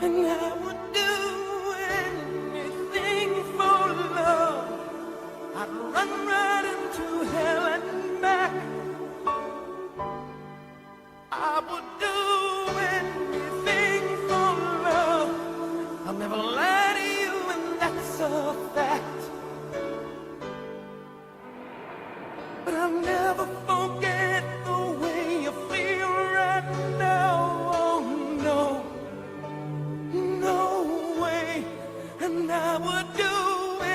and I would do anything for love. I'd run right into hell and back. I would do anything for love. I'll never lie to you, and that's a fact. But I'll never forget the way you feel right now. Oh no, no way. And I would do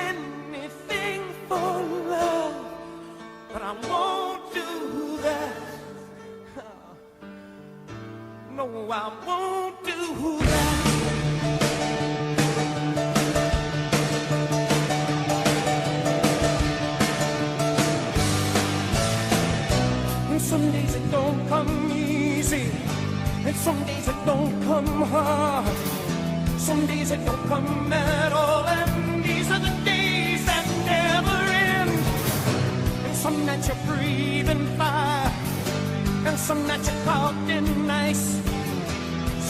anything for love, but I won't do that. No, I won't do that. And some days it don't come easy, and some days it don't come hard. Some days it don't come at all, and these are the days that never end. And some nights you're breathing fire, and some nights you're caught in ice.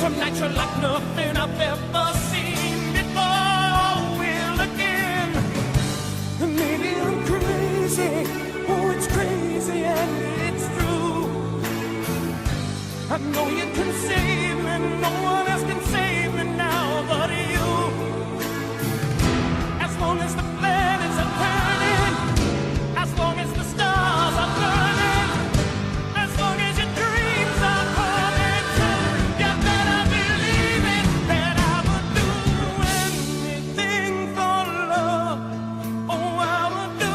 Some nights you're like nothing I've ever seen before. Will again. And maybe I'm crazy. Oh, it's crazy and it's true. I know you can save me. No one else can save me now but you. As long as the planets are turning, as long as the stars are burning, as long as your dreams are coming true, you better believe it, that I would do anything for love. Oh, I would do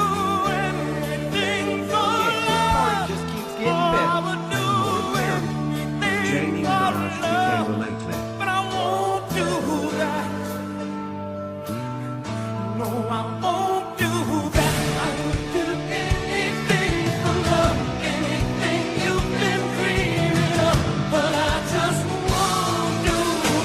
anything for love. Just keeps getting better. I would do anything for love, but I won't do that. No, I won't do that. I would do anything for love, anything you've been dreaming of, but I just won't do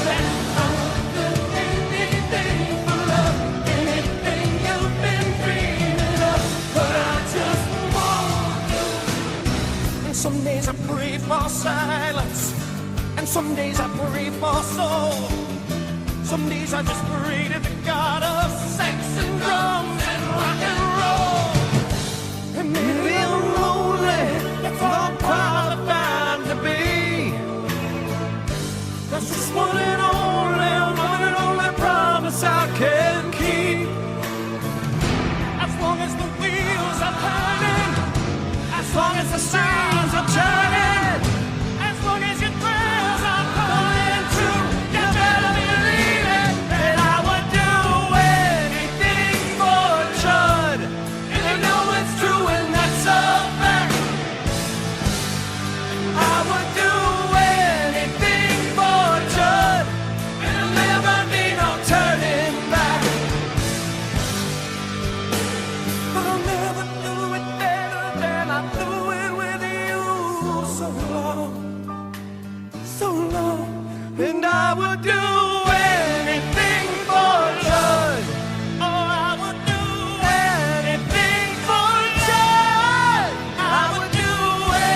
that. I would do anything for love, anything you've been dreaming of, but I just won't do it. And some days I pray for silence, and some days I pray for soul. Some days I just pray to the God of sex and drums and rock and roll. And maybe I'm lonely, that's what I'm qualified to be. That's just one and only promise I can keep. As long as the wheels are turning, as long as the sands are turning, as long as your prayers are coming true, you better believe it, that I would do anything for Chud. And you know it's true, and that's a fact. I would do anything for Chud, and there'll never be no turning back. But I'll never do it better than I do it with you. So long, so long, and I would do anything for Chud. Oh, I would do anything for Chud. I would do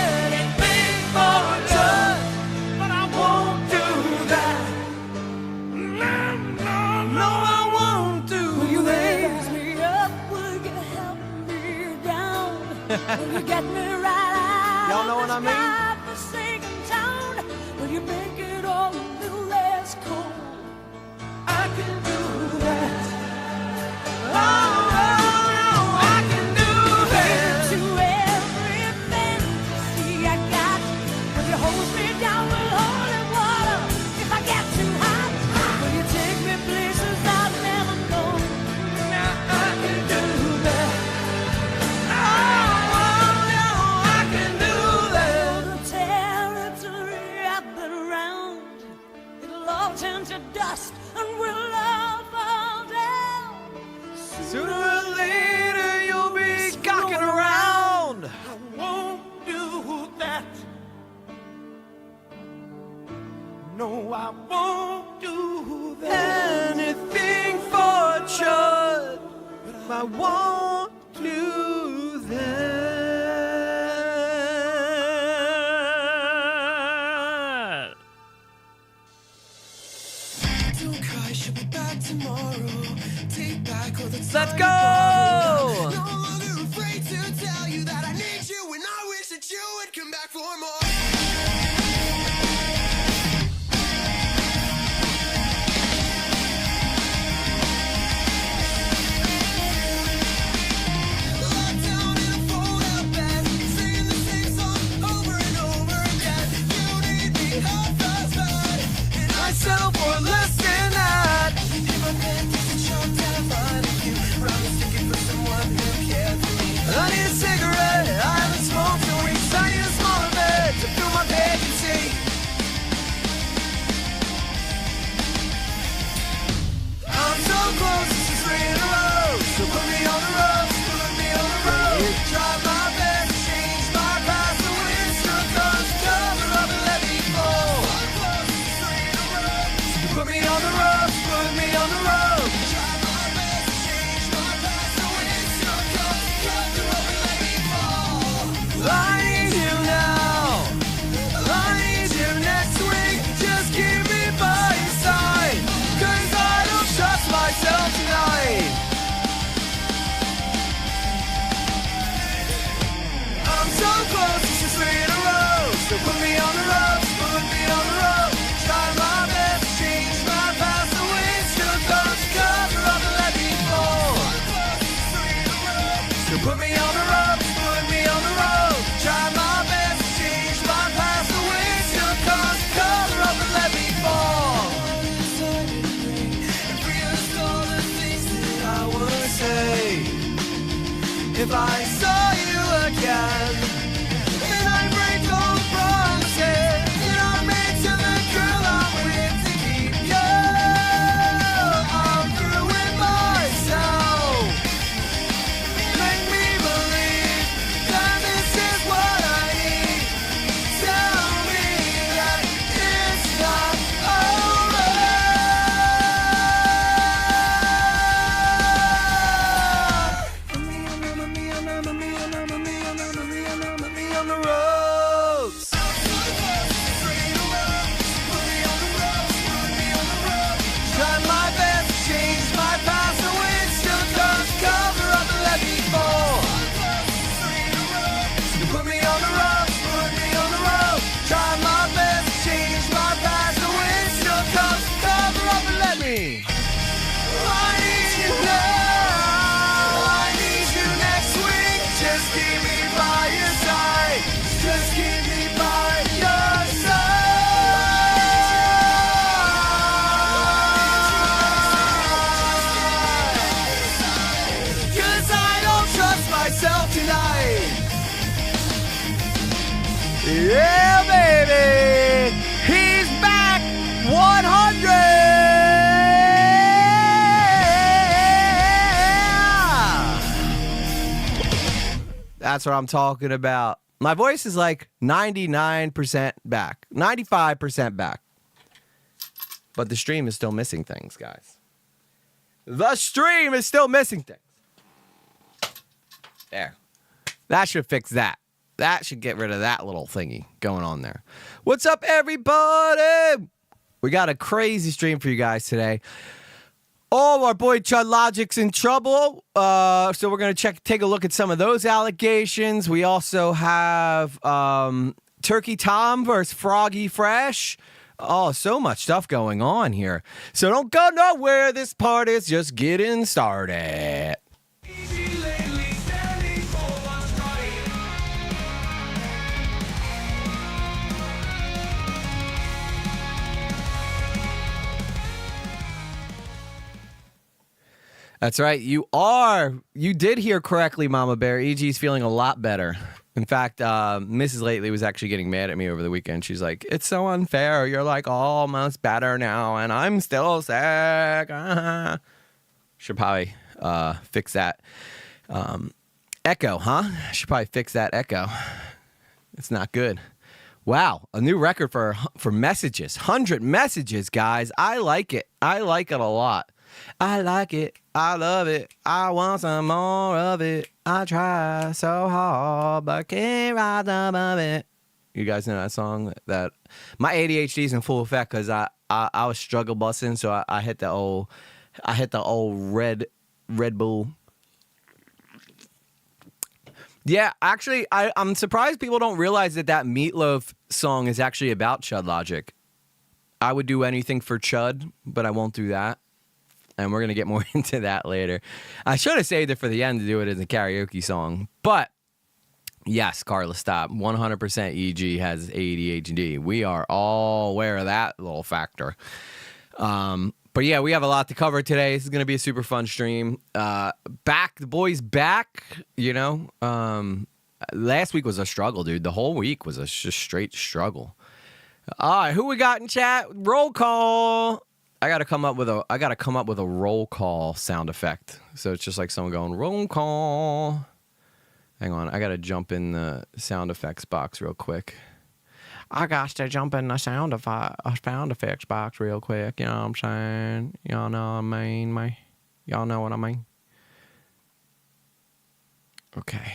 anything for Chud, but I won't do that. No, no, no, I won't do Will you that. raise me up? Will you help me down? Will you get me right out Y'all know what I of mean? this forsaken town? Will you make it all a little less cold? I can do that. Oh, I can do that. To every fantasy I got, will you hold me down with holy water if I get too hot? Will you take me places I've never known? Now I can do that. Oh, I can do that. The territory I've been around, it'll all turn to dust and we'll all fall down. Sooner or later you'll be skocking around. I won't do that. No, I won't do that. Anything for Chud, but I won't do that. To Let's go! No longer afraid to tell you that I need you, and I wish that you would come back for more. Locked down in a fold-out bed, singing the same song over and over again. You need me half as bad, and I settle for less than that. If I'm meant to show terrified of you, promise to give for someone who cares for me. I need a cigarette, I haven't smoked in weeks. I need a smaller bed to fill my vacancy. I'm so close, this is 3 in a row. So put me on the road, put me on the road. Try my best, change my past. The windshield comes, cover up and let me fall. I'm close, this is 3 in a row. So put me on the road, put me on the road. Try my best, change my past. The windshield comes, cover up and let me fall. I need you now. I need you next week. Just keep me by your side. 'Cause I don't trust myself tonight. I'm so close, this is 3 in a row. So put me on the road, put me on the road. Try my best, change my past. The windshield comes, cover up and let me fall. So put me on the road, put me on the road. Try my best, change my past. The windshield comes, cover up and let me fall. And free us all the things that I would say if I saw you again. And I break all promises that I made to the girl I'm with to keep you. I'm through with myself. Make me believe that this is what I need. Tell me that it's not over. Put me on the ropes. Try my best, change my past. The windshield comes, cover up and let me fall. You put me on the road, put me on the road. Try my best, change my past. The windshield comes, cover up and let me. I need you now. I need you next week. Just keep me by your side. Just keep me by your side. 'Cause I don't trust myself tonight. Yeah, baby. He's back. 100. That's what I'm talking about. My voice is like 99% back, 95% back. But the stream is still missing things, guys. The stream is still missing things. There. That should fix that. That should get rid of that little thingy going on there. What's up, everybody? We got a crazy stream for you guys today. Oh, our boy Chud Logic's in trouble. So we're going to take a look at some of those allegations. We also have Turkey Tom versus Froggy Fresh. Oh, so much stuff going on here. So don't go nowhere. This part is just getting started. That's right. You did hear correctly, Mama Bear. EG's feeling a lot better. In fact, Mrs. Lately was actually getting mad at me over the weekend. She's like, it's so unfair. You're like almost better now, and I'm still sick. Should probably fix that. Echo, huh? Should probably fix that echo. It's not good. Wow, a new record for messages. 100 messages, guys. I like it. I like it a lot. I like it. I love it. I want some more of it. I try so hard, but can't rise above it. You guys know that song? That my ADHD is in full effect because I was struggle busting, so I hit the old red Red Bull. Yeah, actually, I'm surprised people don't realize that Meatloaf song is actually about Chud Logic. I would do anything for Chud, but I won't do that. And we're going to get more into that later. I should have saved it for the end to do it as a karaoke song. But, yes, Carla, stop. 100% EG has ADHD. We are all aware of that little factor. But yeah, we have a lot to cover today. This is going to be a super fun stream. The boys back, you know. Last week was a struggle, dude. The whole week was just straight struggle. All right, who we got in chat? Roll call. I gotta come up with a roll call sound effect. So it's just like someone going roll call. Hang on, I gotta jump in the sound effects box real quick. I got to jump in the sound effects box real quick. You know what I'm saying? Y'all know what I mean, man. Y'all know what I mean. Okay,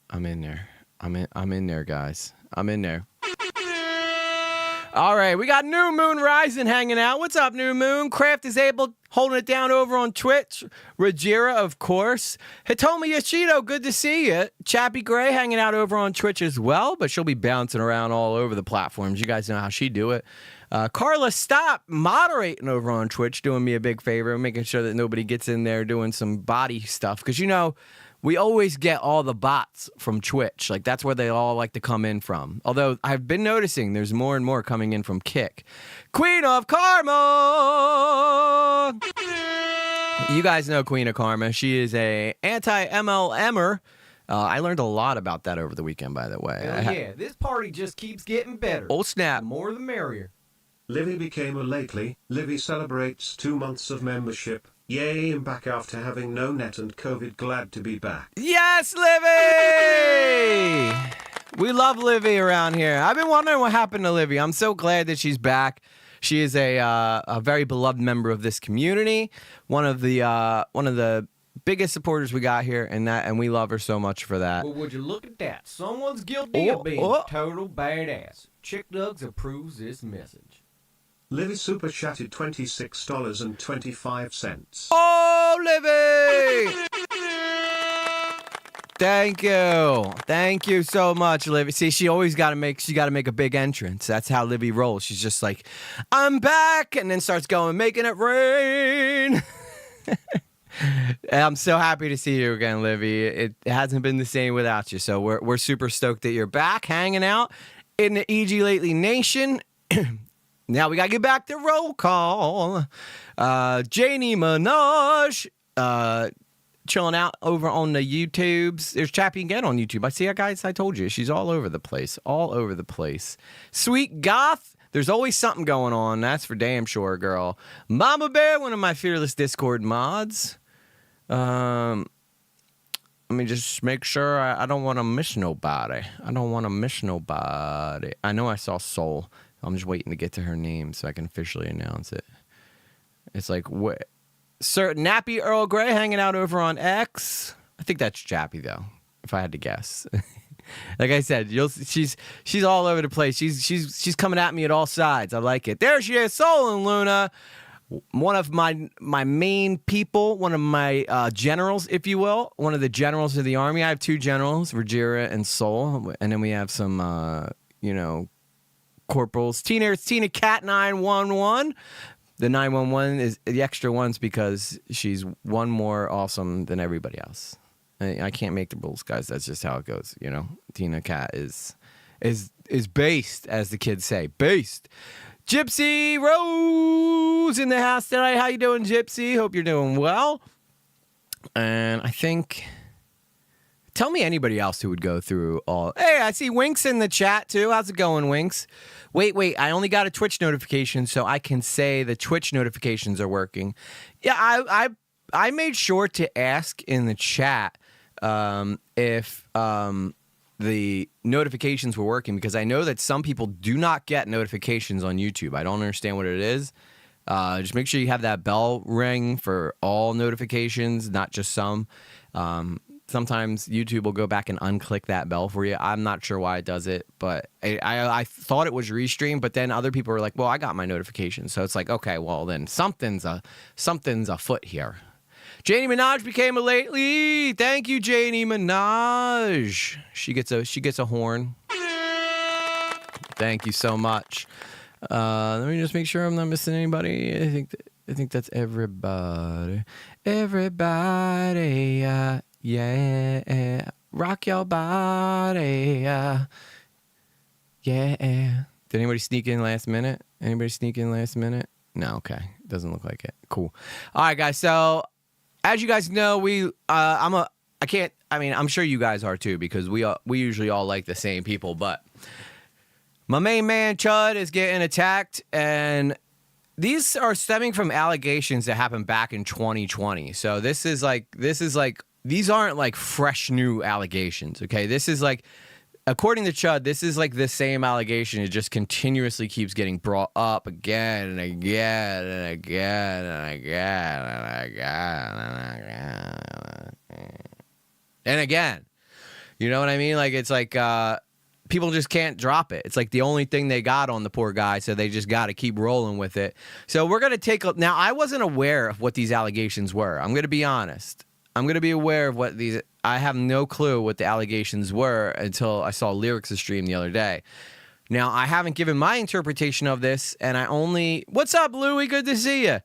I'm in there. I'm in there, guys. I'm in there. All right, we got New Moon Rising hanging out. What's up, New Moon? Craft is able, holding it down over on Twitch. Rajira, of course. Hitomi Yoshido, good to see you. Chappie Gray hanging out over on Twitch as well, but she'll be bouncing around all over the platforms. You guys know how she do it. Carla, stop moderating over on Twitch, doing me a big favor, making sure that nobody gets in there doing some body stuff. Because, you know, we always get all the bots from Twitch. Like, that's where they all like to come in from. Although, I've been noticing there's more and more coming in from Kick. Queen of Karma! You guys know Queen of Karma. She is a anti-MLMer. I learned a lot about that over the weekend, by the way. Hell yeah, this party just keeps getting better. Oh, snap. The more the merrier. Livy became a lately. Livy celebrates 2 months of membership. Yay, I'm back after having no net and COVID. Glad to be back. Yes, Livy! We love Livy around here. I've been wondering what happened to Livy. I'm so glad that she's back. She is a very beloved member of this community. One of the biggest supporters we got here, and we love her so much for that. Well, would you look at that? Someone's guilty of being total badass. Chick Dugs approves this message. Livy super chatted $26.25. Oh, Livy! Thank you so much, Livy. See, she got to make a big entrance. That's how Livy rolls. She's just like, I'm back, and then starts going, making it rain. I'm so happy to see you again, Livy. It hasn't been the same without you. So we're super stoked that you're back, hanging out in the EG Lately Nation. Now we got to get back to roll call. Janie Minaj chilling out over on the YouTubes. There's Chappie again on YouTube. I see her, guys. I told you. She's all over the place. All over the place. Sweet Goth. There's always something going on. That's for damn sure, girl. Mama Bear, one of my fearless Discord mods. Let me just make sure I don't want to miss nobody. I know I saw Soul. I'm just waiting to get to her name so I can officially announce it. It's like, what? Sir Nappy Earl Grey hanging out over on X. I think that's Chappie, though, if I had to guess. Like I said, she's all over the place. She's coming at me at all sides. I like it. There she is, Soul and Luna. One of my main people, one of my generals, if you will, one of the generals of the army. I have 2 generals, Rajira and Soul, and then we have some, corporals. Tina Cat 911. The 911 is the extra ones because she's one more awesome than everybody else. I can't make the rules, guys. That's just how it goes. You know, Tina Cat is based, as the kids say, based. Gypsy Rose in the house tonight. How you doing, Gypsy? Hope you're doing well. And I think, tell me anybody else who would go through all. Hey, I see Winks in the chat too. How's it going, Winks? Wait. I only got a Twitch notification, so I can say the Twitch notifications are working. Yeah, I made sure to ask in the chat if the notifications were working, because I know that some people do not get notifications on YouTube. I don't understand what it is. Just make sure you have that bell ring for all notifications, not just some. Sometimes YouTube will go back and unclick that bell for you. I'm not sure why it does it, but I thought it was restream, but then other people were like, well, I got my notifications. So it's like, okay, well then something's afoot here. Janie Minaj became a lately. Thank you, Janie Minaj. She gets a horn. Thank you so much. Let me just make sure I'm not missing anybody. I think that's everybody. Everybody, yeah. Rock your body, yeah. Did anybody sneak in last minute? No, okay. Doesn't look like it. Cool. All right, guys. So, as you guys know, I'm sure you guys are too, because we usually all like the same people, but my main man Chud is getting attacked, and these are stemming from allegations that happened back in 2020. So these aren't like fresh new allegations, okay? This is like, according to Chud, this is like the same allegation. It just continuously keeps getting brought up again and again and again and again and again and again. You know what I mean? Like, it's like people just can't drop it. It's like the only thing they got on the poor guy, so they just got to keep rolling with it. So we're going to now, I wasn't aware of what these allegations were. I'm going to be honest. I'm going to be aware of what these... I have no clue what the allegations were until I saw Lyrics' stream the other day. Now, I haven't given my interpretation of this, and I only... What's up, Louie? Good to see you.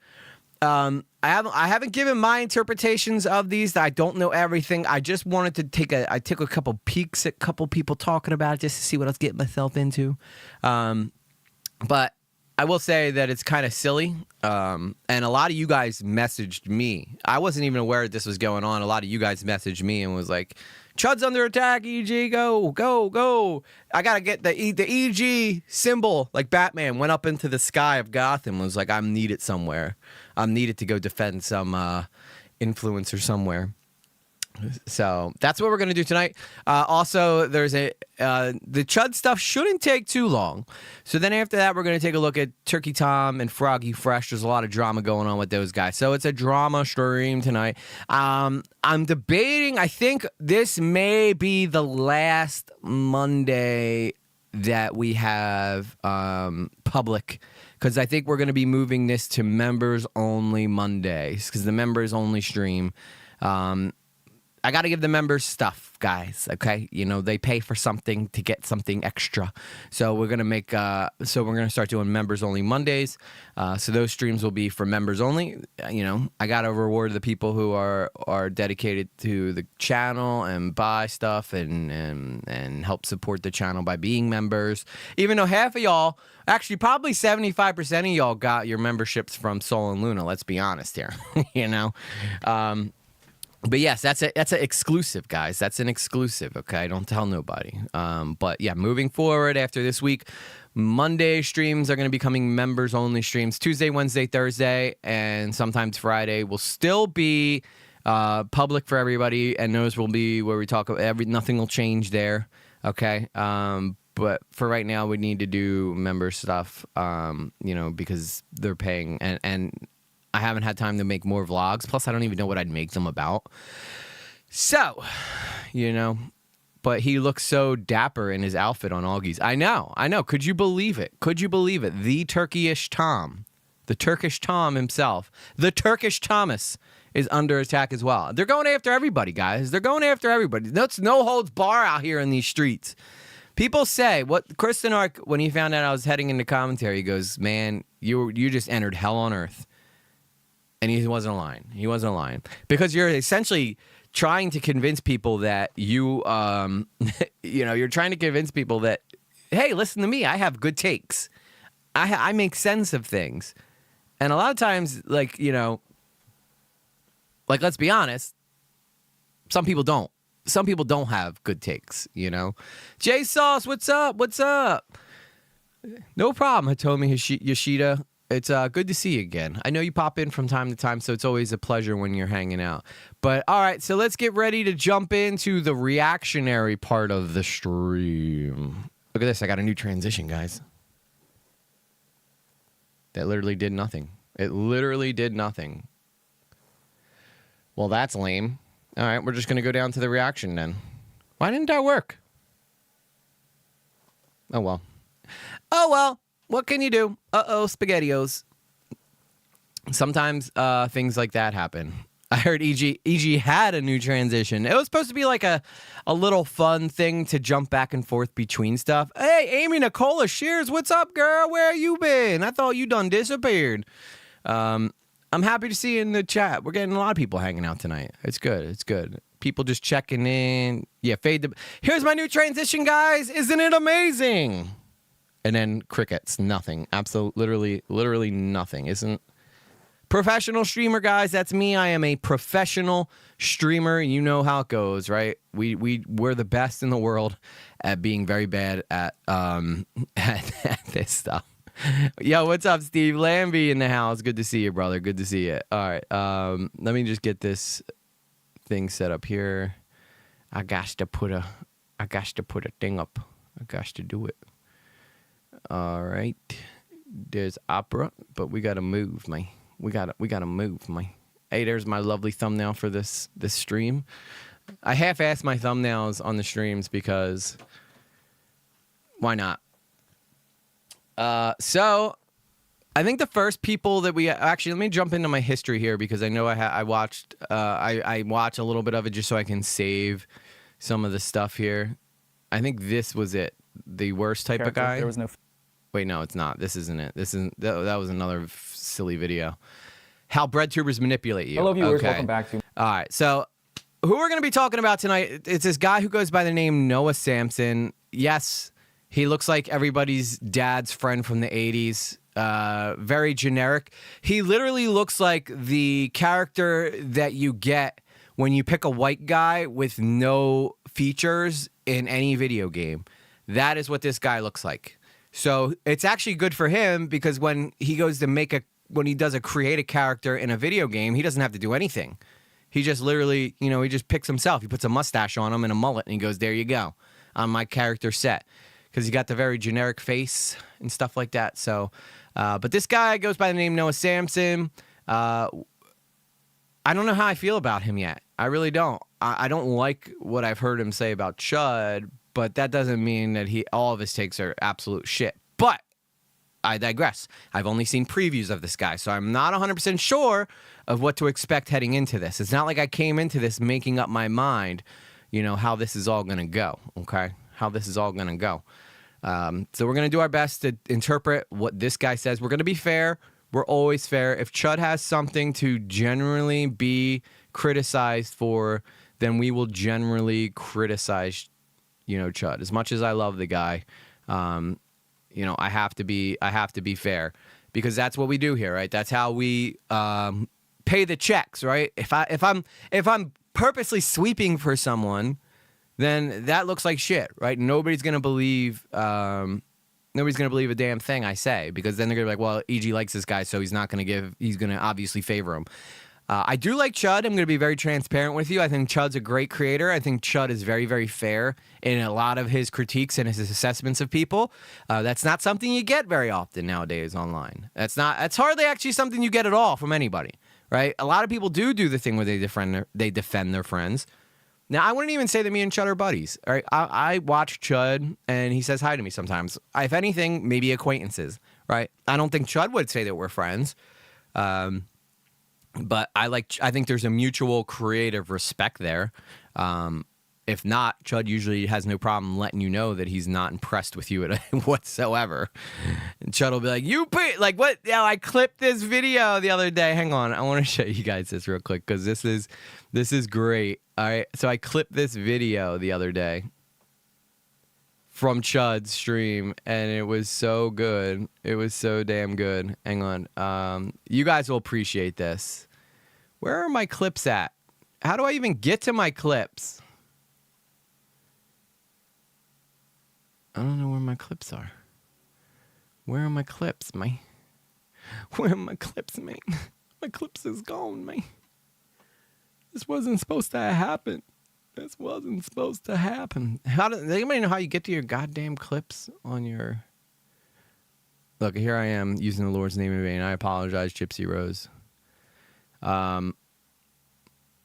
I haven't given my interpretations of these. I don't know everything. I just wanted to take a couple peeks at a couple people talking about it just to see what I was getting myself into. But I will say that it's kind of silly. And a lot of you guys messaged me. I wasn't even aware that this was going on. A lot of you guys messaged me and was like, Chud's under attack, EG, go, go, go. I got to get the EG symbol, like Batman, went up into the sky of Gotham and was like, I'm needed somewhere. I'm needed to go defend some influencer somewhere. So that's what we're going to do tonight. Also, there's the Chud stuff shouldn't take too long. So then after that, we're going to take a look at Turkey Tom and Froggy Fresh. There's a lot of drama going on with those guys. So it's a drama stream tonight. I'm debating. I think this may be the last Monday that we have public, because I think we're going to be moving this to members only Mondays, because the members only stream. I got to give the members stuff, guys, okay? You know, they pay for something to get something extra. So we're going to start doing members only Mondays. So those streams will be for members only. You know, I got to reward the people who are dedicated to the channel and buy stuff and help support the channel by being members. Even though half of y'all, actually probably 75% of y'all got your memberships from Sol and Luna, let's be honest here, you know? But yes, that's an exclusive, guys. That's an exclusive, okay? Don't tell nobody. But yeah, moving forward after this week, Monday streams are going to be coming members-only streams. Tuesday, Wednesday, Thursday, and sometimes Friday will still be public for everybody, and those will be where we talk about nothing will change there, okay? But for right now, we need to do member stuff, you know, because they're paying, and I haven't had time to make more vlogs. Plus, I don't even know what I'd make them about. So, you know, but he looks so dapper in his outfit on Augie's. I know. Could you believe it? The Turkish Tom, the Turkish Tom himself, the Turkish Thomas is under attack as well. They're going after everybody, guys. They're going after everybody. That's no holds bar out here in these streets. People say, what Kristen Ark, when he found out I was heading into commentary, he goes, man, you just entered hell on earth. And he wasn't lying. Because you're essentially trying to convince people that you, you know, you're trying to convince people that, hey, listen to me. I have good takes. I make sense of things. And a lot of times, like, you know, like, let's be honest, some people don't. Some people don't have good takes, you know. J Sauce, what's up? No problem, Hitomi Yoshida. It's good to see you again. I know you pop in from time to time, so it's always a pleasure when you're hanging out. But, all right, so let's get ready to jump into the reactionary part of the stream. Look at this. I got a new transition, guys. That literally did nothing. It literally did nothing. Well, that's lame. All right, we're just going to go down to the reaction then. Why didn't that work? Oh, well. What can you do? Uh-oh, SpaghettiOs. Sometimes things like that happen. I heard EG had a new transition. It was supposed to be like a little fun thing to jump back and forth between stuff. Hey, Amy Nicola Shears, what's up, girl? Where you been? I thought you done disappeared. I'm happy to see you in the chat. We're getting a lot of people hanging out tonight. It's good. It's good. People just checking in. Yeah, here's my new transition, guys. Isn't it amazing? And then crickets, nothing. Absolutely, literally nothing. Isn't professional streamer, guys. That's me. I am a professional streamer. You know how it goes, right? We're the best in the world at being very bad at at this stuff. Yo, what's up, Steve Lambie in the house? Good to see you, brother. Good to see you. All right, let me just get this thing set up here. I got to put a thing up. I got to do it. All right, there's opera, but we gotta move, man. We gotta move, man. Hey, there's my lovely thumbnail for this stream. I half-ass my thumbnails on the streams because why not? So I think the first people that we actually, let me jump into my history here because I know I watched I watch a little bit of it just so I can save some of the stuff here. I think this was it. The worst type of guy. There was no. Wait, no, it's not. This isn't it. That was another silly video. How bread tubers manipulate you. Hello, viewers. Okay. Welcome back to. All right, so who we're going to be talking about tonight, it's this guy who goes by the name Noah Samson. Yes, he looks like everybody's dad's friend from the 80s. Very generic. He literally looks like the character that you get when you pick a white guy with no features in any video game. That is what this guy looks like. So it's actually good for him because when he goes to create a character in a video game, he doesn't have to do anything. He just literally, he just picks himself. He puts a mustache on him and a mullet and he goes, there you go, on my character set. Because he got the very generic face and stuff like that. So, but this guy goes by the name Noah Samson. I don't know how I feel about him yet. I really don't. I don't like what I've heard him say about Chud, but that doesn't mean that all of his takes are absolute shit. But I digress. I've only seen previews of this guy, so I'm not 100% sure of what to expect heading into this. It's not like I came into this making up my mind, how this is all going to go, okay? How this is all going to go. So we're going to do our best to interpret what this guy says. We're going to be fair. We're always fair. If Chud has something to generally be criticized for, then we will generally criticize, Chud. As much as I love the guy, I have to be fair because that's what we do here, right? That's how we pay the checks, right? If I'm purposely sweeping for someone, then that looks like shit, right? Nobody's gonna believe a damn thing I say because then they're gonna be like, well, EG likes this guy, so he's gonna obviously favor him. I do like Chud. I'm gonna be very transparent with you. I think Chud's a great creator. I think Chud is very, very fair in a lot of his critiques and his assessments of people. That's not something you get very often nowadays online. That's hardly actually something you get at all from anybody, right? A lot of people do the thing where they defend their friends. Now, I wouldn't even say that me and Chud are buddies. All right, I watch Chud, and he says hi to me sometimes. If anything, maybe acquaintances, right? I don't think Chud would say that we're friends, but I think there's a mutual creative respect there. If not, Chud usually has no problem letting you know that he's not impressed with you whatsoever. And Chud will be like, what? Yeah, I clipped this video the other day. Hang on, I want to show you guys this real quick because this is great. All right, so I clipped this video the other day from Chud's stream, and it was so good. It was so damn good. Hang on. You guys will appreciate this. Where are my clips at? How do I even get to my clips? I don't know where my clips are. Where are my clips, man? Where are my clips, man? My clips is gone, man. This wasn't supposed to happen. This wasn't supposed to happen. Does anybody know how you get to your goddamn clips on your... Look, here I am using the Lord's name in vain. I apologize, Gypsy Rose.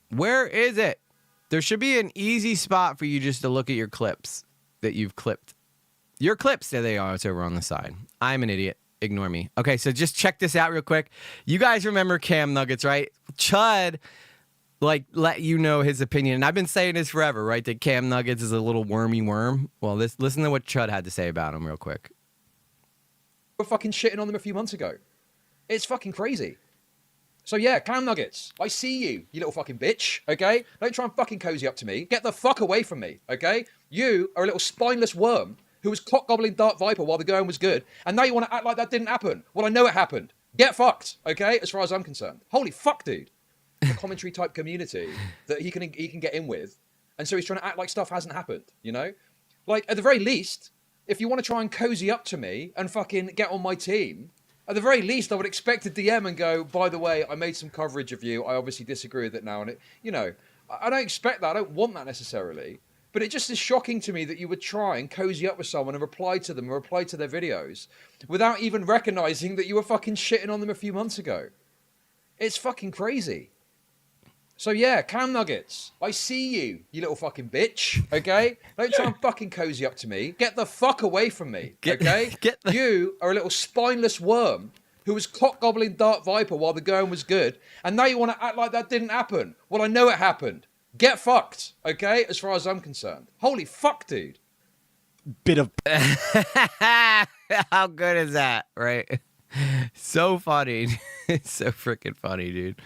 Where is it? There should be an easy spot for you just to look at your clips that you've clipped. Your clips, there they are. It's over on the side. I'm an idiot. Ignore me. Okay, so just check this out real quick. You guys remember Cam Nuggets, right? Chud like let you know his opinion. And I've been saying this forever, right? That Cam Nuggets is a little wormy worm. Well, listen to what Chud had to say about him real quick. We're fucking shitting on them a few months ago. It's fucking crazy. So yeah, Cam Nuggets, I see you, you little fucking bitch, okay? Don't try and fucking cozy up to me. Get the fuck away from me, okay? You are a little spineless worm who was cock-gobbling Dark Viper while the going was good, and now you want to act like that didn't happen. Well, I know it happened. Get fucked, okay? As far as I'm concerned. Holy fuck, dude. The commentary type community that he can get in with, and so he's trying to act like stuff hasn't happened, you know? Like, at the very least, if you want to try and cozy up to me and fucking get on my team, at the very least, I would expect a DM and go, by the way, I made some coverage of you. I obviously disagree with it now. And it, you know, I don't expect that. I don't want that necessarily. But it just is shocking to me that you would try and cozy up with someone and reply to them or reply to their videos without even recognizing that you were fucking shitting on them a few months ago. It's fucking crazy. So yeah, Cam Nuggets, I see you, you little fucking bitch, okay? Don't try and fucking cozy up to me. Get the fuck away from me, okay? You are a little spineless worm who was cock-gobbling Dark Viper while the going was good, and now you want to act like that didn't happen. Well, I know it happened. Get fucked, okay? As far as I'm concerned. Holy fuck, dude. Bit of... How good is that, right? So funny. It's so freaking funny, dude.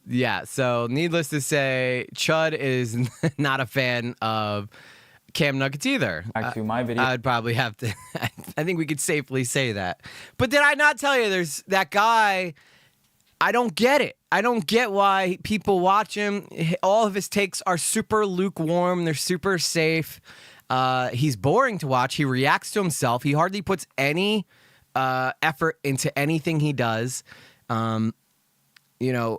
Yeah, so needless to say, Chud is not a fan of Cam Nuggets either. Back to my video. I'd probably have to. I think we could safely say that. But did I not tell you there's that guy? I don't get it. I don't get why people watch him. All of his takes are super lukewarm. They're super safe. He's boring to watch. He reacts to himself. He hardly puts any effort into anything he does. You know,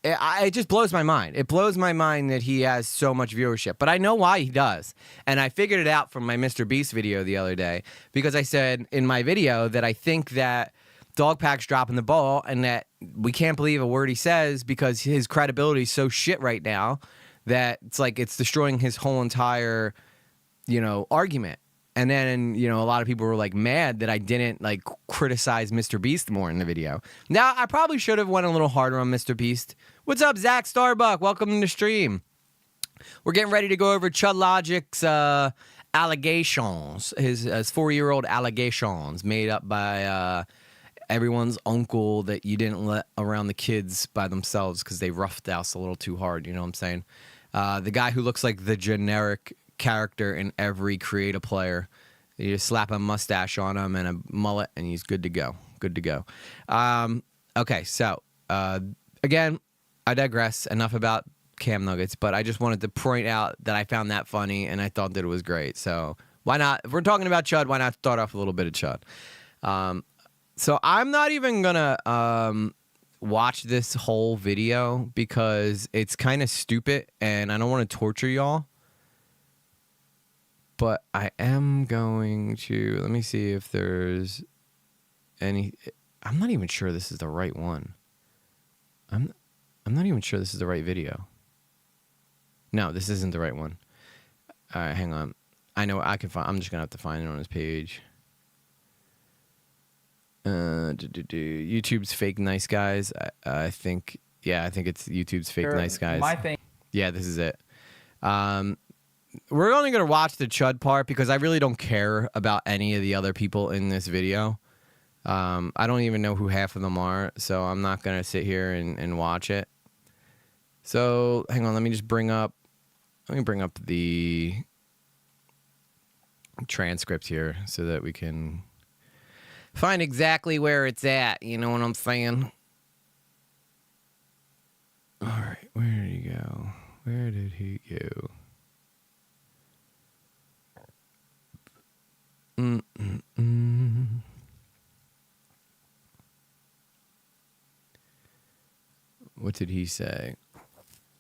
it just blows my mind. It blows my mind that he has so much viewership. But I know why he does. And I figured it out from my Mr. Beast video the other day. Because I said in my video that I think that Dogpack's dropping the ball and that we can't believe a word he says because his credibility is so shit right now that it's like it's destroying his whole entire, you know, argument. And then, you know, a lot of people were like mad that I didn't like criticize Mr. Beast more in the video. Now, I probably should have went a little harder on Mr. Beast. What's up, Zach Starbuck? Welcome to the stream. We're getting ready to go over Chud Logic's allegations, his 4-year-old allegations made up by everyone's uncle that you didn't let around the kids by themselves because they roughed us a little too hard. You know what I'm saying? The guy who looks like the generic character in every creative player. You just slap a mustache on him and a mullet and he's good to go. Good to go. Okay, so again, I digress. Enough about Cam Nuggets, but I just wanted to point out that I found that funny and I thought that it was great. So why not? If we're talking about Chud, why not start off a little bit of Chud? So I'm not even gonna watch this whole video because it's kind of stupid and I don't want to torture y'all. But I am going to, let me see if there's any, I'm not even sure this is the right one. I'm not even sure this is the right video. No, this isn't the right one. All right, hang on. I know I can find, I'm just going to have to find it on his page. YouTube's Fake Nice Guys. I think, yeah, I think it's YouTube's Fake Nice Guys. My thing. Yeah, this is it. We're only going to watch the Chud part because I really don't care about any of the other people in this video. I don't even know who half of them are, so I'm not going to sit here and watch it. So, hang on, let me bring up the transcript here so that we can find exactly where it's at, you know what I'm saying? All right, where did he go? Where did he go? What did he say?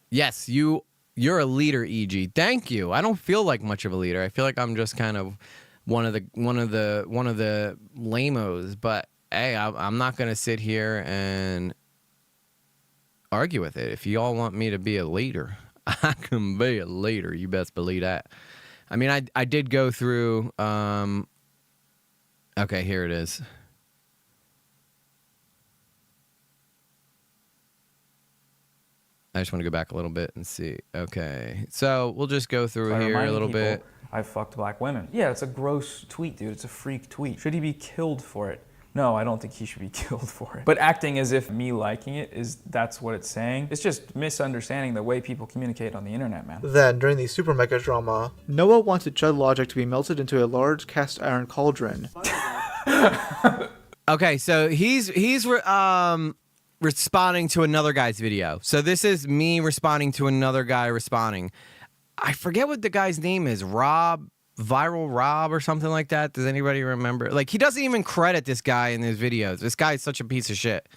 Yes, you're a leader, EG. Thank you. I don't feel like much of a leader. I feel like I'm just kind of one of the lamos. But hey, I'm not gonna sit here and argue with it. If you all want me to be a leader, I can be a leader. You best believe that. I mean, I did go through, okay, here it is. I just want to go back a little bit and see. Okay, so we'll just go through By here a reminding little people, bit. I fucked black women. Yeah, it's a gross tweet, dude. It's a freak tweet. Should he be killed for it? No, I don't think he should be killed for it. But acting as if me liking it that's what it's saying. It's just misunderstanding the way people communicate on the internet, man. Then, during the super mega drama, Noah wanted Chud Logic to be melted into a large cast iron cauldron. Okay, so he's responding to another guy's video. So this is me responding to another guy responding. I forget what the guy's name is. Viral Rob or something like that. Does anybody remember? Like, he doesn't even credit this guy in his videos. This guy is such a piece of shit.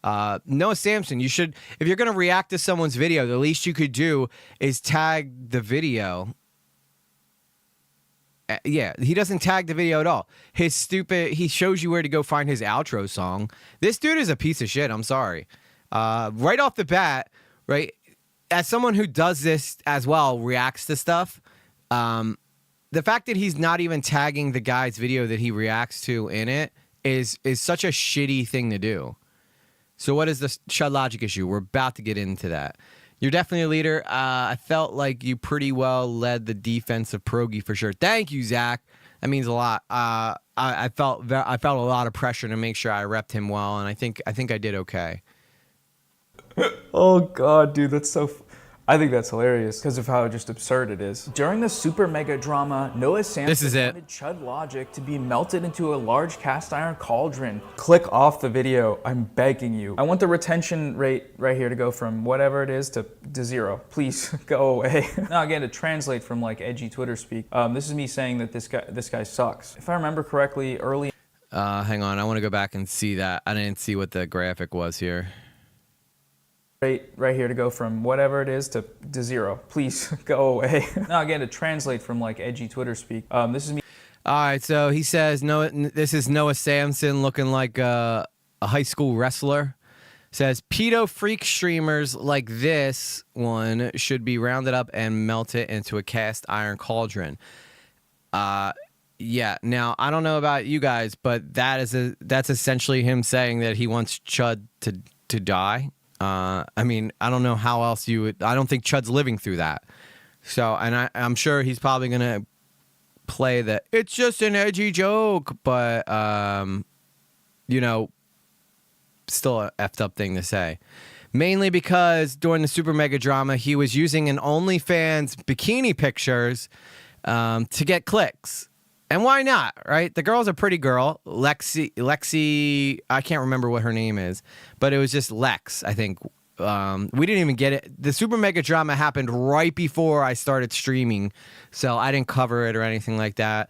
Noah Samson, you should, if you're going to react to someone's video, the least you could do is tag the video. Yeah, he doesn't tag the video at all. He shows you where to go find his outro song. This dude is a piece of shit. I'm sorry. Right off the bat, right, as someone who does this as well, reacts to stuff, the fact that he's not even tagging the guy's video that he reacts to in it is such a shitty thing to do. So what is the Chud Logic issue? We're about to get into that. You're definitely a leader. I felt like you pretty well led the defensive pierogi for sure. Thank you, Zach. That means a lot. I felt a lot of pressure to make sure I repped him well, and I think I did okay. Oh god, dude, that's so I think that's hilarious because of how just absurd it is. During the super mega drama, Noah Samson wanted Chud Logic to be melted into a large cast iron cauldron. Click off the video, I'm begging you. I want the retention rate right here to go from whatever it is to 0. Please go away. Now again, to translate from like edgy Twitter speak, this is me saying that this guy sucks. If I remember correctly, early. Hang on, I want to go back and see that. I didn't see what the graphic was here. Right here to go from whatever it is to 0. Please go away. Now again, to translate from like edgy Twitter speak, this is me. All right, so he says, this is Noah Samson looking like a high school wrestler. Says, pedo freak streamers like this one should be rounded up and melted into a cast iron cauldron. Yeah, now, I don't know about you guys, but that's essentially him saying that he wants Chud to die. I mean, I don't know how else you would. I don't think Chud's living through that. So, and I'm sure he's probably gonna play that. It's just an edgy joke, but you know, still a effed up thing to say. Mainly because during the super mega drama, he was using an OnlyFans bikini pictures to get clicks. And why not, right? The girl's a pretty girl. Lexi, I can't remember what her name is, but it was just Lex, I think. We didn't even get it. The super mega drama happened right before I started streaming, so I didn't cover it or anything like that.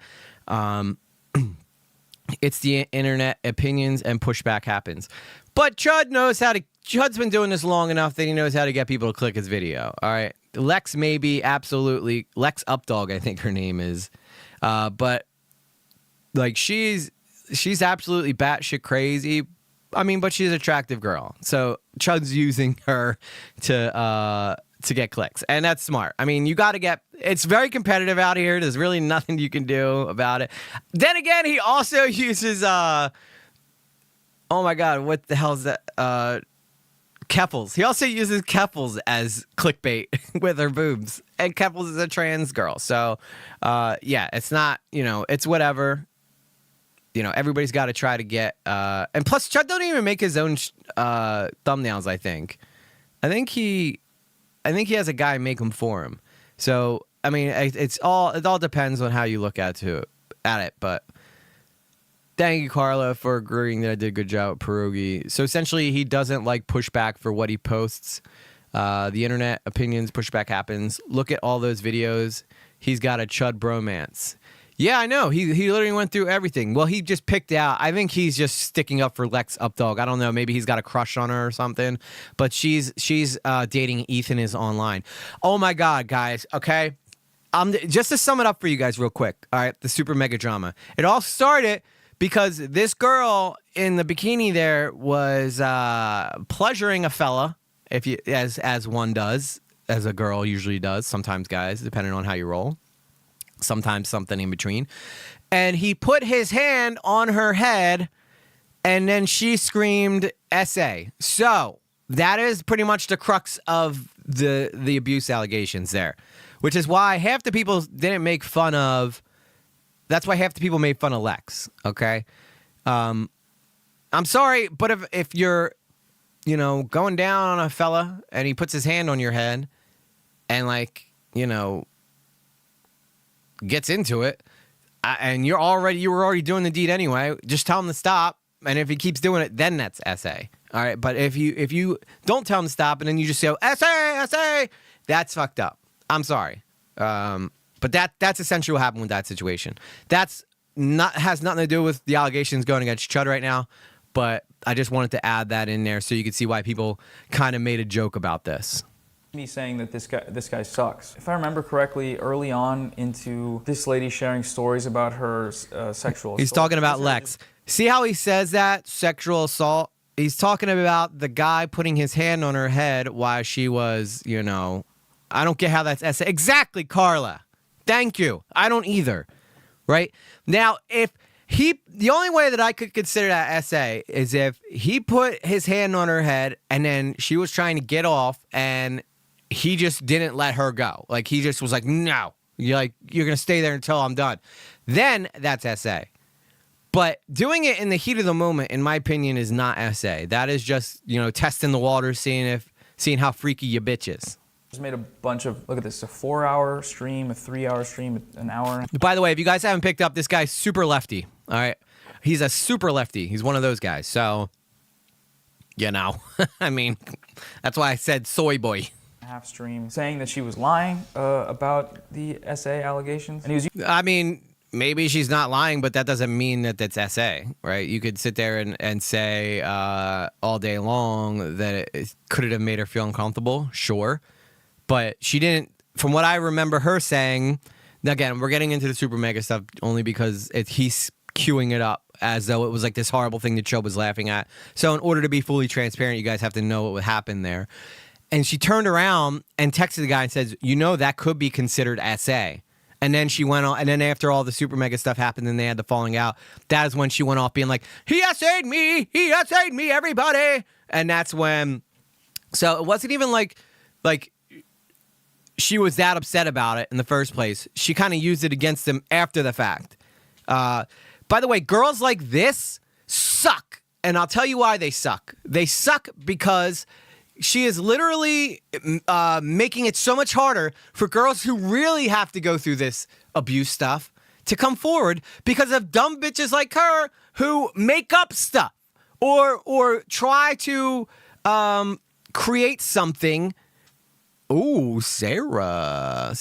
It's the internet, opinions, and pushback happens. But Chud's been doing this long enough that he knows how to get people to click his video, all right? Lex maybe, absolutely. Lex Updog, I think her name is. But like she's absolutely batshit crazy. I mean, but she's an attractive girl. So Chud's using her to get clicks, and that's smart. I mean, you got to get. It's very competitive out here. There's really nothing you can do about it. Then again, he also uses oh my god, what the hell is that? Keppels. He also uses Keppels as clickbait with her boobs. And Keppels is a trans girl. So, yeah, it's not, it's whatever. Everybody's got to try to get... and plus, Chud don't even make his own thumbnails, I think. I think he has a guy make them for him. So, I mean, it all depends on how you look at it, but... Thank you, Carla, for agreeing that I did a good job at pierogi. So essentially, he doesn't like pushback for what he posts. The internet opinions, pushback happens. Look at all those videos. He's got a Chud bromance. Yeah, I know. He literally went through everything. Well, he just picked out. I think he's just sticking up for Lex Updog. I don't know. Maybe he's got a crush on her or something. But she's dating Ethan is online. Oh my God, guys. Okay, just to sum it up for you guys real quick. All right, the super mega drama. It all started because this girl in the bikini there was pleasuring a fella, as one does, as a girl usually does, sometimes guys, depending on how you roll, sometimes something in between. And he put his hand on her head, and then she screamed "SA." So that is pretty much the crux of the abuse allegations there, which is why half the people didn't make fun of. That's why half the people made fun of Lex. Okay, I'm sorry, but if you're, going down on a fella and he puts his hand on your head, and gets into it, and you were already doing the deed anyway, just tell him to stop. And if he keeps doing it, then that's SA. All right. But if you don't tell him to stop and then you just say, SA, that's fucked up. I'm sorry. But that's essentially what happened with that situation. Has nothing to do with the allegations going against Chud right now. But I just wanted to add that in there so you could see why people kind of made a joke about this. Me saying that this guy sucks. If I remember correctly, early on into this lady sharing stories about her sexual assault. He's talking about Lex. See how he says that? Sexual assault? He's talking about the guy putting his hand on her head while she was, I don't get how that's SA. Exactly, Carla. Thank you. I don't either. Right? Now, the only way that I could consider that SA is if he put his hand on her head and then she was trying to get off and he just didn't let her go. Like, he just was like, no, you're going to stay there until I'm done. Then that's SA. But doing it in the heat of the moment, in my opinion, is not SA. That is just, testing the waters, seeing how freaky your bitch is. Just made a bunch of, look at this, a 4-hour stream, a 3-hour stream, an hour. By the way, if you guys haven't picked up, this guy's super lefty. All right. He's a super lefty. He's one of those guys. So, I mean, that's why I said soy boy. Half stream saying that she was lying about the SA allegations. And he was. I mean, maybe she's not lying, but that doesn't mean that that's SA, right? You could sit there and say all day long that it could have made her feel uncomfortable, sure. But she didn't, from what I remember her saying, again, we're getting into the super mega stuff only because he's queuing it up as though it was like this horrible thing that Chud was laughing at. So in order to be fully transparent, you guys have to know what would happen there. And she turned around and texted the guy and says, that could be considered SA. And then she went on, and then after all the super mega stuff happened and they had the falling out, that is when she went off being like, he SA'd me, everybody. And that's when, so it wasn't even like she was that upset about it in the first place. She kind of used it against him after the fact. By the way, girls like this suck. And I'll tell you why they suck. They suck because she is literally making it so much harder for girls who really have to go through this abuse stuff to come forward because of dumb bitches like her who make up stuff or try to create something. Ooh, Sarah,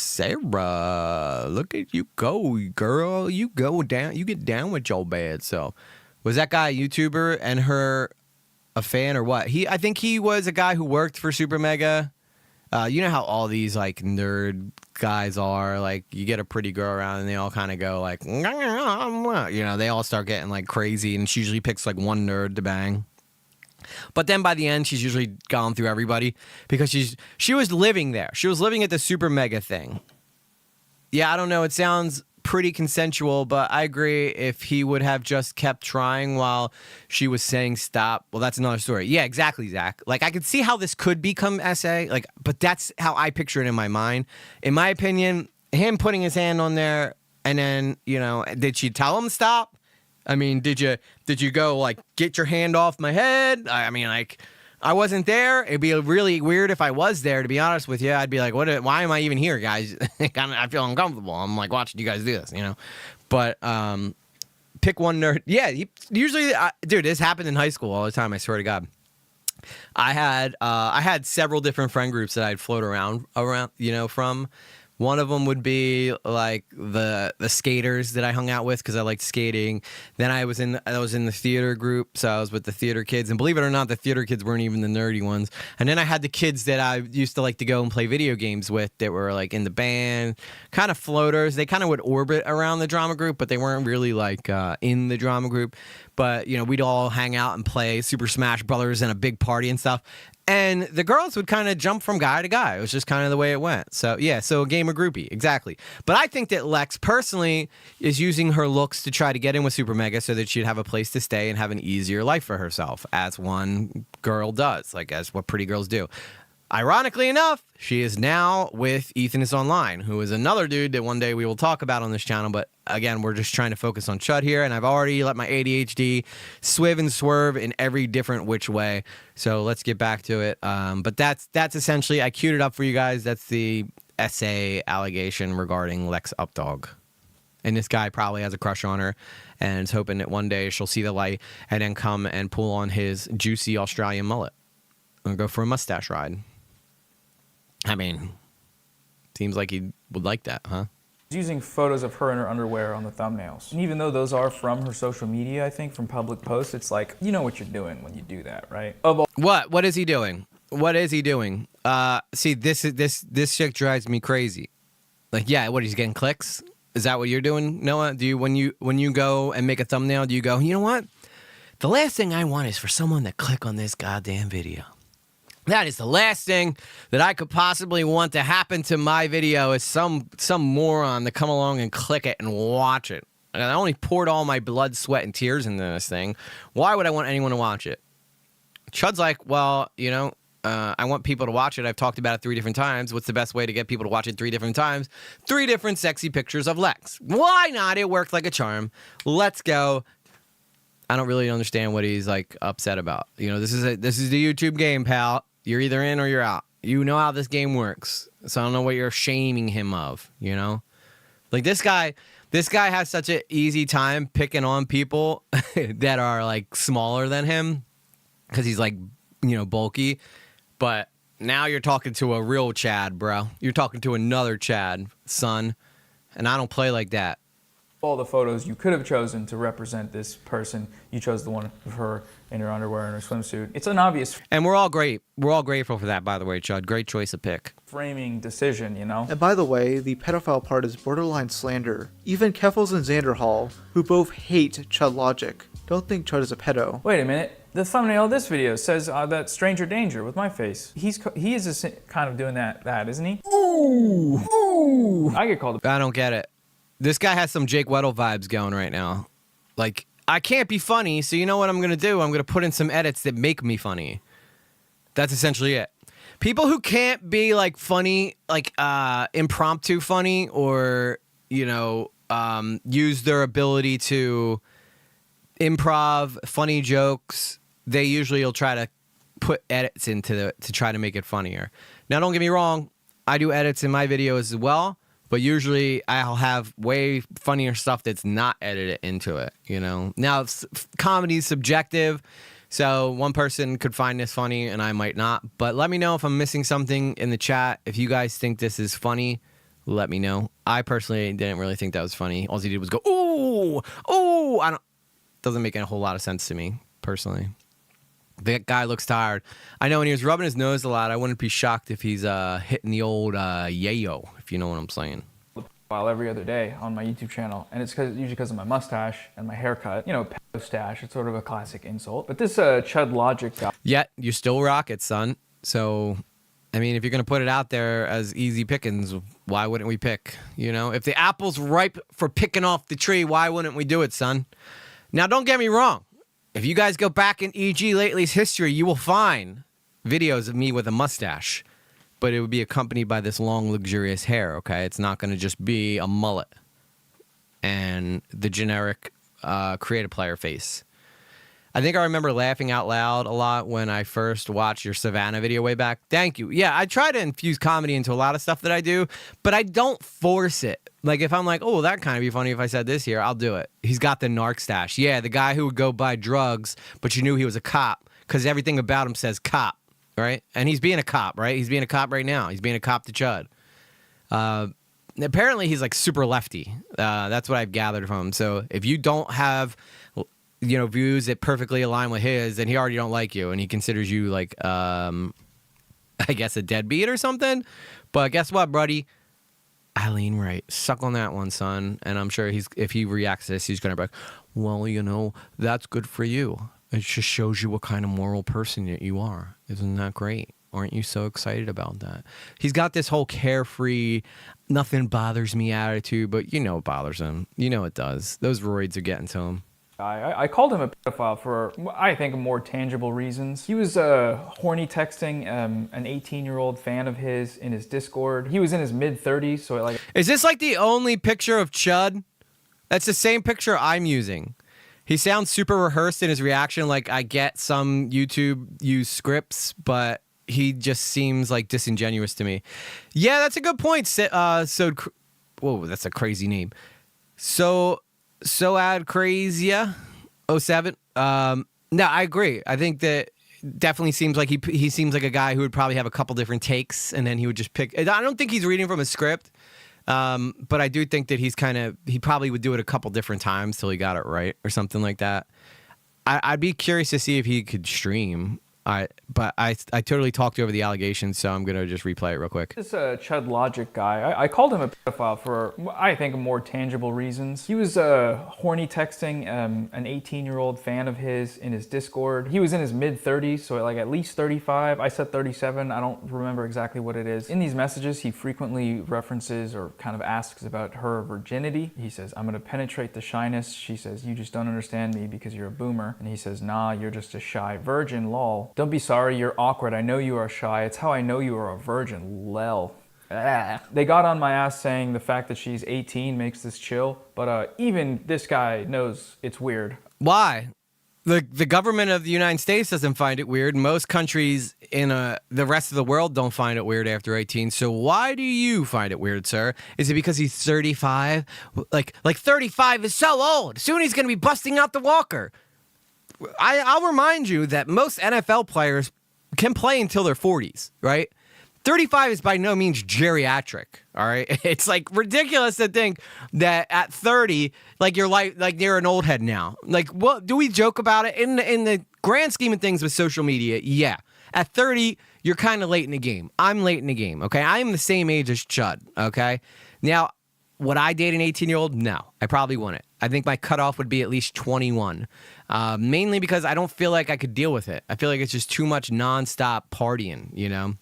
look at you go, girl. You go down. You get down with your bad self. Was that guy a YouTuber and her a fan or what? I think he was a guy who worked for Super Mega. You know how all these like nerd guys are. Like you get a pretty girl around and they all kind of go like, they all start getting like crazy, and she usually picks like one nerd to bang. But then by the end, she's usually gone through everybody because she was living there. She was living at the Super Mega thing. Yeah, I don't know. It sounds pretty consensual, but I agree if he would have just kept trying while she was saying stop. Well, that's another story. Yeah, exactly, Zach. Like I could see how this could become SA, but that's how I picture it in my mind. In my opinion, him putting his hand on there and then, did she tell him stop? I mean, did you go like get your hand off my head? I mean, like I wasn't there. It'd be really weird if I was there, to be honest with you. I'd be like, why am I even here, guys? I feel uncomfortable. I'm like watching you guys do this, But pick one nerd. Yeah, usually, dude, this happened in high school all the time. I swear to God. I had several different friend groups that I'd float around, from. One of them would be like the skaters that I hung out with because I liked skating. Then I was in the theater group, so I was with the theater kids. And believe it or not, the theater kids weren't even the nerdy ones. And then I had the kids that I used to like to go and play video games with that were like in the band, kind of floaters. They kind of would orbit around the drama group, but they weren't really like in the drama group. But we'd all hang out and play Super Smash Brothers and a big party and stuff. And the girls would kind of jump from guy to guy. It was just kind of the way it went. So, yeah, a gamer groupie, exactly. But I think that Lex personally is using her looks to try to get in with Super Mega so that she'd have a place to stay and have an easier life for herself, as one girl does, like as what pretty girls do. ironically enough, she is now with Ethan is Online, who is another dude that one day we will talk about on this channel. But again, we're just trying to focus on Chud here, and I've already let my ADHD swiv and swerve in every different which way. So let's get back to it. But that's essentially, I queued it up for you guys. That's the essay allegation regarding Lex Updog. And this guy probably has a crush on her and is hoping that one day she'll see the light and then come and pull on his juicy Australian mullet and go for a mustache ride. I mean, seems like he would like that, huh? She's using photos of her in her underwear on the thumbnails. And even though those are from her social media, I think, from public posts, it's like, you know what you're doing when you do that, right? What is he doing? What is he doing? See, this chick drives me crazy. Like, yeah, what, he's getting clicks? Is that what you're doing, Noah? Do you when you go and make a thumbnail, do you go, you know what? The last thing I want is for someone to click on this goddamn video. That is the last thing that I could possibly want to happen to my video, is some moron to come along and click it and watch it. And I only poured all my blood, sweat, and tears into this thing. Why would I want anyone to watch it? Chud's like, well, you know, I want people to watch it. I've talked about it 3 different times. What's the best way to get people to watch it 3 different times? 3 different sexy pictures of Lex. Why not? It worked like a charm. Let's go. I don't really understand what he's like upset about. You know, this is the YouTube game, pal. You're either in or you're out. You know how this game works. So I don't know what you're shaming him of, you know? Like this guy has such an easy time picking on people that are like smaller than him because he's like, you know, bulky. But now you're talking to a real Chad, bro. You're talking to another Chad, son. And I don't play like that. All the photos you could have chosen to represent this person, you chose the one of her in her underwear and her swimsuit. It's an obvious and we're all great. We're all grateful for that, by the way, Chud. Great choice of pick. Framing decision, you know? And by the way, the pedophile part is borderline slander. Even Keffels and Xanderhall, who both hate Chud Logic, don't think Chud is a pedo. Wait a minute. The thumbnail of this video says that stranger danger with my face. He is just kind of doing that, isn't he? Ooh. I get called. I don't get it. This guy has some Jake Weddle vibes going right now. Like, I can't be funny, so you know what I'm going to do? I'm going to put in some edits that make me funny. That's essentially it. People who can't be, like, funny, like, impromptu funny or, you know, use their ability to improv funny jokes, they usually will try to put edits into to try to make it funnier. Now, don't get me wrong. I do edits in my videos as well. But usually I'll have way funnier stuff that's not edited into it, you know? Now, comedy is subjective, so one person could find this funny and I might not. But let me know if I'm missing something in the chat. If you guys think this is funny, let me know. I personally didn't really think that was funny. All he did was go, ooh, ooh. Doesn't make a whole lot of sense to me, personally. That guy looks tired. I know when he was rubbing his nose a lot, I wouldn't be shocked if he's hitting the old yayo, if you know what I'm saying. While every other day on my YouTube channel, and it's usually because of my mustache and my haircut. You know, pedo stash, it's sort of a classic insult. But this Chud Logic guy. Yeah, you still rock it, son. So, I mean, if you're going to put it out there as easy pickings, why wouldn't we pick? You know, if the apple's ripe for picking off the tree, why wouldn't we do it, son? Now, don't get me wrong. If you guys go back in E.G. Lately's history, you will find videos of me with a mustache. But it would be accompanied by this long, luxurious hair, okay? It's not going to just be a mullet and the generic creative player face. I think I remember laughing out loud a lot when I first watched your Savannah video way back. Thank you. Yeah, I try to infuse comedy into a lot of stuff that I do, but I don't force it. Like, if I'm like, oh, that kind of be funny if I said this here, I'll do it. He's got the narc stash. Yeah, the guy who would go buy drugs, but you knew he was a cop because everything about him says cop, right? And he's being a cop, right? He's being a cop right now. He's being a cop to Chud. Apparently, he's like super lefty. That's what I've gathered from him. So if you don't have, you know, views that perfectly align with his, then he already don't like you, and he considers you like, I guess, a deadbeat or something. But guess what, buddy? Eileen Wright, suck on that one, son. And I'm sure if he reacts to this, he's gonna be like, well, you know, that's good for you. It just shows you what kind of moral person that you are. Isn't that great? Aren't you so excited about that? He's got this whole carefree, nothing bothers me attitude, but you know it bothers him. You know it does. Those roids are getting to him. I called him a pedophile for, I think, more tangible reasons. He was horny texting an 18-year-old fan of his in his Discord. He was in his mid-30s, so like... Is this like the only picture of Chud? That's the same picture I'm using. He sounds super rehearsed in his reaction. Like, I get some YouTube use scripts, but he just seems like disingenuous to me. Yeah, that's a good point. Whoa, that's a crazy name. Soad Crazia 07. No, I agree. I think that definitely seems like he seems like a guy who would probably have a couple different takes, and then he would just pick. I don't think he's reading from a script, but I do think that he probably would do it a couple different times till he got it right or something like that. I'd be curious to see if he could stream. But I totally talked over the allegations, so I'm going to just replay it real quick. This Chud Logic guy, I called him a pedophile for, I think, more tangible reasons. He was horny texting an 18-year-old fan of his in his Discord. He was in his mid-30s, so like at least 35. I said 37. I don't remember exactly what it is. In these messages, he frequently references or kind of asks about her virginity. He says, I'm going to penetrate the shyness. She says, you just don't understand me because you're a boomer. And he says, nah, you're just a shy virgin, lol. Don't be sorry, you're awkward. I know you are shy. It's how I know you are a virgin, lel. They got on my ass saying the fact that she's 18 makes this chill, but even this guy knows it's weird. Why? The government of the United States doesn't find it weird. Most countries in the rest of the world don't find it weird after 18. So why do you find it weird, sir? Is it because he's 35? Like 35 is so old. Soon he's going to be busting out the walker. I'll remind you that most NFL players can play until their 40s, right? 35 is by no means geriatric, all right? It's like ridiculous to think that at 30, like you're an old head now. Like, what do we joke about it in the grand scheme of things with social media? Yeah, at 30, you're kind of late in the game. I'm late in the game, okay? I am the same age as Chud, okay? Now, would I date an 18-year-old? No, I probably wouldn't. I think my cutoff would be at least 21. Mainly because I don't feel like I could deal with it. I feel like it's just too much nonstop partying, you know?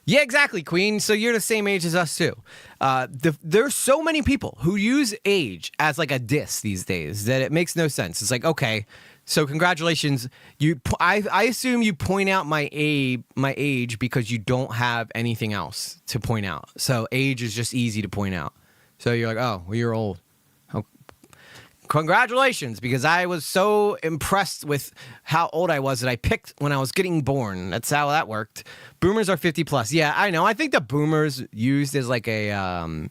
Yeah, exactly, Queen. So you're the same age as us, too. There's so many people who use age as like a diss these days that it makes no sense. It's like, okay, so congratulations. I assume you point out my age because you don't have anything else to point out. So age is just easy to point out. So you're like, oh, well, you're old. Congratulations, because I was so impressed with how old I was that I picked when I was getting born. That's how that worked. Boomers are 50 plus. Yeah, I know. I think the boomers used as like a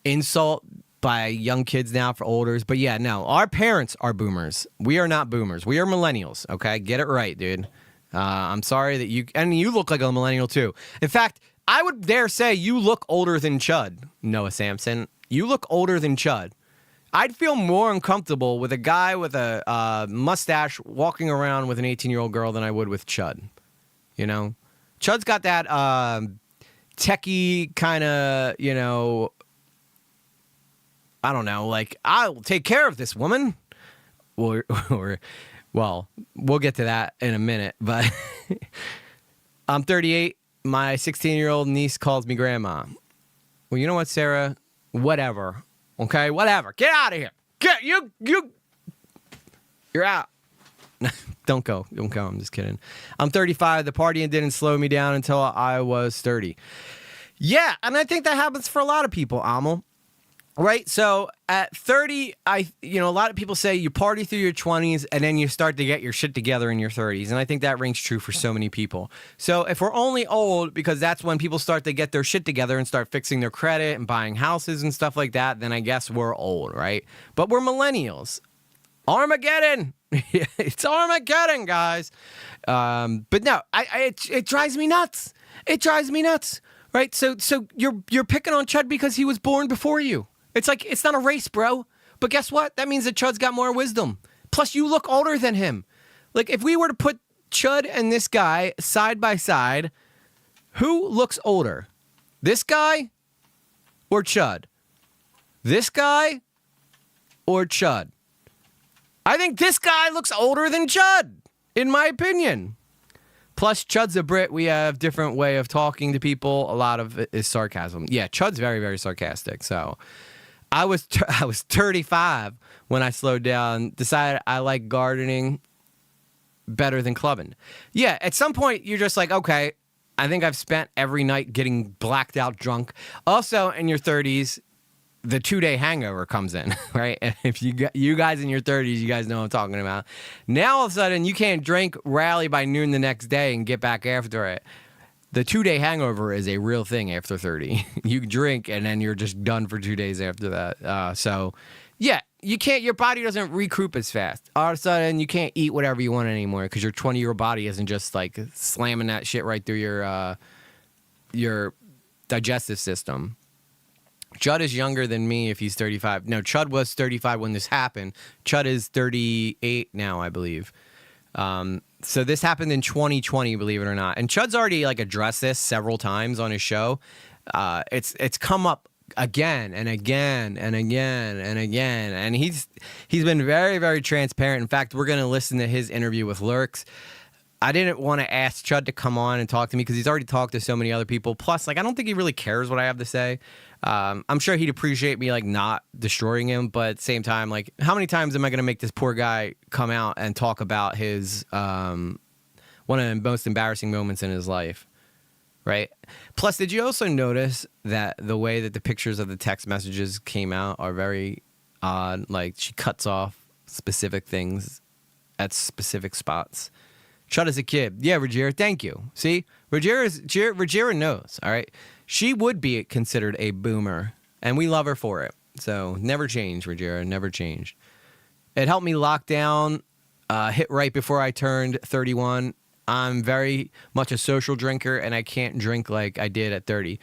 insult by young kids now for olders. But yeah, no, our parents are boomers. We are not boomers. We are millennials. Okay, get it right, dude. I'm sorry that you look like a millennial too. In fact, I would dare say you look older than Chud, Noah Sampson. You look older than Chud. I'd feel more uncomfortable with a guy with a mustache walking around with an 18-year-old girl than I would with Chud. You know? Chud's got that techie kind of, you know, I don't know, like, I'll take care of this woman. Well, we'll get to that in a minute, but I'm 38. My 16-year-old niece calls me grandma. Well, you know what, Sarah? Whatever. Okay, whatever. Get out of here. You're out. Don't go. I'm just kidding. I'm 35. The partying didn't slow me down until I was 30. Yeah, and I think that happens for a lot of people, Amel. Right? So at 30, a lot of people say you party through your 20s and then you start to get your shit together in your 30s. And I think that rings true for so many people. So if we're only old because that's when people start to get their shit together and start fixing their credit and buying houses and stuff like that, then I guess we're old, right? But we're millennials. Armageddon. It's Armageddon, guys. But no, it drives me nuts. It drives me nuts, right? So you're picking on Chud because he was born before you. It's like, it's not a race, bro. But guess what? That means that Chud's got more wisdom. Plus, you look older than him. Like, if we were to put Chud and this guy side by side, who looks older? This guy or Chud? This guy or Chud? I think this guy looks older than Chud, in my opinion. Plus, Chud's a Brit. We have different way of talking to people. A lot of it is sarcasm. Yeah, Chud's very, very sarcastic. So I was 35 when I slowed down, decided I like gardening better than clubbing. Yeah, at some point you're just like, okay, I think I've spent every night getting blacked out drunk. Also, in your 30s, the 2-day hangover comes in, right? And if you guys in your 30s, you guys know what I'm talking about. Now all of a sudden you can't drink, rally by noon the next day and get back after it. The 2-day hangover is a real thing after 30. You drink and then you're just done for 2 days after that. So, yeah, you can't. Your body doesn't recoup as fast. All of a sudden, you can't eat whatever you want anymore because your 20-year-old body isn't just like slamming that shit right through your digestive system. Chud is younger than me if he's 35. No, Chud was 35 when this happened. Chud is 38 now, I believe. So this happened in 2020, believe it or not. And Chud's already like addressed this several times on his show. It's come up again and again and again and again. And he's been very, very transparent. In fact, we're going to listen to his interview with Lurks. I didn't want to ask Chud to come on and talk to me because he's already talked to so many other people. Plus, like, I don't think he really cares what I have to say. I'm sure he'd appreciate me, like, not destroying him. But at the same time, like, how many times am I going to make this poor guy come out and talk about his one of the most embarrassing moments in his life? Right. Plus, did you also notice that the way that the pictures of the text messages came out are very odd? Like, she cuts off specific things at specific spots. Chud as a kid. Yeah, Rogera, thank you. See? Rogera knows, all right? She would be considered a boomer, and we love her for it. So, never change, Rogera, never change. It helped me lock down, hit right before I turned 31. I'm very much a social drinker, and I can't drink like I did at 30.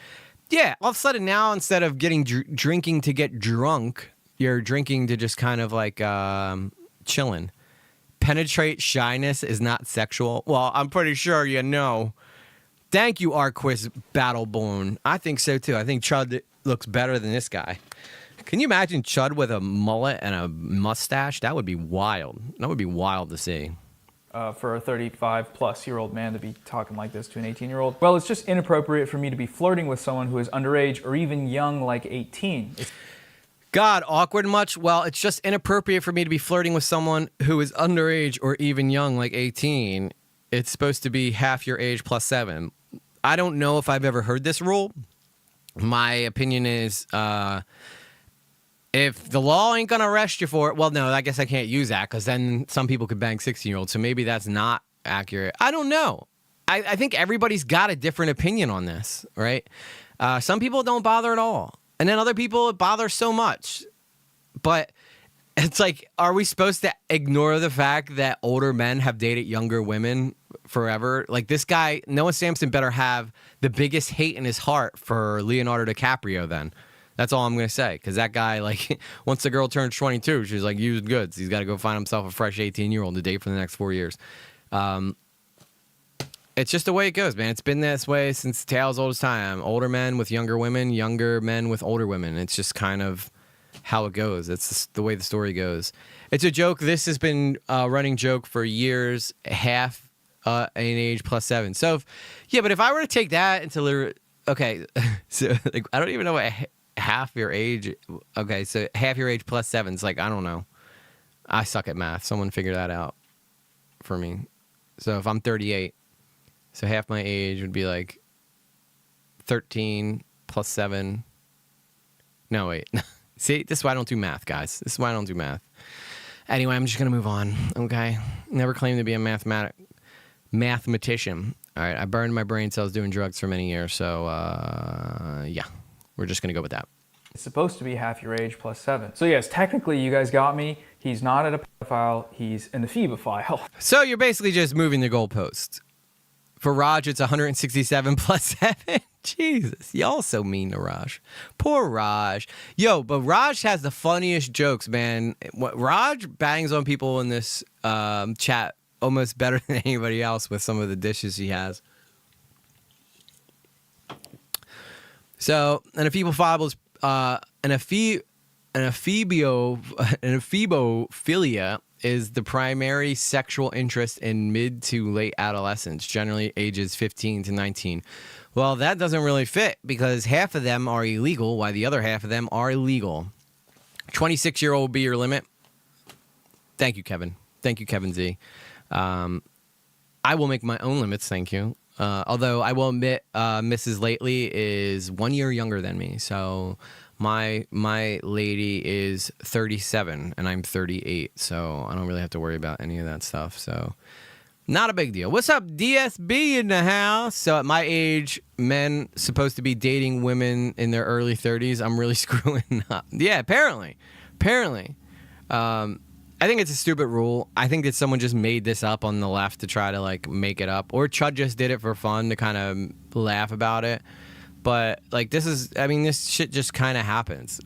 Yeah, all of a sudden now, instead of getting drinking to get drunk, you're drinking to just kind of like chilling. Penetrate shyness is not sexual. Well, I'm pretty sure you know. Thank you, Arquist Battleborn. I think so, too. I think Chud looks better than this guy. Can you imagine Chud with a mullet and a mustache? That would be wild. That would be wild to see. For a 35-plus-year-old man to be talking like this to an 18-year-old. Well, it's just inappropriate for me to be flirting with someone who is underage or even young like 18. God, awkward much? Well, it's just inappropriate for me to be flirting with someone who is underage or even young like 18. It's supposed to be half your age plus 7. I don't know if I've ever heard this rule. My opinion is if the law ain't going to arrest you for it, well, no, I guess I can't use that because then some people could bang 16-year-olds, so maybe that's not accurate. I don't know. I think everybody's got a different opinion on this, right? Some people don't bother at all, and then other people it bothers so much. But it's like, are we supposed to ignore the fact that older men have dated younger women forever? Like this guy, Noah Samson better have the biggest hate in his heart for Leonardo DiCaprio then. That's all I'm going to say. Because that guy, like, once the girl turns 22, she's like, used goods. He's got to go find himself a fresh 18-year-old to date for the next 4 years. It's just the way it goes, man. It's been this way since tales old as time. Older men with younger women, younger men with older women. It's just kind of how it goes. It's just the way the story goes. It's a joke. This has been a running joke for years, half an age plus 7. So, but if I were to take that into... Okay, so like, I don't even know what... half your age. Okay, so half your age plus 7 is like, I don't know. I suck at math. Someone figure that out for me. So if I'm 38, so half my age would be like 13 plus 7. No, wait. See, this is why I don't do math, guys. This is why I don't do math. Anyway, I'm just going to move on, okay? Never claimed to be a mathematician. All right, I burned my brain cells doing drugs for many years, so yeah. We're just going to go with that. It's supposed to be half your age plus 7. So yes, technically you guys got me. He's not a pedophile. He's an ephebophile. So you're basically just moving the goalposts. For Raj, it's 167 plus 7. Jesus, y'all so mean to Raj. Poor Raj. Yo, but Raj has the funniest jokes, man. Raj bangs on people in this chat almost better than anybody else with some of the dishes he has. So, an ephebophilia is the primary sexual interest in mid to late adolescence, generally ages 15 to 19. Well, that doesn't really fit because half of them are illegal while the other half of them are illegal. 26-year-old will be your limit. Thank you, Kevin. Thank you, Kevin Z. I will make my own limits, thank you. Although I will admit, Mrs. Lately is 1 year younger than me. So my lady is 37 and I'm 38. So I don't really have to worry about any of that stuff. So not a big deal. What's up, DSB in the house? So at my age, men supposed to be dating women in their early 30s. I'm really screwing up. Yeah, apparently. I think it's a stupid rule. I think that someone just made this up on the left to try to like make it up, or Chud just did it for fun to kind of laugh about it. But like this shit just kind of happens.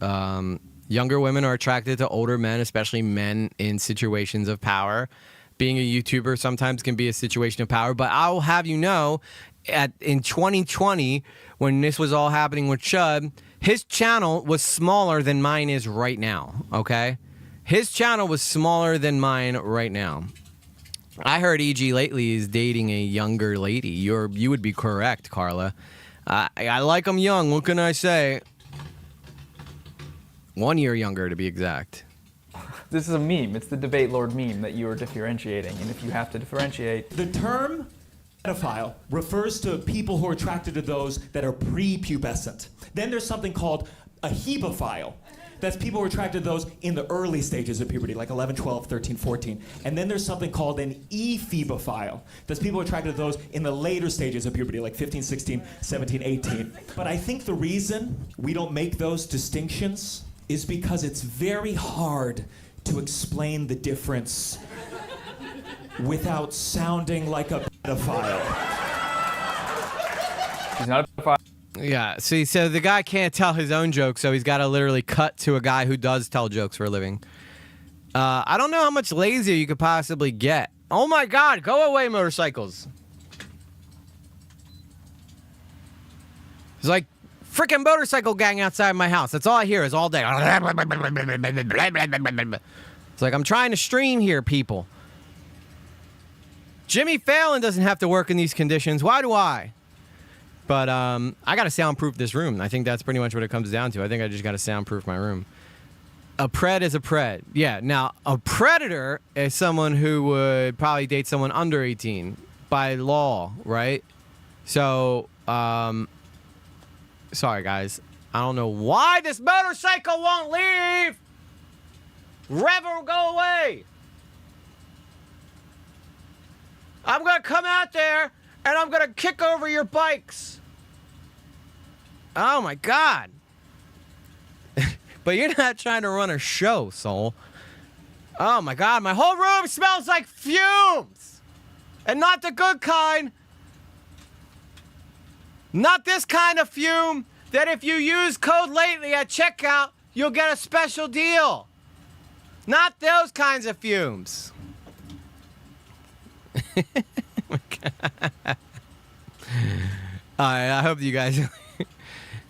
Younger women are attracted to older men, especially men in situations of power. Being a YouTuber sometimes can be a situation of power, but I'll have you know, in 2020, when this was all happening with Chud, his channel was smaller than mine is right now, okay? His channel was smaller than mine right now. I heard E.G. lately is dating a younger lady. You would be correct, Carla. I like them young. What can I say? 1 year younger, to be exact. This is a meme. It's the debate lord meme that you are differentiating. And if you have to differentiate... The term pedophile refers to people who are attracted to those that are prepubescent. Then there's something called a hebophile. That's people who are attracted to those in the early stages of puberty, like 11, 12, 13, 14. And then there's something called an ephebophile. That's people who are attracted to those in the later stages of puberty, like 15, 16, 17, 18. But I think the reason we don't make those distinctions is because it's very hard to explain the difference without sounding like a pedophile. He's not a pedophile. Yeah, see, so the guy can't tell his own jokes, so he's got to literally cut to a guy who does tell jokes for a living. I don't know how much lazier you could possibly get. Oh my God, go away, motorcycles. It's like freaking motorcycle gang outside my house. That's all I hear is all day. It's like I'm trying to stream here, people. Jimmy Fallon doesn't have to work in these conditions. Why do I? But I got to soundproof this room. I think that's pretty much what it comes down to. I think I just got to soundproof my room. A pred is a pred. Yeah, now, a predator is someone who would probably date someone under 18 by law, right? So, sorry, guys. I don't know why this motorcycle won't leave. Rever, go away. I'm going to come out there and I'm going to kick over your bikes. Oh, my God. But you're not trying to run a show, soul. Oh, my God. My whole room smells like fumes. And not the good kind. Not this kind of fume that if you use code lately at checkout, you'll get a special deal. Not those kinds of fumes. Oh, my God. All right, I hope you guys...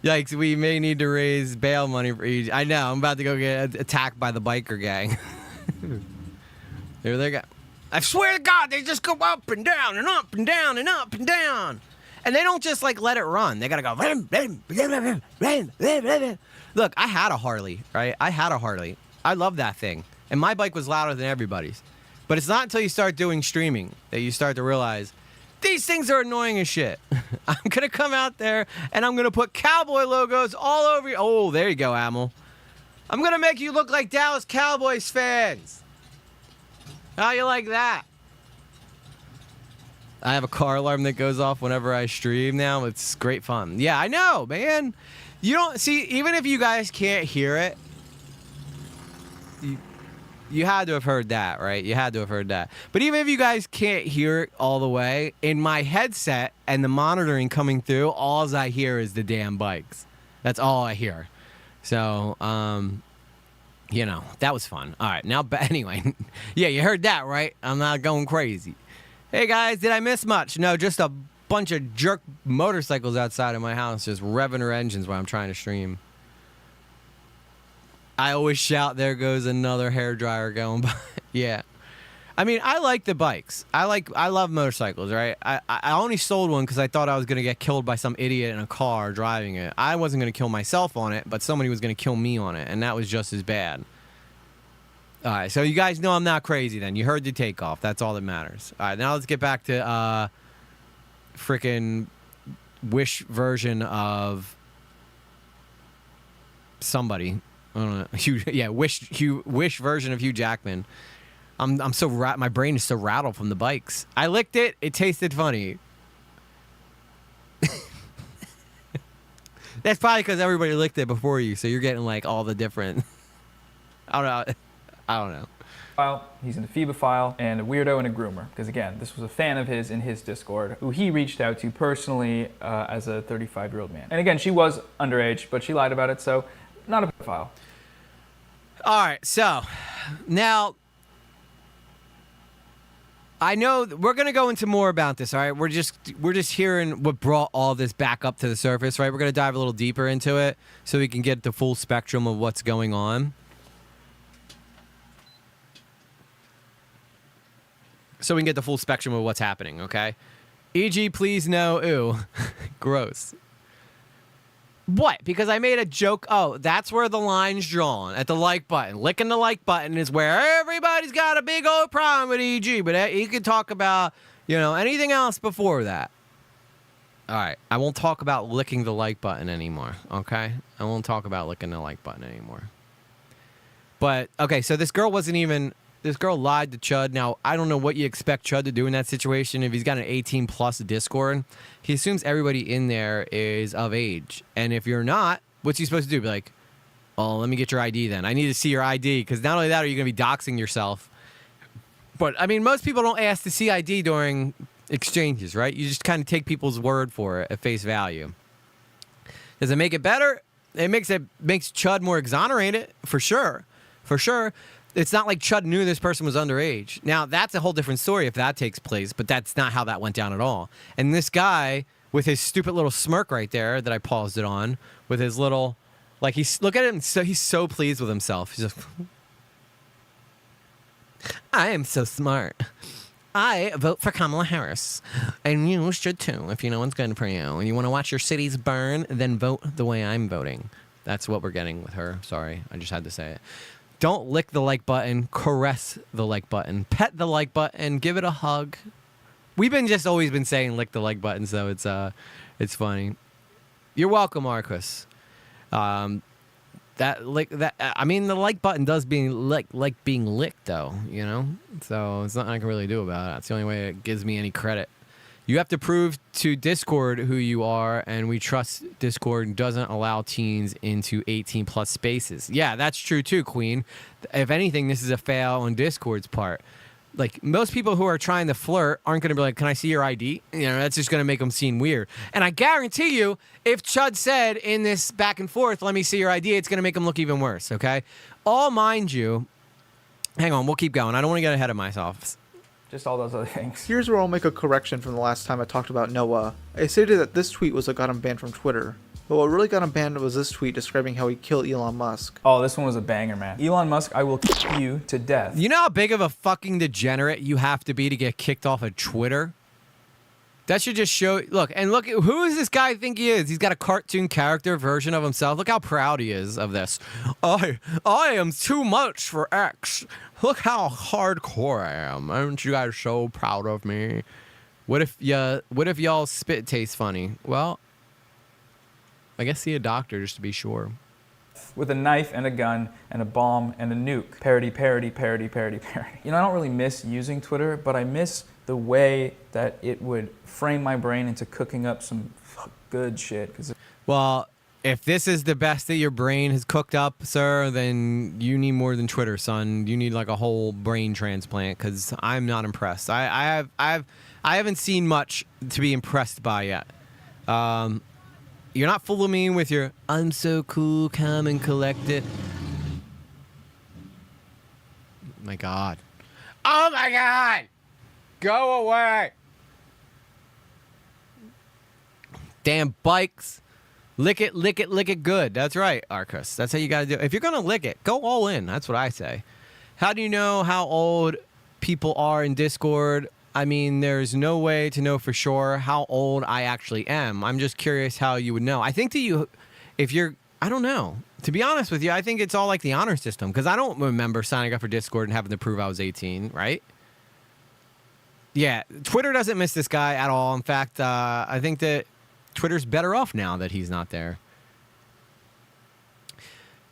Yikes, we may need to raise bail money for each. I know, I'm about to go get attacked by the biker gang. There they go. I swear to God, they just go up and down and up and down and up and down. And they don't just, like, let it run. They gotta go... Look, I had a Harley, right? I had a Harley. I love that thing. And my bike was louder than everybody's. But it's not until you start doing streaming that you start to realize... These things are annoying as shit. I'm going to come out there and I'm going to put cowboy logos all over you. Oh, there you go, Amel. I'm going to make you look like Dallas Cowboys fans. How you like that? I have a car alarm that goes off whenever I stream now. It's great fun. Yeah, I know, man. You don't see, even if you guys can't hear it, you had to have heard that, right? You had to have heard that. But even if you guys can't hear it all the way, in my headset and the monitoring coming through, all I hear is the damn bikes. That's all I hear. So, you know, that was fun. All right, now, anyway. Yeah, you heard that, right? I'm not going crazy. Hey, guys, did I miss much? No, just a bunch of jerk motorcycles outside of my house just revving their engines while I'm trying to stream. I always shout, there goes another hairdryer going by. Yeah. I mean, I like the bikes. I love motorcycles, right? I only sold one because I thought I was going to get killed by some idiot in a car driving it. I wasn't going to kill myself on it, but somebody was going to kill me on it, and that was just as bad. All right, so you guys know I'm not crazy then. You heard the takeoff. That's all that matters. All right, now let's get back to freaking Wish version of somebody. I don't know. Wish version of Hugh Jackman. I'm so my brain is so rattled from the bikes. I licked it. It tasted funny. That's probably because everybody licked it before you, so you're getting like all the different. I don't know. He's an ephebophile and a weirdo and a groomer. Because again, this was a fan of his in his Discord, who he reached out to personally as a 35-year-old man. And again, she was underage, but she lied about it, so not a pedophile. All right, so now. I know we're going to go into more about this, all right? We're just hearing what brought all this back up to the surface, right? We're going to dive a little deeper into it so we can get the full spectrum of what's going on. So we can get the full spectrum of what's happening, okay? E.g., please no, ooh. Gross. What? Because I made a joke. Oh, that's where the line's drawn, at the like button. Licking the like button is where everybody's got a big old problem with EG, but he could talk about, anything else before that. All right, I won't talk about licking the like button anymore, okay? I won't talk about licking the like button anymore. But, okay, so this girl lied to Chud. Now, I don't know what you expect Chud to do in that situation. If he's got an 18-plus Discord, he assumes everybody in there is of age. And if you're not, what's he supposed to do? Be like, oh, let me get your ID then. I need to see your ID, because not only that are you going to be doxing yourself, but, I mean, most people don't ask to see ID during exchanges, right? You just kind of take people's word for it at face value. Does it make it better? It makes Chud more exonerated, for sure. For sure. It's not like Chud knew this person was underage. Now, that's a whole different story if that takes place, but that's not how that went down at all. And this guy, with his stupid little smirk right there that I paused it on, with his little, look at him, so he's so pleased with himself. He's just, I am so smart. I vote for Kamala Harris. And you should too, if you know what's good for you. And you want to watch your cities burn, then vote the way I'm voting. That's what we're getting with her. Sorry, I just had to say it. Don't lick the like button, caress the like button, pet the like button, give it a hug. We've always been saying lick the like button, so it's funny. You're welcome, Marcus. The like button does being like being licked though, So it's nothing I can really do about it. That's the only way it gives me any credit. You have to prove to Discord who you are, and we trust Discord doesn't allow teens into 18-plus spaces. Yeah, that's true too, Queen. If anything, this is a fail on Discord's part. Like, most people who are trying to flirt aren't going to be like, can I see your ID? That's just going to make them seem weird. And I guarantee you, if Chud said in this back and forth, let me see your ID, it's going to make them look even worse, okay? All mind you, hang on, we'll keep going. I don't want to get ahead of myself. Just all those other things. Here's where I'll make a correction from the last time I talked about Noah. I stated that this tweet was what got him banned from Twitter. But what really got him banned was this tweet describing how he killed Elon Musk. Oh, this one was a banger, man. Elon Musk, I will kill you to death. You know how big of a fucking degenerate you have to be to get kicked off of Twitter? That should just show. Look, who does this guy think he is? He's got a cartoon character version of himself. Look how proud he is of this. I am too much for X. Look how hardcore I am. Aren't you guys so proud of me? What if y'all spit tastes funny? Well, I guess see a doctor just to be sure. With a knife and a gun and a bomb and a nuke. Parody, parody, parody, parody, parody. I don't really miss using Twitter, but I miss the way that it would frame my brain into cooking up some good shit. Well, if this is the best that your brain has cooked up, sir, then you need more than Twitter, son. You need like a whole brain transplant, because I'm not impressed. I haven't seen much to be impressed by yet. You're not fooling me with your I'm so cool, calm and collected. My God. Oh my God! Go away! Damn bikes. Lick it, lick it, lick it good. That's right, Arcus. That's how you gotta do it. If you're gonna lick it, go all in. That's what I say. How do you know how old people are in Discord. I mean, there's no way to know for sure how old I actually am. I'm just curious how you would know. I think that I don't know. To be honest with you, I think it's all like the honor system, because I don't remember signing up for Discord and having to prove I was 18, right? Yeah, Twitter doesn't miss this guy at all. In fact, I think that Twitter's better off now that he's not there.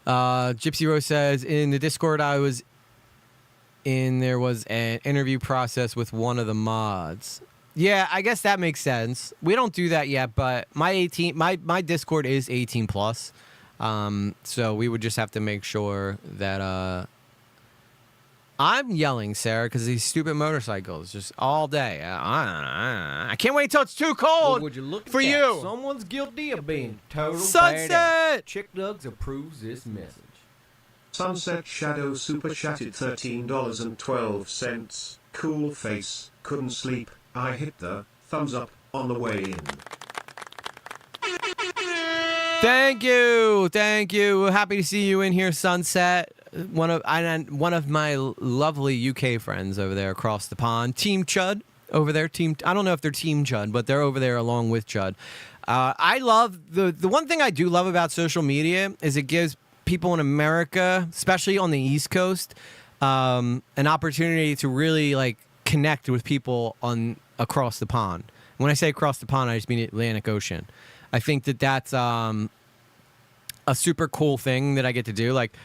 Gypsy Rose says, in the Discord I was in, there was an interview process with one of the mods. Yeah, I guess that makes sense. We don't do that yet, but my Discord is 18 plus. So we would just have to make sure that I'm yelling, Sarah, because these stupid motorcycles just all day. I can't wait till it's too cold. Well, would you look for at you? That? Someone's guilty of being total Sunset. badass. Chick Dugs approves this message. Sunset Shadow super chatted $13.12. Cool face. Couldn't sleep. I hit the thumbs up on the way in. Thank you. Happy to see you in here, Sunset. One of my lovely UK friends over there across the pond, Team Chud over there. I don't know if they're Team Chud, but they're over there along with Chud. I love the one thing I do love about social media is it gives people in America, especially on the East Coast, an opportunity to really like connect with people across the pond. When I say across the pond, I just mean Atlantic Ocean. I think that that's a super cool thing that I get to do. Like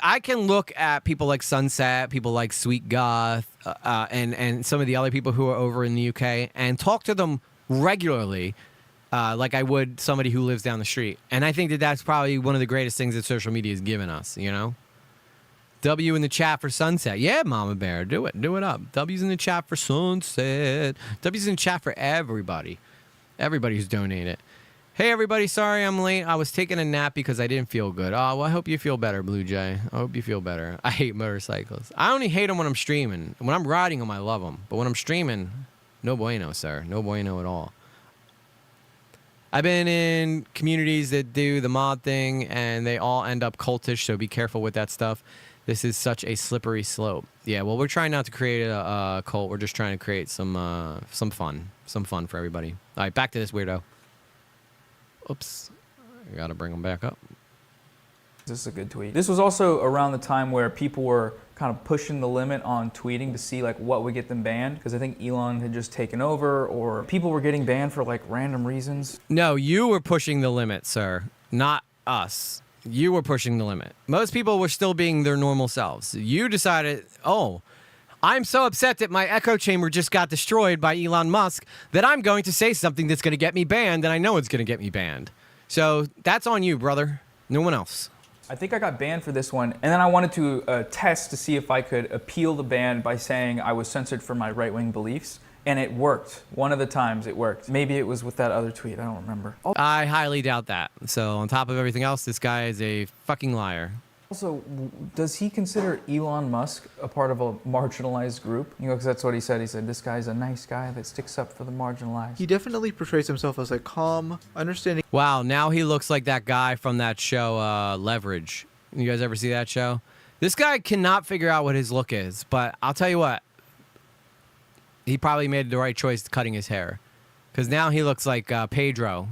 I can look at people like Sunset, people like Sweet Goth, and some of the other people who are over in the UK and talk to them regularly, like I would somebody who lives down the street. And I think that that's probably one of the greatest things that social media has given us, you know? W in the chat for Sunset. Yeah, Mama Bear, do it. Do it up. W's in the chat for Sunset. W's in the chat for everybody. Everybody who's donated. Hey, everybody. Sorry I'm late. I was taking a nap because I didn't feel good. Oh, well, I hope you feel better, Blue Jay. I hope you feel better. I hate motorcycles. I only hate them when I'm streaming. When I'm riding them, I love them. But when I'm streaming, no bueno, sir. No bueno at all. I've been in communities that do the mod thing, and they all end up cultish, so be careful with that stuff. This is such a slippery slope. Yeah, well, we're trying not to create a cult. We're just trying to create some fun. Some fun for everybody. All right, back to this weirdo. Oops. I got to bring him back up. This is a good tweet. This was also around the time where people were kind of pushing the limit on tweeting to see like what would get them banned, because I think Elon had just taken over, or people were getting banned for like random reasons. No, you were pushing the limit, sir, not us. You were pushing the limit. Most people were still being their normal selves. You decided, oh, I'm so upset that my echo chamber just got destroyed by Elon Musk that I'm going to say something that's going to get me banned, and I know it's going to get me banned. So that's on you, brother. No one else. I think I got banned for this one, and then I wanted to test to see if I could appeal the ban by saying I was censored for my right-wing beliefs, and it worked. One of the times it worked. Maybe it was with that other tweet. I don't remember. I highly doubt that. So on top of everything else, this guy is a fucking liar. Also, does he consider Elon Musk a part of a marginalized group? You know, because that's what he said. He said, this guy's a nice guy that sticks up for the marginalized. He definitely portrays himself as a calm, understanding. Wow, now he looks like that guy from that show, Leverage. You guys ever see that show? This guy cannot figure out what his look is, but I'll tell you what. He probably made the right choice cutting his hair. Because now he looks like Pedro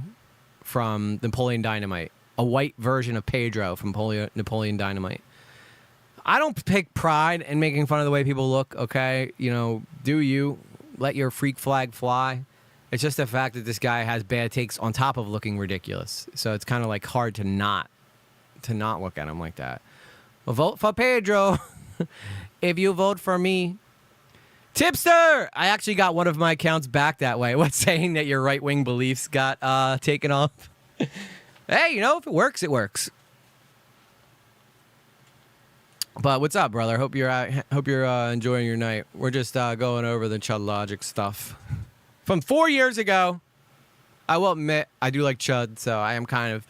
from Napoleon Dynamite. A white version of Pedro from Napoleon Dynamite. I don't take pride in making fun of the way people look, okay? You know, do you. Let your freak flag fly. It's just the fact that this guy has bad takes on top of looking ridiculous. So it's kind of like hard to not look at him like that. Well, vote for Pedro. If you vote for me. Tipster! I actually got one of my accounts back that way. What's saying that your right-wing beliefs got taken off? Hey, you know, if it works, it works. But what's up, brother? Hope you're enjoying your night. We're just going over the Chud Logic stuff from 4 years ago. I will admit I do like Chud, so I am kind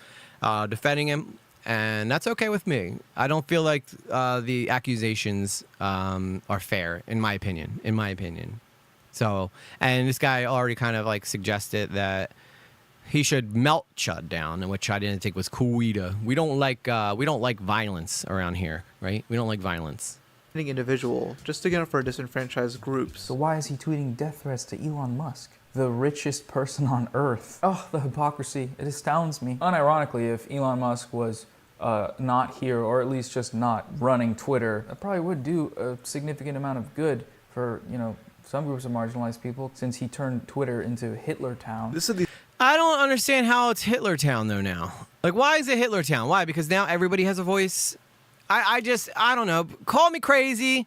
of defending him, and that's okay with me. I don't feel like the accusations are fair, in my opinion. So, and this guy already kind of like suggested that he should melt Chud down, and which I didn't think was cool either. We don't like violence around here, right? We don't like violence. individual just sticking up for disenfranchised groups. So why is he tweeting death threats to Elon Musk, the richest person on Earth? Oh, the hypocrisy. It astounds me. Unironically, if Elon Musk was not here, or at least just not running Twitter, that probably would do a significant amount of good for, you know, some groups of marginalized people, since he turned Twitter into Hitler Town. I don't understand how it's Hitler Town though now. Like, why is it Hitler Town? Why? Because now everybody has a voice? I don't know. Call me crazy.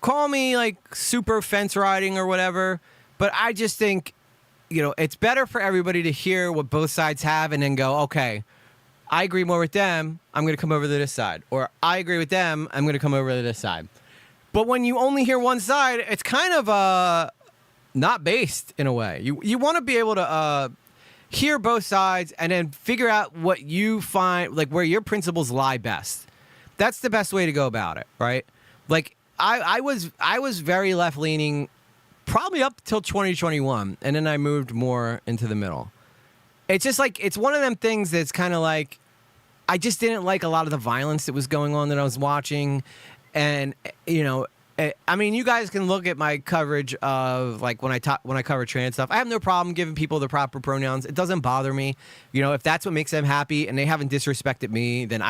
Call me like super fence riding or whatever. But I just think, you know, it's better for everybody to hear what both sides have and then go, okay, I agree more with them. I'm going to come over to this side. Or I agree with them. I'm going to come over to this side. But when you only hear one side, it's kind of not based in a way. You want to be able to hear both sides and then figure out what you find, like where your principles lie best. That's the best way to go about it, right? Like I was very left leaning probably up till 2021, and then I moved more into the middle. It's just like, it's one of them things that's kind of like, I just didn't like a lot of the violence that was going on that I was watching. And, you know, I mean, you guys can look at my coverage of like when I cover trans stuff. I have no problem giving people the proper pronouns. It doesn't bother me. You know, if that's what makes them happy and they haven't disrespected me, then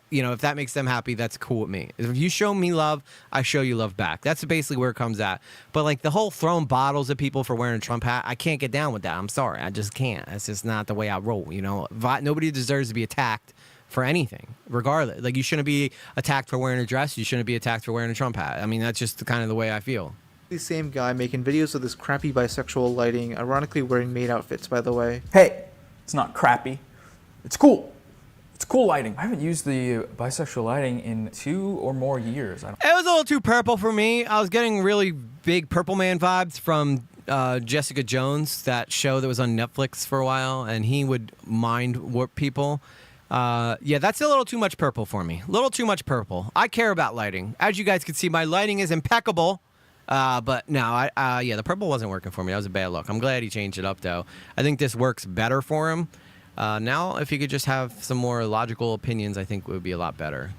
you know, if that makes them happy, that's cool with me. If you show me love, I show you love back. That's basically where it comes at. But like the whole throwing bottles at people for wearing a Trump hat, I can't get down with that. I'm sorry. I just can't. That's just not the way I roll. You know, nobody deserves to be attacked for anything, regardless. Like, you shouldn't be attacked for wearing a dress. You shouldn't be attacked for wearing a Trump hat. I mean, that's just kind of the way I feel. The same guy making videos of this crappy bisexual lighting, ironically wearing maid outfits, by the way. Hey, it's not crappy. It's cool. It's cool lighting. I haven't used the bisexual lighting in 2 or more years. It was a little too purple for me. I was getting really big Purple Man vibes from Jessica Jones, that show that was on Netflix for a while, and he would mind warp people. Yeah, that's a little too much purple for me. A little too much purple. I care about lighting. As you guys can see, my lighting is impeccable. But no, yeah, the purple wasn't working for me. That was a bad look. I'm glad he changed it up, though. I think this works better for him. Now, if you could just have some more logical opinions, I think it would be a lot better.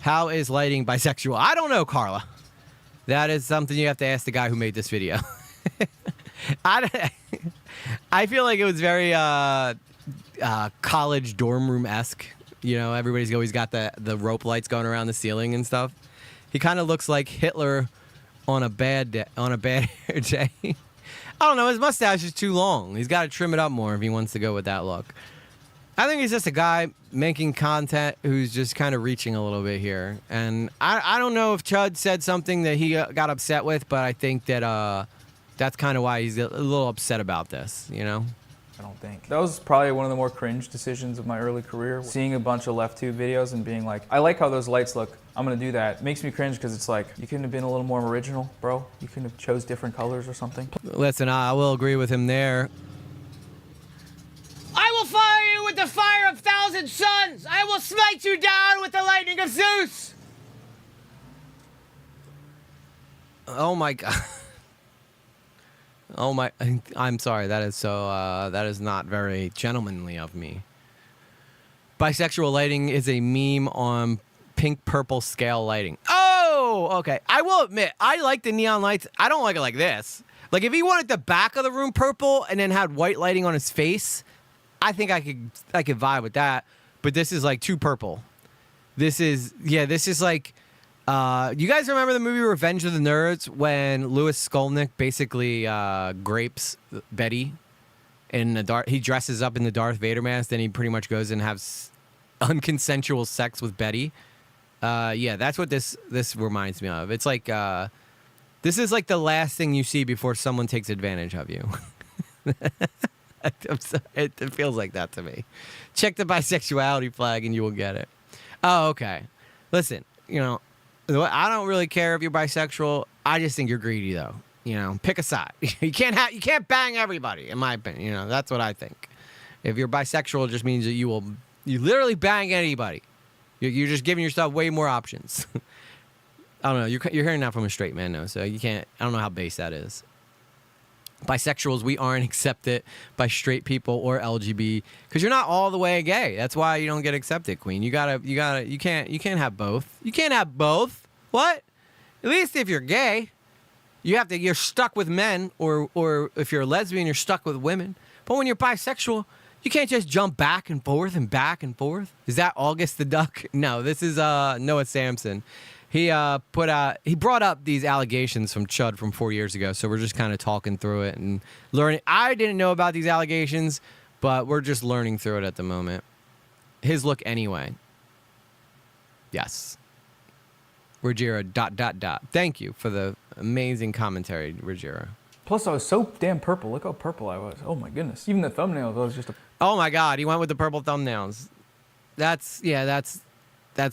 How is lighting bisexual? I don't know, Carla. That is something you have to ask the guy who made this video. I feel like it was very college dorm room-esque. You know, everybody's always got the rope lights going around the ceiling and stuff. He kind of looks like Hitler on a bad day. I don't know. His mustache is too long. He's got to trim it up more if he wants to go with that look. I think he's just a guy making content who's just kind of reaching a little bit here. And I don't know if Chud said something that he got upset with, but I think that that's kind of why he's a little upset about this, you know? I don't think. That was probably one of the more cringe decisions of my early career. Seeing a bunch of LeftTube videos and being like, I like how those lights look. I'm going to do that. It makes me cringe because it's like, you couldn't have been a little more original, bro. You couldn't have chose different colors or something. Listen, I will agree with him there. I will fire you with the fire of 1,000 suns. I will smite you down with the lightning of Zeus. Oh my God. Oh my, I'm sorry. That is so, that is not very gentlemanly of me. Bisexual lighting is a meme on pink purple scale lighting. Oh, okay. I will admit, I like the neon lights. I don't like it like this. Like, if he wanted the back of the room purple and then had white lighting on his face, I think I could vibe with that. But this is like too purple. This is like, you guys remember the movie Revenge of the Nerds when Louis Skolnick basically grapes Betty in the he dresses up in the Darth Vader mask, then he pretty much goes and has unconsensual sex with Betty. Yeah, that's what this reminds me of. It's like this is like the last thing you see before someone takes advantage of you. It feels like that to me. Check the bisexuality flag and you will get it. Oh, okay. Listen, you know, I don't really care if you're bisexual. I just think you're greedy, though. You know, pick a side. You can't bang everybody, in my opinion. You know, that's what I think. If you're bisexual, it just means that you literally bang anybody. You're just giving yourself way more options. I don't know. You're hearing that from a straight man, though, so you can't. I don't know how base that is. Bisexuals, we aren't accepted by straight people or LGBT because you're not all the way gay. That's why you don't get accepted, Queen. You can't have both. You can't have both. What? At least if you're gay, you're stuck with men, or if you're a lesbian, you're stuck with women. But when you're bisexual, you can't just jump back and forth and back and forth. Is that August the Duck? No, this is Noah Samson. He brought up these allegations from Chud from 4 years ago, so we're just kind of talking through it and learning. I didn't know about these allegations, but we're just learning through it at the moment. His look anyway. Yes. Ruggiero ... Thank you for the amazing commentary, Ruggiero. Plus, I was so damn purple. Look how purple I was. Oh my goodness. Even the thumbnails, I was just a... Oh my God, he went with the purple thumbnails. That's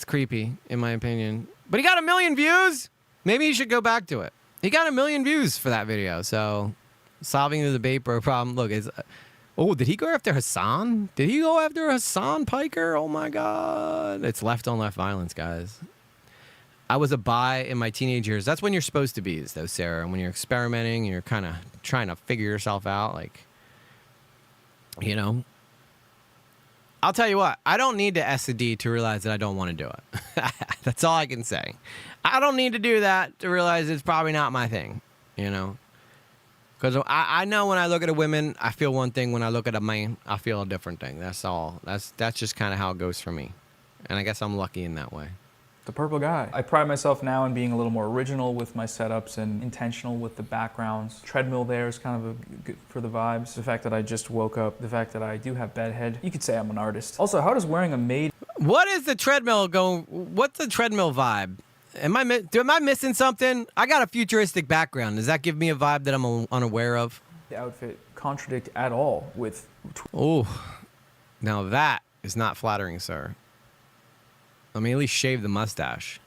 creepy, in my opinion. But he got 1 million views. Maybe he should go back to it. He got 1 million views for that video. So, solving the debate or problem. Look, did he go after Hassan? Did he go after Hassan Piker? Oh my God. It's left on left violence, guys. I was a bi in my teenage years. That's when you're supposed to be, though, Sarah. When you're experimenting and you're kind of trying to figure yourself out, like, you know. I'll tell you what, I don't need to S a D to realize that I don't want to do it. That's all I can say. I don't need to do that to realize it's probably not my thing, you know. Because I know when I look at a woman, I feel one thing. When I look at a man, I feel a different thing. That's all. That's just kind of how it goes for me. And I guess I'm lucky in that way. The purple guy. I pride myself now in being a little more original with my setups and intentional with the backgrounds. Treadmill there is kind of good for the vibes. The fact that I just woke up, the fact that I do have bedhead. You could say I'm an artist. Also, how does wearing a maid... What is the treadmill going? What's the treadmill vibe? Am I missing something? I got a futuristic background. Does that give me a vibe that I'm unaware of? The outfit contradict at all with... Oh, now that is not flattering, sir. I mean, at least shave the mustache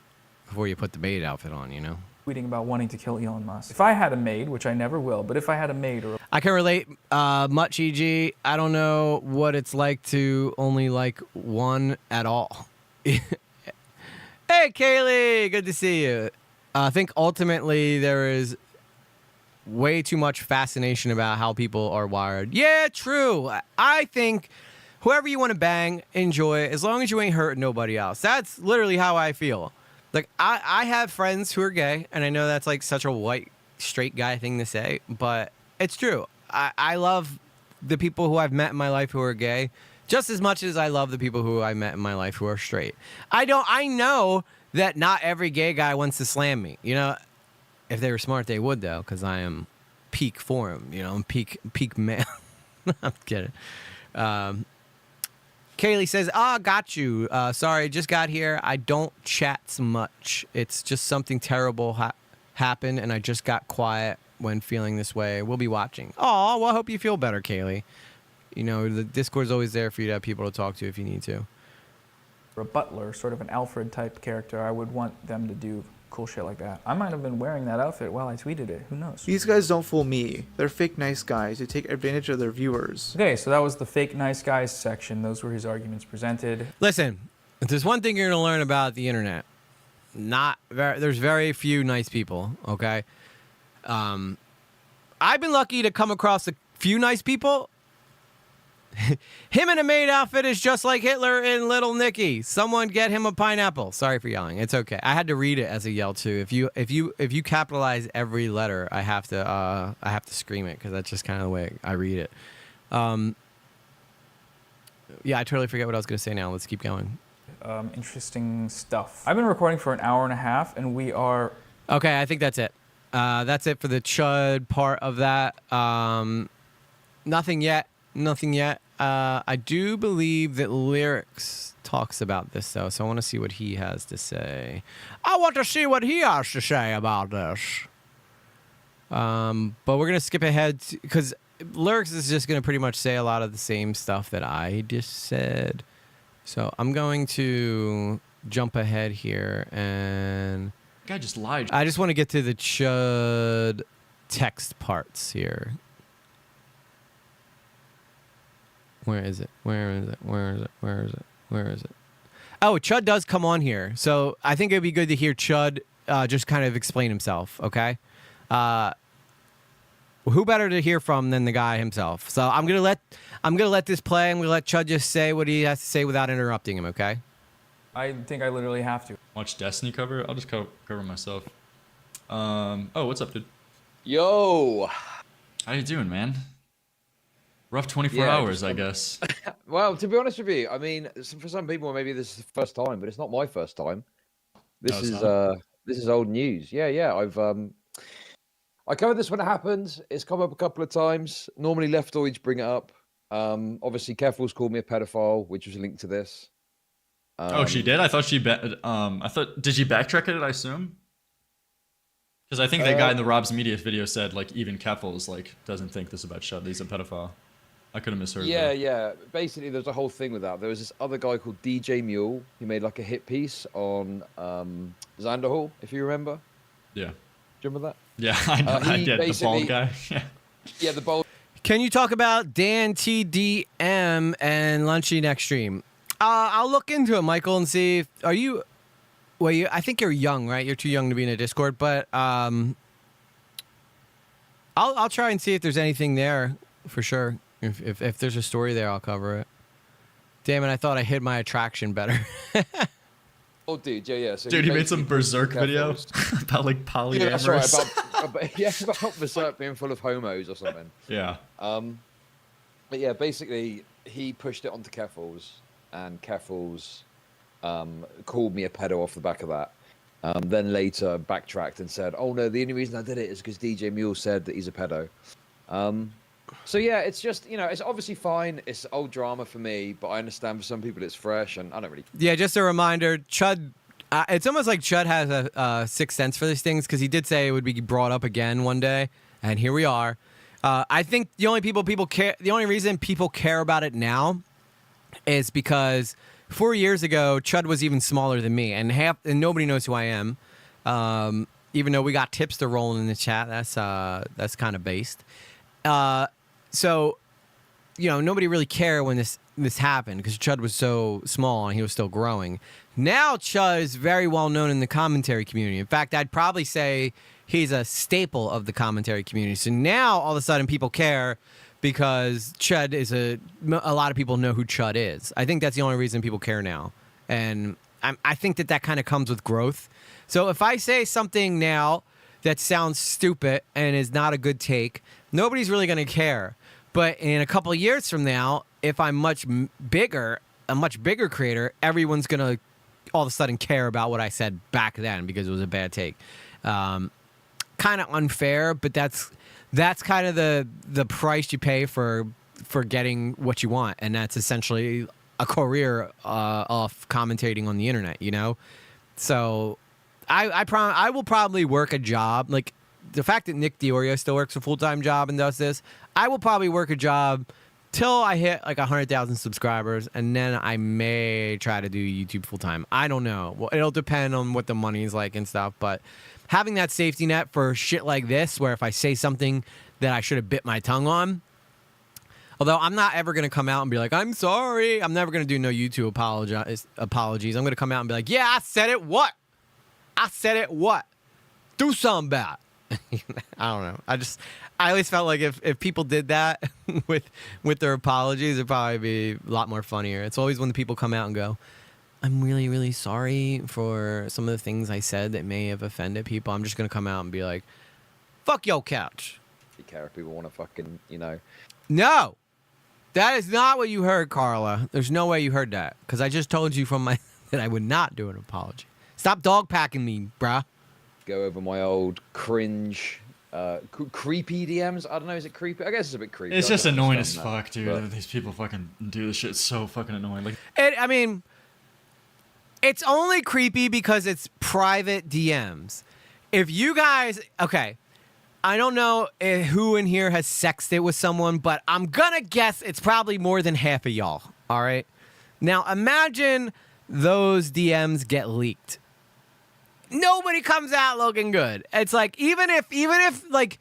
before you put the maid outfit on, you know? Tweeting about wanting to kill Elon Musk. If I had a maid, which I never will, but if I had a maid or... I can relate much, EG. I don't know what it's like to only like one at all. Hey, Kaylee, good to see you. I think ultimately there is way too much fascination about how people are wired. Yeah, true. I think... Whoever you want to bang, enjoy it, as long as you ain't hurting nobody else. That's literally how I feel. Like, I have friends who are gay, and I know that's like such a white, straight guy thing to say, but it's true. I love the people who I've met in my life who are gay just as much as I love the people who I met in my life who are straight. I know that not every gay guy wants to slam me. You know, if they were smart, they would, though, because I am peak form, you know, I'm peak male. I'm kidding. Kaylee says, got you. Sorry, just got here. I don't chat much. It's just something terrible happened, and I just got quiet when feeling this way. We'll be watching. Oh, well, I hope you feel better, Kaylee. You know, the Discord's always there for you to have people to talk to if you need to. For a butler, sort of an Alfred-type character, I would want them to do cool shit like that. I might have been wearing that outfit while I tweeted it. Who knows? These guys don't fool me. They're fake nice guys who take advantage of their viewers. Okay, so that was the fake nice guys section. Those were his arguments presented. Listen, if there's one thing you're going to learn about the internet, there's very few nice people, okay? I've been lucky to come across a few nice people. Him in a maid outfit is just like Hitler in Little Nicky. Someone get him a pineapple. Sorry for yelling. It's okay. I had to read it as a yell too. If you capitalize every letter, I have to scream it because that's just kind of the way I read it. Yeah, I totally forget what I was going to say now. Let's keep going. Interesting stuff. I've been recording for an hour and a half, and we are... Okay, I think that's it. That's it for the Chud part of that. Nothing yet. I do believe that Lyrics talks about this, though, so I want to see what he has to say. I want to see what he has to say about this. But we're going to skip ahead because Lyrics is just going to pretty much say a lot of the same stuff that I just said. So I'm going to jump ahead here and... Guy just lied. I just want to get to the Chud text parts here. Where is it? Oh, Chud does come on here. So I think it'd be good to hear Chud just kind of explain himself, okay? Who better to hear from than the guy himself? So I'm gonna let this play. I'm gonna let Chud just say what he has to say without interrupting him, okay? I think I literally have to. Watch Destiny cover? I'll just cover myself. Oh, what's up, dude? Yo. How you doing, man? Rough 24 hours, I guess. Well, to be honest with you, I mean, for some people, maybe this is the first time, but it's not my first time. This is old news. Yeah. I covered this when it happened. It's come up a couple of times. Normally, leftoids bring it up. Obviously, Keffel's called me a pedophile, which was linked to this. Oh, she did? I thought she did she backtrack it, I assume? Because I think that guy in the Rob's Media video said, like, even Keffels, like, doesn't think this about Chud. He's a pedophile. I could have misheard. Yeah. Basically, there's a whole thing with that. There was this other guy called DJ Mule. He made like a hit piece on Xanderhall, if you remember. Yeah. Do you remember that? Yeah, I know. I did. The bald guy. Yeah, the bald. Can you talk about Dan TDM and Lunchy next stream? I'll look into it, Michael, and see if I think you're young, right? You're too young to be in a Discord, but I'll try and see if there's anything there for sure. If there's a story there, I'll cover it. Damn it, I thought I hid my attraction better. Oh, dude, yeah. So dude, he made some Berserk video about like polyamorous. Yeah, that's right, about Berserk being full of homos or something. Yeah. But yeah, basically, he pushed it onto Keffels, and Keffels called me a pedo off the back of that. Then later backtracked and said, "Oh no, the only reason I did it is because DJ Mule said that he's a pedo." So yeah, it's just, it's obviously fine. It's old drama for me, but I understand for some people it's fresh, and I don't really. Yeah, just a reminder, Chud. It's almost like Chud has a sixth sense for these things, because he did say it would be brought up again one day, and here we are. I think the only reason people care about it now is because 4 years ago Chud was even smaller than me, and nobody knows who I am. Even though we got tipster rolling in the chat, that's kind of based. So, nobody really cared when this happened, because Chud was so small and he was still growing. Now Chud is very well known in the commentary community. In fact, I'd probably say he's a staple of the commentary community. So now all of a sudden people care because Chud is a lot of people know who Chud is. I think that's the only reason people care now. And I think that kind of comes with growth. So if I say something now that sounds stupid and is not a good take, nobody's really going to care. But in a couple of years from now, if I'm a much bigger creator, everyone's going to all of a sudden care about what I said back then because it was a bad take. Kind of unfair, but that's kind of the price you pay for getting what you want, and that's essentially a career of commentating on the internet, So I will probably work a job. Like, the fact that Nick Diorio still works a full-time job and does this, I will probably work a job till I hit like 100,000 subscribers, and then I may try to do YouTube full-time. I don't know. Well, it'll depend on what the money is like and stuff, but having that safety net for shit like this, where if I say something that I should have bit my tongue on, although I'm not ever going to come out and be like, I'm sorry. I'm never going to do no YouTube apologies. I'm going to come out and be like, yeah, I said it. What? I said it. What? Do something about it. I don't know. I always felt like if people did that with their apologies, it'd probably be a lot more funnier. It's always when the people come out and go, I'm really, really sorry for some of the things I said that may have offended people. I'm just going to come out and be like, fuck your couch. You care if people want to fucking, No. That is not what you heard, Carla. There's no way you heard that, because I just told you that I would not do an apology. Stop dog packing me, bruh. Go over my old cringe, creepy DMs. I don't know, is it creepy? I guess it's a bit creepy. It's just annoying as fuck, dude. But these people fucking do this shit. It's so fucking annoying. Like, it's only creepy because it's private DMs. If you guys, okay, I don't know who in here has sexted with someone, but I'm gonna guess it's probably more than half of y'all. All right. Now imagine those DMs get leaked. Nobody comes out looking good. It's like, even if like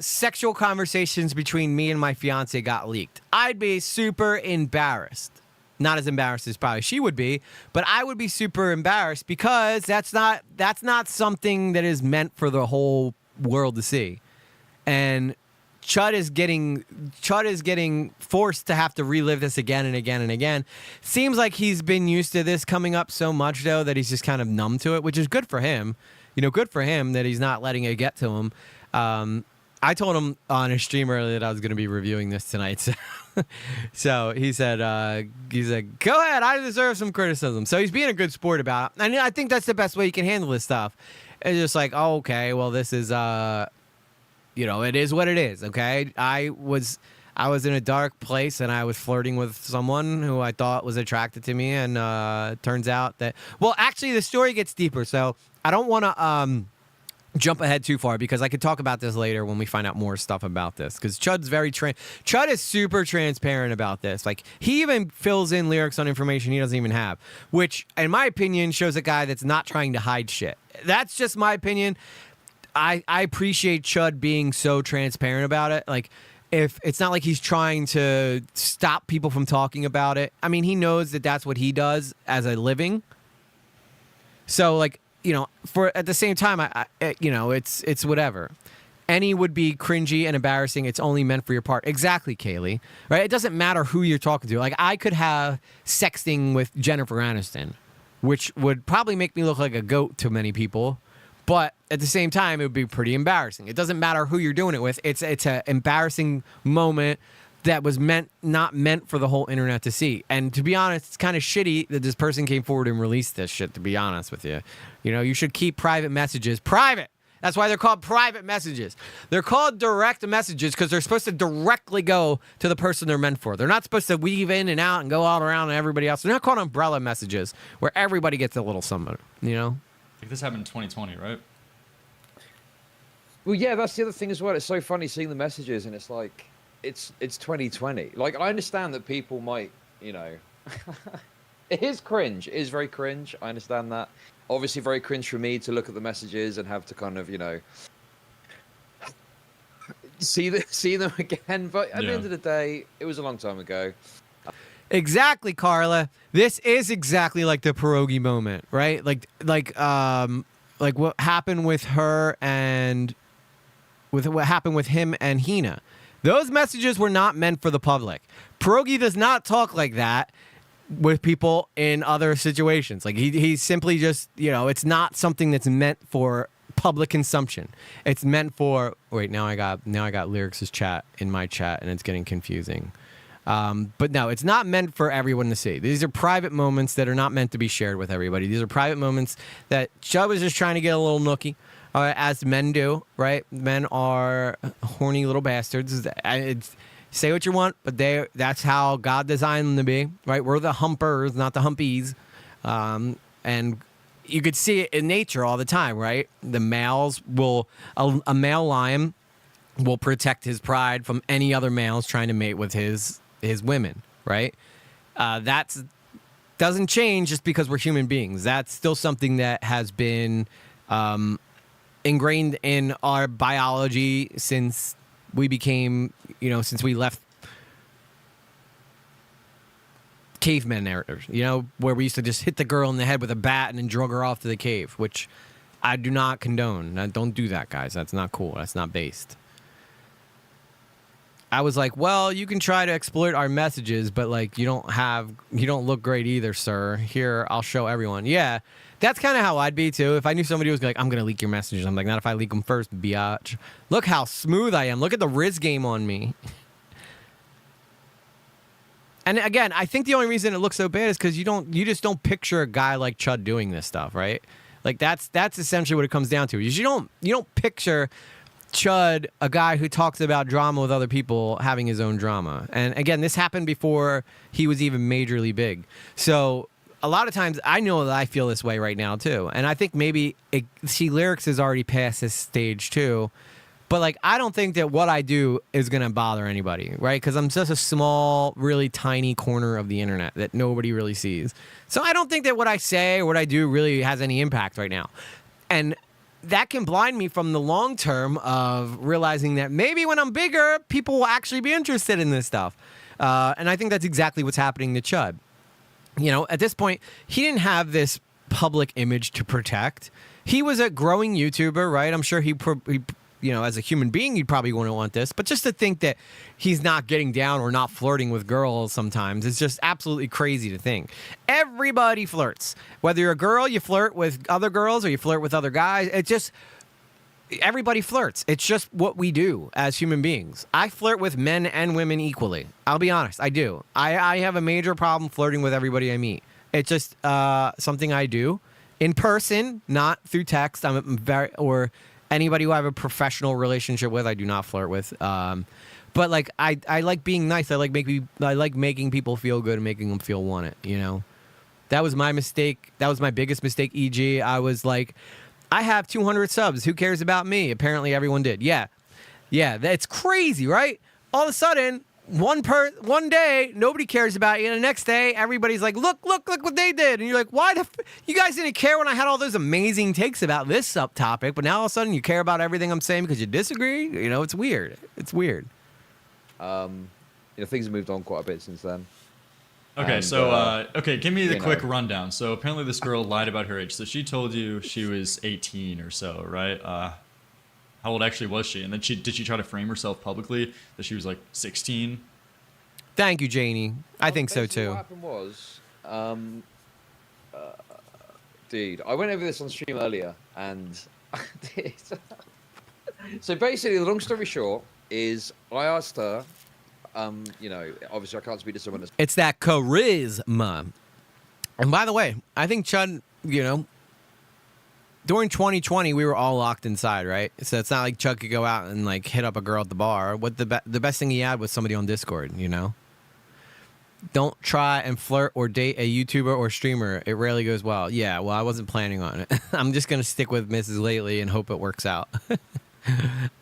sexual conversations between me and my fiance got leaked, I'd be super embarrassed. Not as embarrassed as probably she would be, but I would be super embarrassed, because that's not something that is meant for the whole world to see. And Chud is getting forced to have to relive this again and again and again. Seems like he's been used to this coming up so much, though, that he's just kind of numb to it, which is good for him, good for him that he's not letting it get to him. I told him on his stream earlier that I was going to be reviewing this tonight. So he said, go ahead, I deserve some criticism. So he's being a good sport about it. And I think that's the best way you can handle this stuff. It's just like, oh, okay, well, this is, it is what it is, okay? I was in a dark place, and I was flirting with someone who I thought was attracted to me, and turns out that... Well, actually, the story gets deeper, so I don't want to jump ahead too far, because I could talk about this later when we find out more stuff about this, because Chud's Chud is super transparent about this. Like, he even fills in lyrics on information he doesn't even have, which, in my opinion, shows a guy that's not trying to hide shit. That's just my opinion. I appreciate Chud being so transparent about it. Like, if it's not like he's trying to stop people from talking about it. I mean, he knows that that's what he does as a living. So, like, for at the same time, it's whatever. Any would be cringy and embarrassing. It's only meant for your part. Exactly, Kaylee. Right? It doesn't matter who you're talking to. Like, I could have sexting with Jennifer Aniston, which would probably make me look like a goat to many people. But at the same time, it would be pretty embarrassing. It doesn't matter who you're doing it with. It's an embarrassing moment that was not meant for the whole internet to see. And to be honest, it's kind of shitty that this person came forward and released this shit, to be honest with you. You should keep private messages private. That's why they're called private messages. They're called direct messages because they're supposed to directly go to the person they're meant for. They're not supposed to weave in and out and go all around and everybody else. They're not called umbrella messages where everybody gets a little something, I think this happened in 2020, right? Well, yeah, that's the other thing as well. It's so funny seeing the messages, and it's like, it's 2020. Like, I understand that people might, it is cringe. It is very cringe. I understand that. Obviously, very cringe for me to look at the messages and have to kind of, see them again. But at the end of the day, it was a long time ago. Exactly, Carla. This is exactly like the pierogi moment, right? Like what happened with her and with what happened with him and Hina. Those messages were not meant for the public. Pierogi does not talk like that with people in other situations. Like he simply just, it's not something that's meant for public consumption. It's meant for now I got Lyrics' chat in my chat and it's getting confusing. But no, it's not meant for everyone to see. These are private moments that are not meant to be shared with everybody. These are private moments that Chud was just trying to get a little nookie. As men do, right? Men are horny little bastards. Say what you want, but that's how God designed them to be, right? We're the humpers, not the humpies. And you could see it in nature all the time, right? The males a male lion will protect his pride from any other males trying to mate with his women, right? That doesn't change just because we're human beings. That's still something that has been ingrained in our biology since we became, since we left caveman narratives, where we used to just hit the girl in the head with a bat and then drug her off to the cave, which I do not condone. Don't do that, guys. That's not cool. That's not based. I was like, well, you can try to exploit our messages, but like you don't look great either, sir. Here, I'll show everyone. Yeah, that's kind of how I'd be too. If I knew somebody was like, I'm gonna leak your messages, I'm like, not if I leak them first, biatch. Look how smooth I am. Look at the Riz game on me. And again, I think the only reason it looks so bad is because you just don't picture a guy like Chud doing this stuff, right? Like that's essentially what it comes down to. Is you don't picture Chud, a guy who talks about drama with other people, having his own drama. And again, this happened before he was even majorly big. So a lot of times I know that I feel this way right now too. And I think maybe Lyrics is already past this stage too. But like, I don't think that what I do is going to bother anybody, right? Because I'm just a small, really tiny corner of the internet that nobody really sees. So I don't think that what I say or what I do really has any impact right now. And that can blind me from the long term of realizing that maybe when I'm bigger, people will actually be interested in this stuff. And I think that's exactly what's happening to Chud. At this point, he didn't have this public image to protect. He was a growing YouTuber, right? I'm sure he as a human being, you'd probably wouldn't want this. But just to think that he's not getting down or not flirting with girls sometimes is just absolutely crazy to think. Everybody flirts. Whether you're a girl, you flirt with other girls or you flirt with other guys. Everybody flirts. It's just what we do as human beings. I flirt with men and women equally. I'll be honest. I do. I have a major problem flirting with everybody I meet. It's just something I do in person, not through text. Or anybody who I have a professional relationship with, I do not flirt with. But like I like being nice. I like making people feel good and making them feel wanted. That was my mistake. That was my biggest mistake. E.g., I was like, I have 200 subs. Who cares about me? Apparently, everyone did. Yeah, that's crazy, right? All of a sudden, one day, nobody cares about you, and the next day, everybody's like, look what they did, and you're like, why you guys didn't care when I had all those amazing takes about this subtopic, but now all of a sudden you care about everything I'm saying because you disagree? It's weird. It's weird. Things have moved on quite a bit since then. Okay, give me the quick rundown. So apparently this girl lied about her age. So she told you she was 18 or so, right? How old actually was she? And then did she try to frame herself publicly that she was like 16? Thank you, Janie. I think so too. What happened was, dude, I went over this on stream earlier, and so basically, the long story short is, I asked her. Obviously I can't speak to someone that's... It's that charisma. And by the way, I think Chud, during 2020, we were all locked inside, right? So it's not like Chud could go out and like hit up a girl at the bar. What the best thing he had was somebody on Discord, Don't try and flirt or date a YouTuber or streamer. It rarely goes well. Yeah, well, I wasn't planning on it. I'm just going to stick with Mrs. Lately and hope it works out.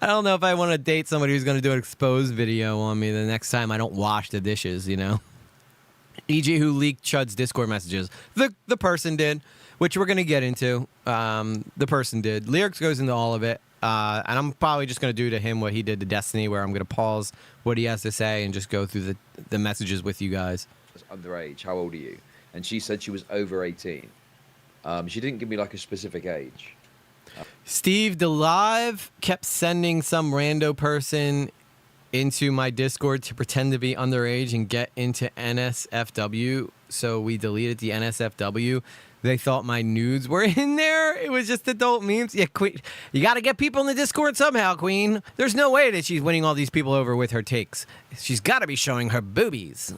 I don't know if I want to date somebody who's going to do an exposed video on me the next time I don't wash the dishes, E.g., who leaked Chud's Discord messages. The person did, which we're going to get into. The person did. Lyrics goes into all of it. And I'm probably just going to do to him what he did to Destiny, where I'm going to pause what he has to say and just go through the messages with you guys. Underage, how old are you? And she said she was over 18. She didn't give me like a specific age. Steve DeLive kept sending some rando person into my Discord to pretend to be underage and get into NSFW. So we deleted the NSFW. They thought my nudes were in there. It was just adult memes. Yeah, Queen, you got to get people in the Discord somehow, Queen. There's no way that she's winning all these people over with her takes. She's got to be showing her boobies.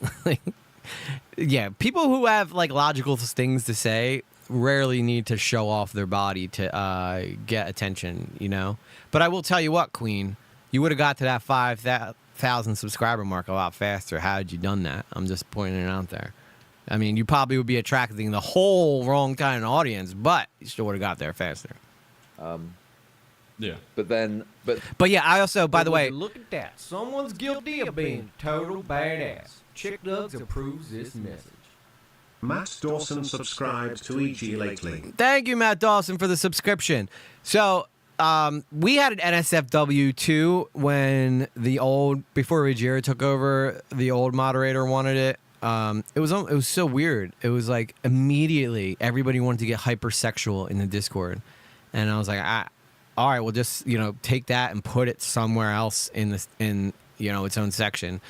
Yeah, people who have like logical things to say rarely need to show off their body to get attention, But I will tell you what, Queen, you would have got to that 5,000 subscriber mark a lot faster had you done that. I'm just pointing it out there. I mean, you probably would be attracting the whole wrong kind of audience, but you still would have got there faster. Yeah. But yeah, I also, by the way... Look at that. Someone's guilty of being total badass. Chick Dugs approves this message. Matt Dawson subscribed to EG lately. Thank you, Matt Dawson, for the subscription. So, we had an NSFW too when before Ruggiero took over, the old moderator wanted it. It was so weird. It was like immediately everybody wanted to get hypersexual in the Discord. And I was like, all right, we'll just, take that and put it somewhere else in its own section.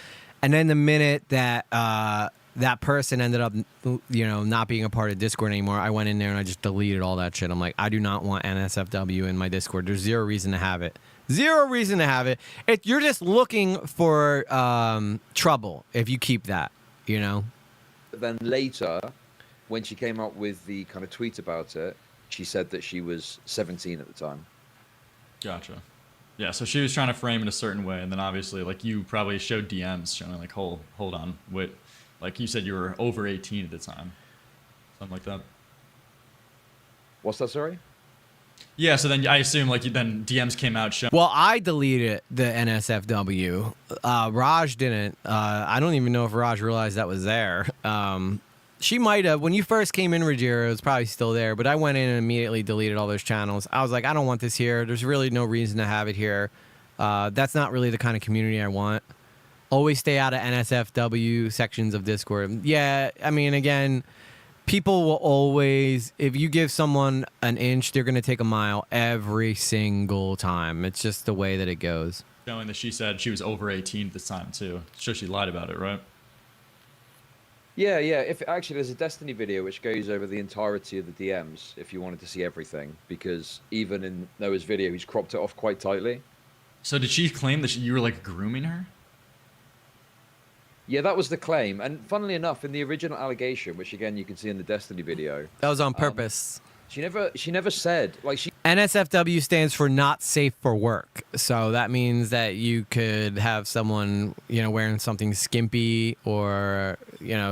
And then the minute that, that person ended up, not being a part of Discord anymore, I went in there and I just deleted all that shit. I'm like, I do not want NSFW in my Discord. There's zero reason to have it. Zero reason to have it. You're just looking for trouble if you keep that, But then later, when she came up with the kind of tweet about it, she said that she was 17 at the time. Gotcha. Yeah, so she was trying to frame it a certain way, and then obviously, like, you probably showed DMs showing, like, hold on, wait. Like you said, you were over 18 at the time. Something like that. What's that, sorry? Yeah, so then I assume, like, then DMs came out showing... Well, I deleted the NSFW. Raj didn't. I don't even know if Raj realized that was there. She might have. When you first came in, Ruggiero, it was probably still there, but I went in and immediately deleted all those channels. I was like, I don't want this here. There's really no reason to have it here. That's not really the kind of community I want. Always stay out of NSFW sections of Discord. Yeah, I mean, again, people will always, if you give someone an inch, they're going to take a mile every single time. It's just the way that it goes. Knowing that she said she was over 18 at this time too. Sure, she lied about it, right? Yeah, yeah. If actually, there's a Destiny video which goes over the entirety of the DMs if you wanted to see everything, because even in Noah's video, he's cropped it off quite tightly. So did she claim that you were like grooming her? Yeah, that was the claim. And funnily enough, in the original allegation, which again you can see in the Destiny video, That was on purpose. she never said like she. NSFW stands for not safe for work. So that means that you could have someone, wearing something skimpy, or,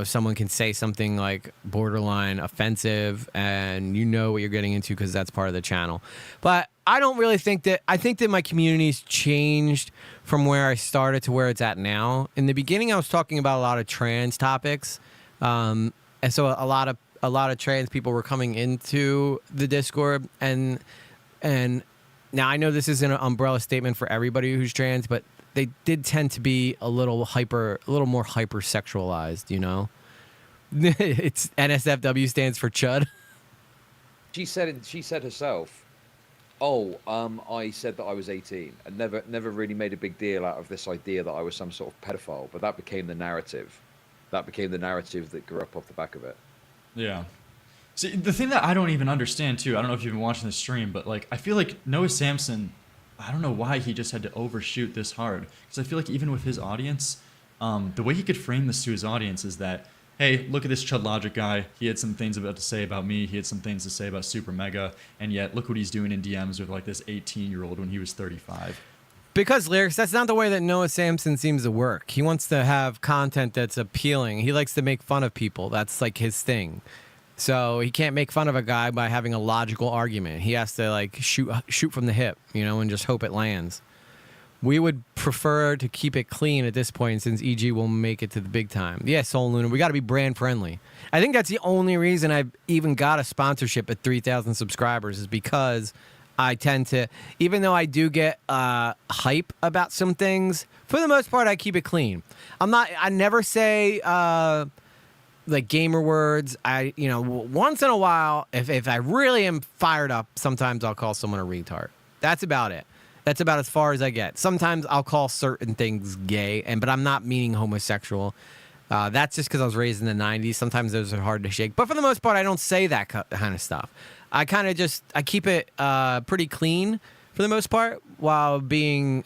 someone can say something like borderline offensive, and you know what you're getting into because that's part of the channel. But I don't really think that, I think that my community's changed from where I started to where it's at now. In the beginning, I was talking about a lot of trans topics. And so a lot of trans people were coming into the Discord, and now I know this isn't an umbrella statement for everybody who's trans, but they did tend to be a little more hypersexualized, It's NSFW stands for Chud. She said herself, "Oh, I said that I was 18, and never really made a big deal out of this idea that I was some sort of pedophile." But that became the narrative. That became the narrative that grew up off the back of it. Yeah. See, the thing that I don't even understand too, I don't know if you've been watching the stream, but like I feel like Noah Samson, I don't know why he just had to overshoot this hard, because I feel like even with his audience, the way he could frame this to his audience is that, hey, look at this Chud Logic guy. He had some things about to say about me. He had some things to say about Super Mega, and yet look what he's doing in DMs with like this 18-year-old when he was 35. Because lyrics, that's not the way that Noah Samson seems to work. He wants to have content that's appealing. He likes to make fun of people. That's like his thing. So he can't make fun of a guy by having a logical argument. He has to like shoot from the hip, and just hope it lands. We would prefer to keep it clean at this point, since EG will make it to the big time. Yeah, Soul Luna, we got to be brand friendly. I think that's the only reason I've even got a sponsorship at 3,000 subscribers, is because I tend to, even though I do get hype about some things, for the most part, I keep it clean. I never say like gamer words. Once in a while, if I really am fired up, sometimes I'll call someone a retard. That's about it. That's about as far as I get. Sometimes I'll call certain things gay, but I'm not meaning homosexual. That's just because I was raised in the 90s. Sometimes those are hard to shake. But for the most part, I don't say that kind of stuff. I kind of I keep it pretty clean for the most part, while being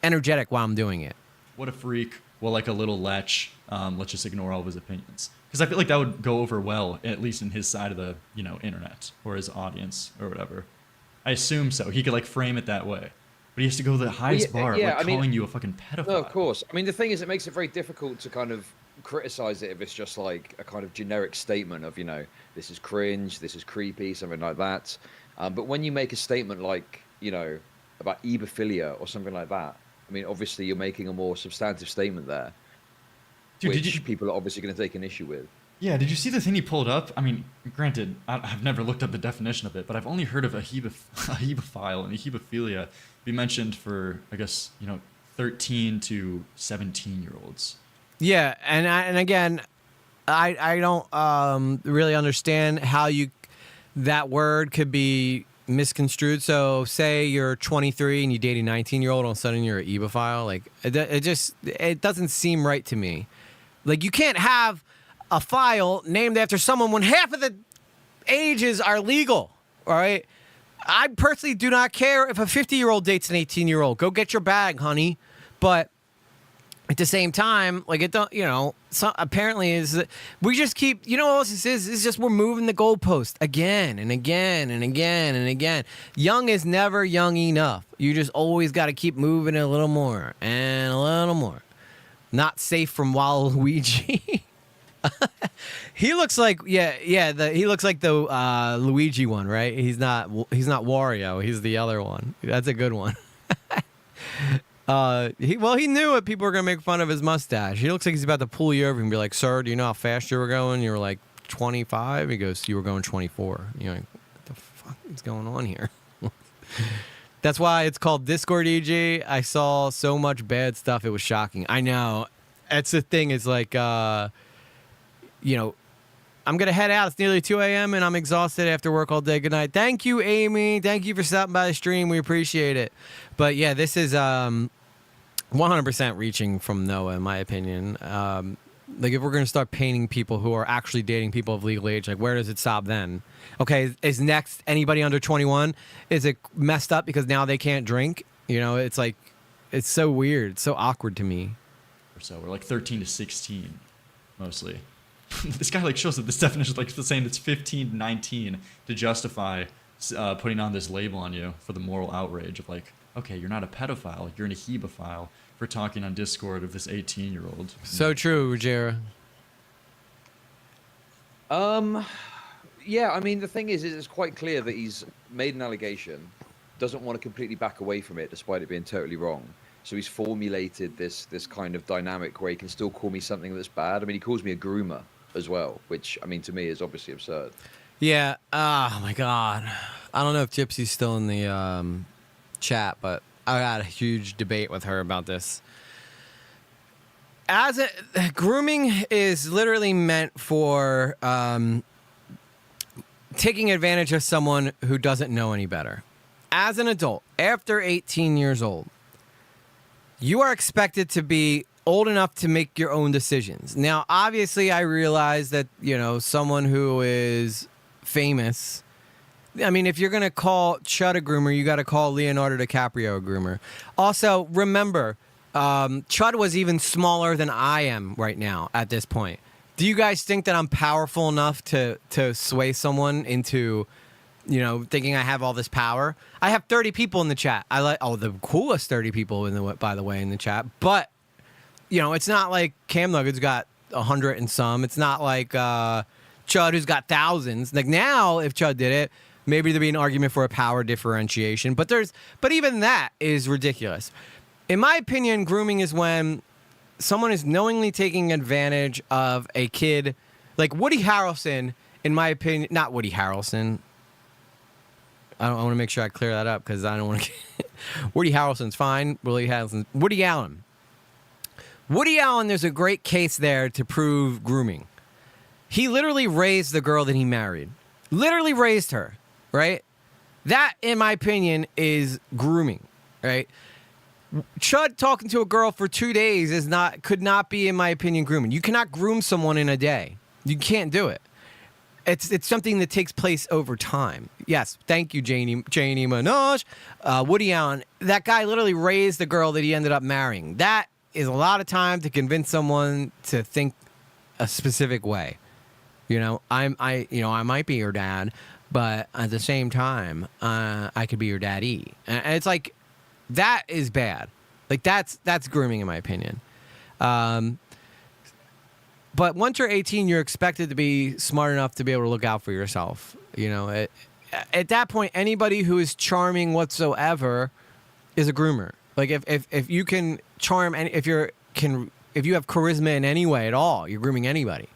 energetic while I'm doing it. What a freak. Well, like a little lech. Let's just ignore all of his opinions. Because I feel like that would go over well, at least in his side of the, internet, or his audience, or whatever. I assume so. He could like frame it that way. But he has to go to the highest bar, calling you a fucking pedophile. No, of course. I mean, the thing is, it makes it very difficult to kind of criticize it if it's just like a kind of generic statement of, this is cringe, this is creepy, something like that. But when you make a statement like, about ebophilia or something like that, I mean, obviously you're making a more substantive statement there, Dude, which people are obviously going to take an issue with. Yeah, did you see the thing he pulled up? I mean, granted, I've never looked up the definition of it, but I've only heard of a hebephile and a hebephilia be mentioned for, I guess, 13 to 17-year-olds. Yeah, and again, I don't really understand how that word could be misconstrued. So say you're 23 and you date a 19-year-old, all of a sudden you're an ebophile. Like it doesn't seem right to me. Like you can't have a file named after someone when half of the ages are legal. All right. I personally do not care if a 50-year-old dates an 18-year-old. Go get your bag, honey. But at the same time, like it don't, apparently is we just keep, what else this is? It's just we're moving the goalpost again and again and again and again. Young is never young enough. You just always got to keep moving it a little more and a little more. Not safe from Waluigi. He looks like he looks like the Luigi one, right? He's not Wario. He's the other one. That's a good one. He knew it. People were gonna make fun of his mustache. He looks like he's about to pull you over and be like, "Sir, do you know how fast you were going?" You were like 25. He goes, "You were going 24." You're like, "What the fuck is going on here?" That's why it's called Discord EG. I saw so much bad stuff. It was shocking. I know. That's the thing. Is like, I'm I'm going to head out. It's nearly 2 a.m. and I'm exhausted after work all day. Good night. Thank you, Amy. Thank you for stopping by the stream. We appreciate it. But yeah, this is 100% reaching from Noah, in my opinion. Like, if we're going to start painting people who are actually dating people of legal age, like, where does it stop then? Okay, is next anybody under 21? Is it messed up because now they can't drink? You know, it's like, it's so weird, so awkward to me. So we're like 13 to 16, mostly. This guy like shows up this definition, like saying it's 15 to 19 to justify putting on this label on you for the moral outrage of like, okay, you're not a pedophile, you're an hebephile for talking on Discord of this 18-year-old. So true, Ruggiero. Yeah, I mean, the thing is it's quite clear that he's made an allegation, doesn't want to completely back away from it despite it being totally wrong. So he's formulated this kind of dynamic where he can still call me something that's bad. I mean, he calls me a groomer as well, which, I mean, to me is obviously absurd. Yeah. Oh, my God. I don't know if Gypsy's still in the chat, but I had a huge debate with her about this. Grooming is literally meant for taking advantage of someone who doesn't know any better. As an adult, after 18 years old, you are expected to be old enough to make your own decisions. Now, obviously, I realize that, you know, someone who is famous, I mean, if you're going to call Chud a groomer, you got to call Leonardo DiCaprio a groomer. Also, remember, Chud was even smaller than I am right now at this point. Do you guys think that I'm powerful enough to sway someone into, you know, thinking I have all this power? I have 30 people in the chat. The coolest 30 people by the way in the chat. But, you know, it's not like Cam Nugget's got 100 and some. It's not like Chud who's got thousands. Like now, if Chud did it, maybe there'd be an argument for a power differentiation. But even that is ridiculous. In my opinion, grooming is when someone is knowingly taking advantage of a kid, like Woody Harrelson. In my opinion, not Woody Harrelson. I want to make sure I clear that up because I don't want to. Woody Harrelson's fine. Woody Allen. Woody Allen, there's a great case there to prove grooming. He literally raised the girl that he married. Literally raised her, right? That, in my opinion, is grooming, right? Chud talking to a girl for 2 days could not be, in my opinion, grooming. You cannot groom someone in a day. You can't do it. It's something that takes place over time. Yes, thank you, Janie Minaj. Woody Allen, that guy literally raised the girl that he ended up marrying. That is a lot of time to convince someone to think a specific way. You know, I might be your dad, but at the same time, I could be your daddy. And it's like, that is bad. Like that's grooming in my opinion. But once you're 18, you're expected to be smart enough to be able to look out for yourself. You know, at that point, anybody who is charming whatsoever is a groomer. Like if you can charm, and if you have charisma in any way at all, you're grooming anybody.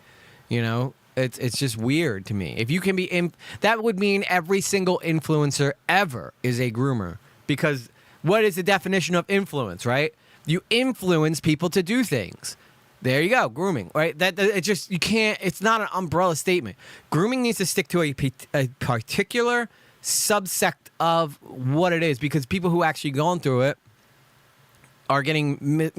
You know, it's just weird to me. If you can be, that would mean every single influencer ever is a groomer. Because what is the definition of influence, right? You influence people to do things. There you go, grooming, right? You can't. It's not an umbrella statement. Grooming needs to stick to a particular subsect of what it is, because people who actually gone through it are getting,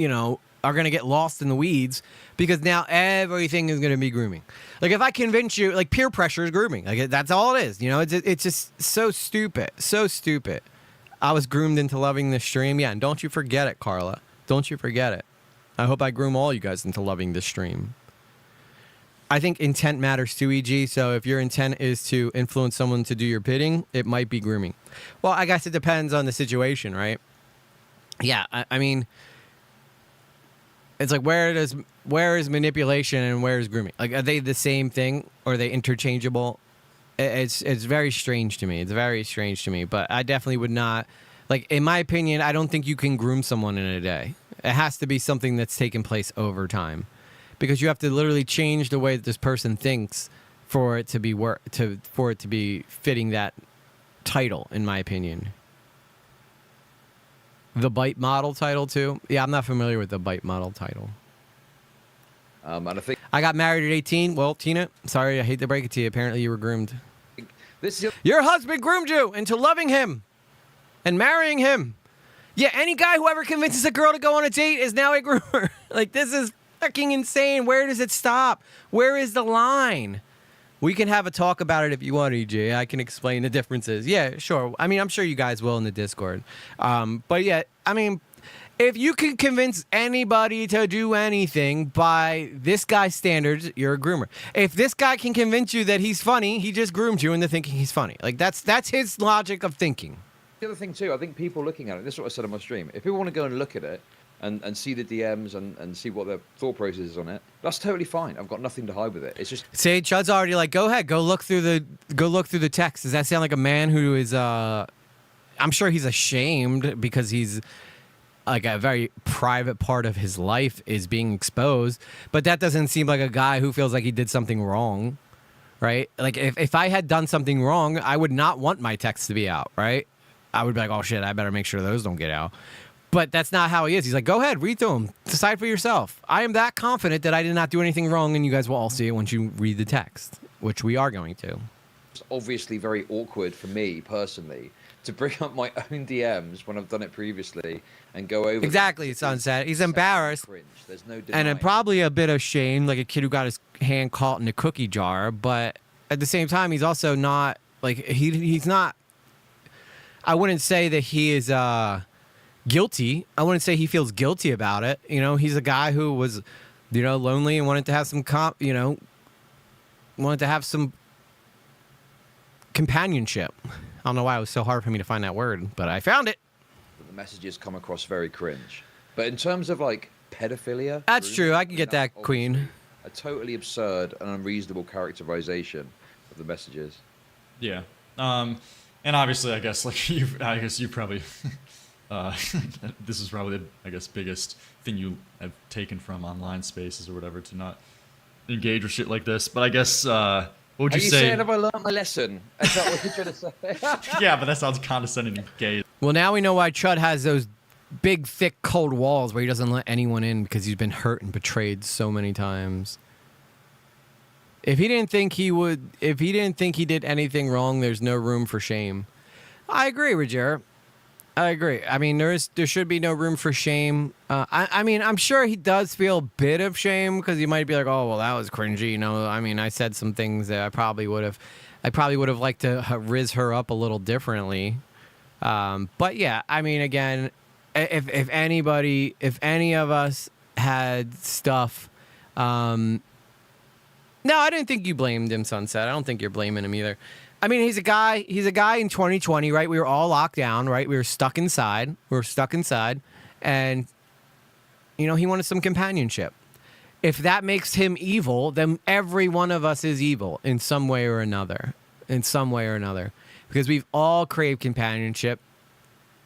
are going to get lost in the weeds, because now everything is going to be grooming. Like if I convince you, like peer pressure is grooming. Like that's all it is. You know, it's just so stupid, so stupid. I was groomed into loving this stream. Yeah, and don't you forget it, Carla. Don't you forget it. I hope I groom all you guys into loving this stream. I think intent matters too, EG. So if your intent is to influence someone to do your bidding, it might be grooming. Well, I guess it depends on the situation, right? Yeah, I mean, it's like where is manipulation and where is grooming? Like, are they the same thing or are they interchangeable? It's very strange to me. It's very strange to me. But I definitely would not, like, in my opinion, I don't think you can groom someone in a day. It has to be something that's taken place over time, because you have to literally change the way that this person thinks for it to be for it to be fitting that title, in my opinion. The Bite model title too. Yeah, I'm not familiar with the Bite model title. And I think I got married at 18. Well, Tina, sorry, I hate to break it to you. Apparently, you were groomed. this is Your husband groomed you into loving him and marrying him. Yeah, any guy who ever convinces a girl to go on a date is now a groomer. Like, this is fucking insane. Where does it stop? Where is the line? We can have a talk about it if you want, EJ. I can explain the differences. Yeah, sure. I mean, I'm sure you guys will in the Discord. But yeah, I mean, if you can convince anybody to do anything by this guy's standards, you're a groomer. If this guy can convince you that he's funny, he just groomed you into thinking he's funny. Like, that's his logic of thinking. the other thing too. I think people looking at it. This is what I said on my stream. If people want to go and look at it and see the DMs and see what their thought process is on it, that's totally fine. I've got nothing to hide with it. It's just say Chud's already like, go ahead, go look through the text. Does that sound like a man who is? I'm sure he's ashamed because he's like a very private part of his life is being exposed. But that doesn't seem like a guy who feels like he did something wrong, right? Like if I had done something wrong, I would not want my texts to be out, right? I would be like, oh shit, I better make sure those don't get out. But that's not how he is. He's like, go ahead, read through them. Decide for yourself. I am that confident that I did not do anything wrong, and you guys will all see it once you read the text, which we are going to. It's obviously very awkward for me, personally, to bring up my own DMs when I've done it previously and go over... Exactly, Sunset. He's embarrassed. Cringe. There's no denying. And probably a bit of shame, like a kid who got his hand caught in a cookie jar. But at the same time, he's also not... Like, he's not... I wouldn't say that he is... guilty. I wouldn't say he feels guilty about it. You know, he's a guy who was, you know, lonely and wanted to have some wanted to have some companionship. I don't know why it was so hard for me to find that word, but I found it. The messages come across very cringe. But in terms of like pedophilia, that's true. I can get that, Queen. A totally absurd and unreasonable characterization of the messages. Yeah. And obviously, I guess like you probably this is probably the, I guess, biggest thing you have taken from online spaces or whatever to not engage with shit like this. But I guess what would you say? Are you saying have I learned my lesson? Is that what you're trying to say? Yeah, but that sounds condescending and gay. Well, now we know why Chud has those big, thick, cold walls where he doesn't let anyone in because he's been hurt and betrayed so many times. If he didn't think he did anything wrong, there's no room for shame. I agree, Roger. I agree. I mean, there should be no room for shame. I mean, I'm sure he does feel a bit of shame because he might be like, "Oh, well, that was cringy." You know, I mean, I said some things that I probably would have liked to riz her up a little differently. But yeah, I mean, again, if any of us had stuff, no, I didn't think you blamed him, Sunset. I don't think you're blaming him either. I mean, he's a guy in 2020, right? We were all locked down, right? We were stuck inside. And, you know, he wanted some companionship. If that makes him evil, then every one of us is evil in some way or another. Because we've all craved companionship,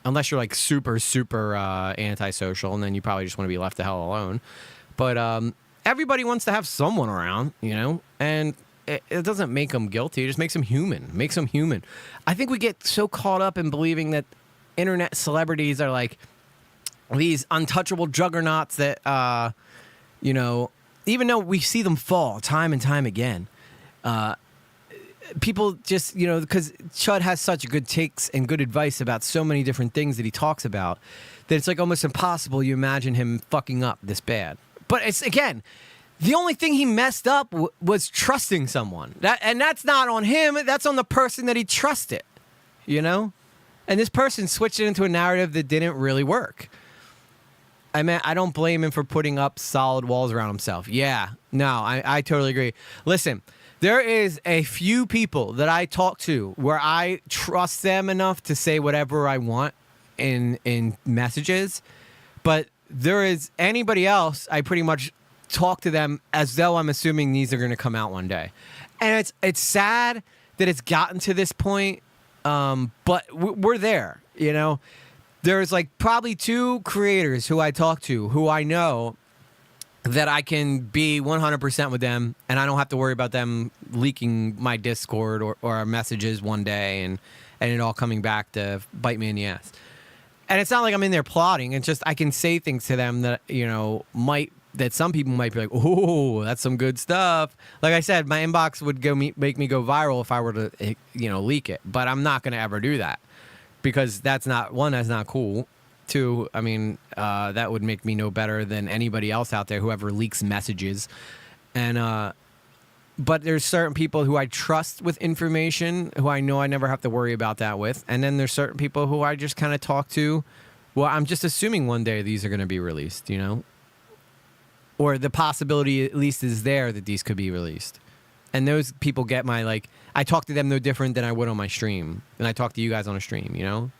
unless you're like super, super antisocial, and then you probably just want to be left the hell alone. But everybody wants to have someone around, you know? And... it doesn't make them guilty. It just makes them human. I think we get so caught up in believing that internet celebrities are like these untouchable juggernauts that, you know, even though we see them fall time and time again, people just, you know, because Chud has such good takes and good advice about so many different things that he talks about that it's like almost impossible you imagine him fucking up this bad. But it's, again... the only thing he messed up was trusting someone. And that's not on him. That's on the person that he trusted, you know? And this person switched it into a narrative that didn't really work. I mean, I don't blame him for putting up solid walls around himself. Yeah, no, I totally agree. Listen, there is a few people that I talk to where I trust them enough to say whatever I want in messages. But there is anybody else, I pretty much... talk to them as though I'm assuming these are going to come out one day. And it's sad that it's gotten to this point, but we're there, you know? There's like probably 2 creators who I talk to who I know that I can be 100% with them and I don't have to worry about them leaking my Discord or our messages one day and it all coming back to bite me in the ass. And it's not like I'm in there plotting. It's just I can say things to them that, you know, might that some people might be like, oh, that's some good stuff. Like I said, my inbox would make me go viral if I were to, leak it. But I'm not going to ever do that because that's not cool. Two, I mean, that would make me no better than anybody else out there who ever leaks messages. And but there's certain people who I trust with information who I know I never have to worry about that with. And then there's certain people who I just kind of talk to. Well, I'm just assuming one day these are going to be released, Or the possibility at least is there that these could be released. And those people get my, I talk to them no different than I would on my stream. And I talk to you guys on a stream, You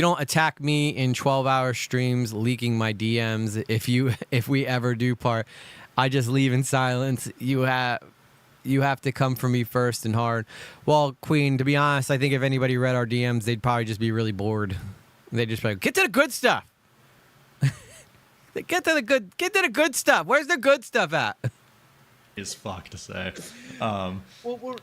don't attack me in 12-hour streams leaking my DMs if we ever do part. I just leave in silence. You have to come for me first and hard. Well, Queen, to be honest, I think if anybody read our DMs, they'd probably just be really bored. They'd just be like, get to the good stuff. Get to the good stuff. Where's the good stuff at? Is fuck to say. Well,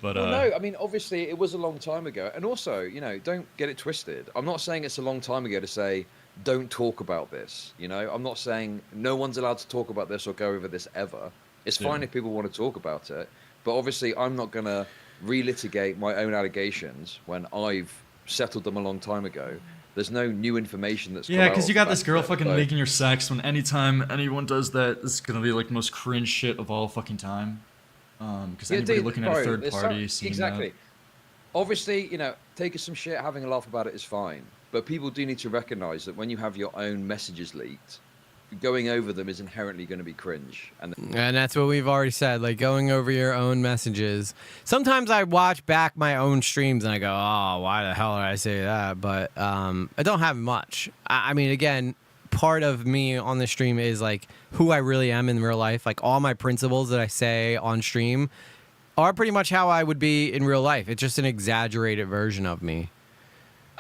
no. I mean, obviously, it was a long time ago, and also, don't get it twisted. I'm not saying it's a long time ago to say don't talk about this. I'm not saying no one's allowed to talk about this or go over this ever. It's fine if people want to talk about it, but obviously, I'm not gonna relitigate my own allegations when I've settled them a long time ago. There's no new information that's yeah, because you got this girl fucking leaking your sex. When anytime anyone does that, it's gonna be like the most cringe shit of all fucking time. Because anybody looking at a third party seeing exactly. That. Obviously, taking some shit, having a laugh about it is fine. But people do need to recognize that when you have your own messages leaked, going over them is inherently going to be cringe. And that's what we've already said, going over your own messages. Sometimes I watch back my own streams and I go, oh, why the hell did I say that? But I don't have much. I mean, again, part of me on the stream is who I really am in real life. All my principles that I say on stream are pretty much how I would be in real life. It's just an exaggerated version of me.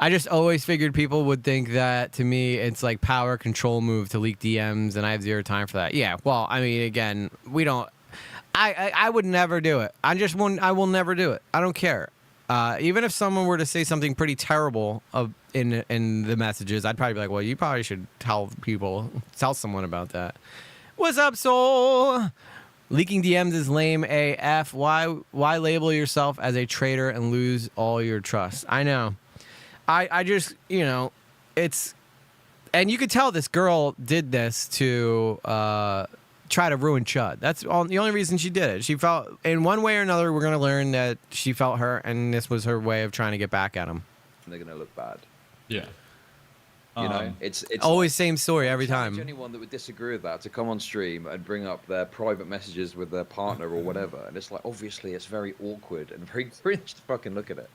I just always figured people would think that, to me, it's power control move to leak DMs, and I have zero time for that. Yeah, well, I mean, again, we don't. I would never do it. I will never do it. I don't care. Even if someone were to say something pretty terrible in the messages, I'd probably be like, well, you probably should tell someone about that. What's up, soul? Leaking DMs is lame AF. Why label yourself as a traitor and lose all your trust? I know. I just, it's, and you could tell this girl did this to try to ruin Chud. That's the only reason she did it. She felt, in one way or another, we're going to learn that she felt hurt, and this was her way of trying to get back at him. They're going to look bad. Yeah. It's always same story every time. Anyone that would disagree with that to come on stream and bring up their private messages with their partner or whatever, and it's obviously it's very awkward and very cringe to fucking look at it.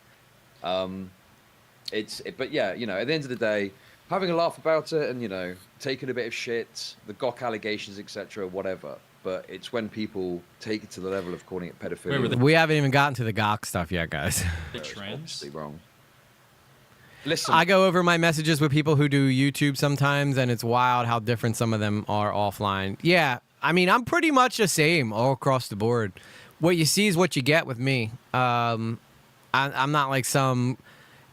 But yeah, at the end of the day, having a laugh about it and taking a bit of shit, the gawk allegations, etc., whatever. But it's when people take it to the level of calling it pedophilia. We haven't even gotten to the gawk stuff yet, guys. It's obviously wrong. Listen, I go over my messages with people who do YouTube sometimes, and it's wild how different some of them are offline. Yeah, I mean, I'm pretty much the same all across the board. What you see is what you get with me. I'm not like some...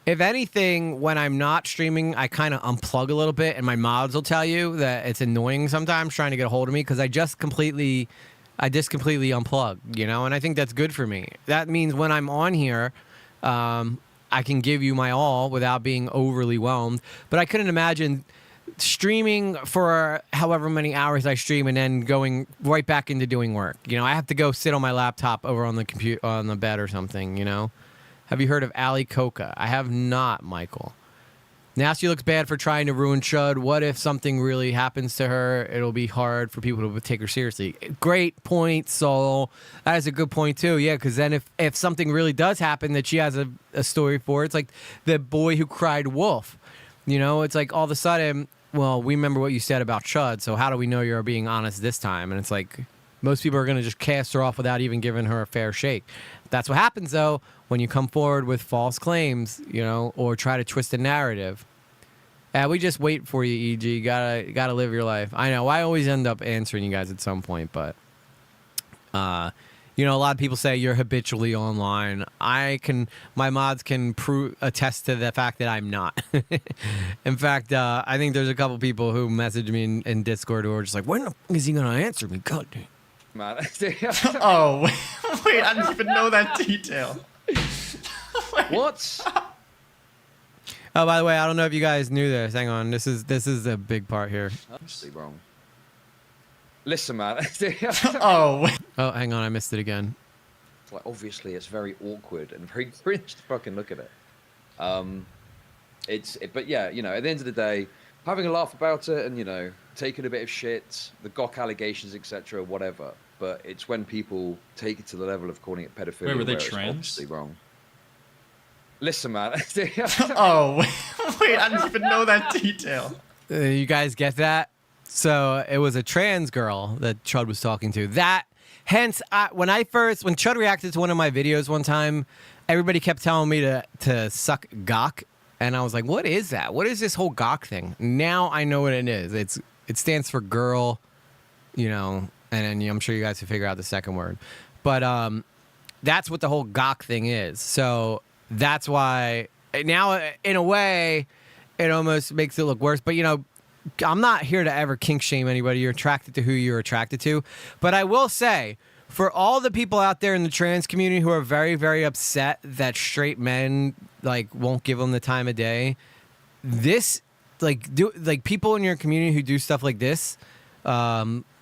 If anything, when I'm not streaming, I kind of unplug a little bit, and my mods will tell you that it's annoying sometimes trying to get a hold of me because I just completely unplug, and I think that's good for me. That means when I'm on here, I can give you my all without being overly whelmed. But I couldn't imagine streaming for however many hours I stream and then going right back into doing work. I have to go sit on my laptop over on the computer, on the bed or something, Have you heard of Ali Coca? I have not, Michael. Nasty looks bad for trying to ruin Chud. What if something really happens to her? It'll be hard for people to take her seriously. Great point, Soul. That is a good point, too. Yeah, because then if something really does happen that she has a story for, it's like the boy who cried wolf. It's like all of a sudden, well, we remember what you said about Chud, so how do we know you're being honest this time? And it's like most people are going to just cast her off without even giving her a fair shake. That's what happens, though, when you come forward with false claims, or try to twist a narrative. We just wait for you, EG. Gotta live your life. I know. I always end up answering you guys at some point, but You know, a lot of people say you're habitually online. My mods can attest to the fact that I'm not. In fact, I think there's a couple people who message me in Discord who are just like, when the f- is he going to answer me? God damn. Man. Oh, wait, I didn't even know that detail. What? Oh, by the way, I don't know if you guys knew this. Hang on. This is a big part here. Obviously wrong. Listen, man. Oh, wait. Oh, hang on. I missed it again. Like, obviously, it's very awkward and very cringe to fucking look at it. But yeah, you know, at the end of the day, having a laugh about it and, you know, taking a bit of shit, the Gok allegations, etc., whatever. But it's when people take it to the level of calling it pedophilia. Wait, were they where it's trans? obviously wrong. Listen, man. Oh, wait, I didn't even know that detail. You guys get that? So it was a trans girl that Chud was talking to. Hence, when Chud reacted to one of my videos one time, everybody kept telling me to suck Gok, and I was like, "What is that? What is this whole Gok thing?" Now I know what it is. It stands for girl, you know, and then I'm sure you guys can figure out the second word. But that's what the whole Gok thing is. So that's why now, in a way, it almost makes it look worse. But you know, I'm not here to ever kink shame anybody. You're attracted to who you're attracted to. But I will say, for all the people out there in the trans community who are very, very upset that straight men like won't give them the time of day, people in your community who do stuff like this,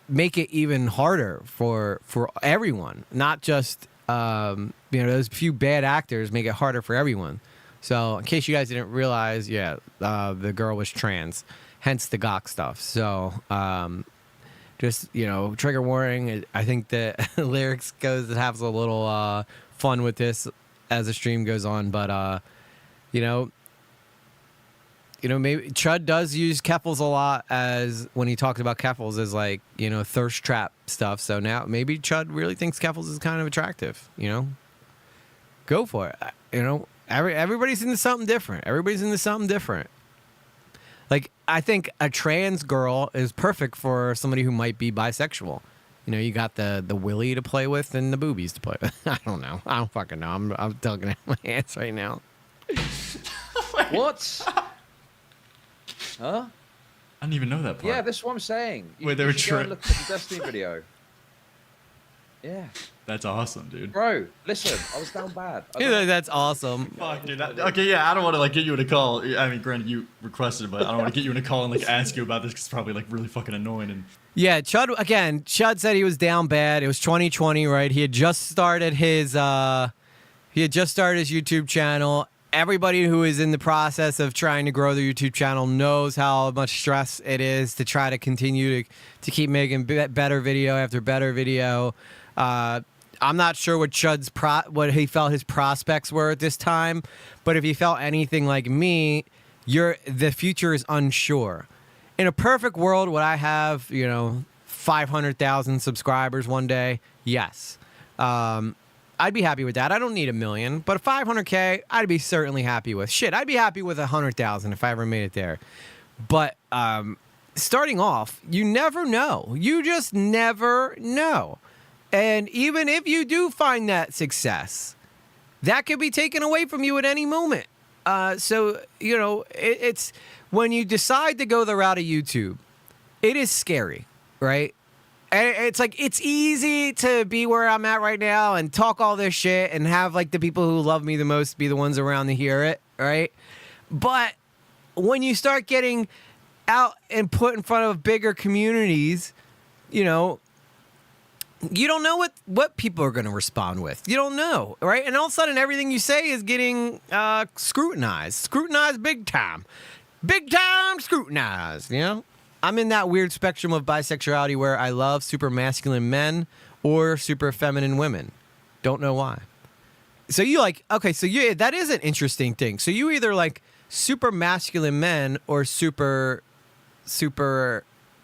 make it even harder for everyone. Not just those few bad actors make it harder for everyone. So in case you guys didn't realize, the girl was trans. Hence the Gok stuff. So, just, you know, trigger warning. I think the lyrics goes that has a little fun with this as the stream goes on. But, maybe Chud does use Keffels a lot as when he talks about Keffels as like, you know, thirst trap stuff. So now maybe Chud really thinks Keffels is kind of attractive, you know? Go for it. You know, everybody's into something different. Like, I think a trans girl is perfect for somebody who might be bisexual. You know, you got the willy to play with and the boobies to play with. I don't know. I don't fucking know. I'm tugging at my hands right now. What? Huh? I didn't even know that part. Yeah, that's what I'm saying. Wait, they were should go and look at the Destiny video. Yeah. That's awesome, dude. Bro, listen, I was down bad. That's awesome. Fuck, dude. Okay, yeah, I don't want to like get you in a call. I mean, granted, you requested it, but I don't want to get you in a call and like ask you about this because it's probably like really fucking annoying. And yeah, Chud said he was down bad. It was 2020, right? He had just started his YouTube channel. Everybody who is in the process of trying to grow their YouTube channel knows how much stress it is to try to continue to keep making better video after better video. I'm not sure what what he felt his prospects were at this time, but if he felt anything like me, the future is unsure. In a perfect world, would I have 500,000 subscribers one day? Yes. I'd be happy with that. I don't need 1 million, but 500K, I'd be certainly happy with. Shit, I'd be happy with 100,000 if I ever made it there. But starting off, you never know. You just never know. And even if you do find that success, that could be taken away from you at any moment. So, it's when you decide to go the route of YouTube, it is scary, right? And it's like, it's easy to be where I'm at right now and talk all this shit and have like the people who love me the most be the ones around to hear it, right? But when you start getting out and put in front of bigger communities, you don't know what people are going to respond with. You don't know, right? And all of a sudden, everything you say is getting scrutinized. Scrutinized big time. Big time scrutinized, I'm in that weird spectrum of bisexuality where I love super masculine men or super feminine women. Don't know why. So that is an interesting thing. So you either like super masculine men or super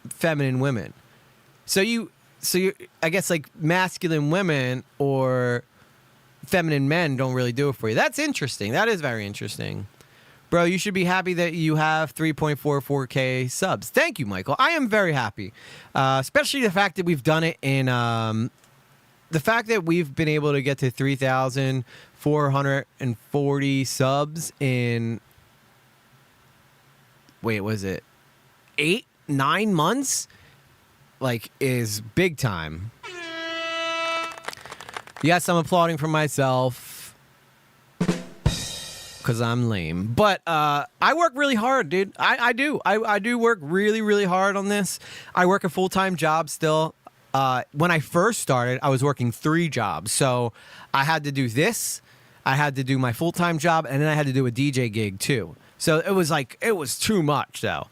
feminine women. So I guess like masculine women or feminine men don't really do it for you. That's interesting. That is very interesting. Bro, you should be happy that you have 3.44K subs. Thank you, Michael. I am very happy. Especially the fact that we've done it in the fact that we've been able to get to 3,440 subs in, wait, was it 8-9 months? Like, is big time. Yes, I'm applauding for myself because I'm lame. But I work really hard, dude. I do. I do work really, really hard on this. I work a full-time job still. When I first started, I was working 3 jobs. So I had to do this, I had to do my full-time job, and then I had to do a DJ gig too. So it was too much though.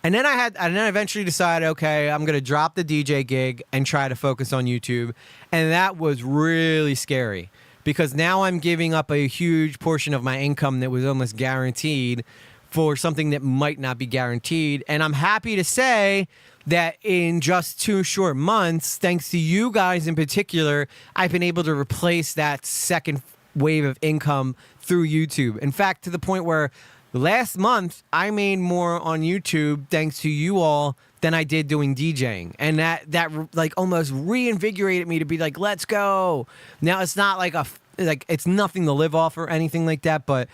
And then I eventually decided, okay, I'm going to drop the DJ gig and try to focus on YouTube. And that was really scary because now I'm giving up a huge portion of my income that was almost guaranteed for something that might not be guaranteed. And I'm happy to say that in just 2 short months, thanks to you guys in particular, I've been able to replace that second wave of income through YouTube. In fact, to the point where last month I made more on YouTube thanks to you all than I did doing DJing. And that like almost reinvigorated me to be like, let's go. Now it's not like it's nothing to live off or anything like that, but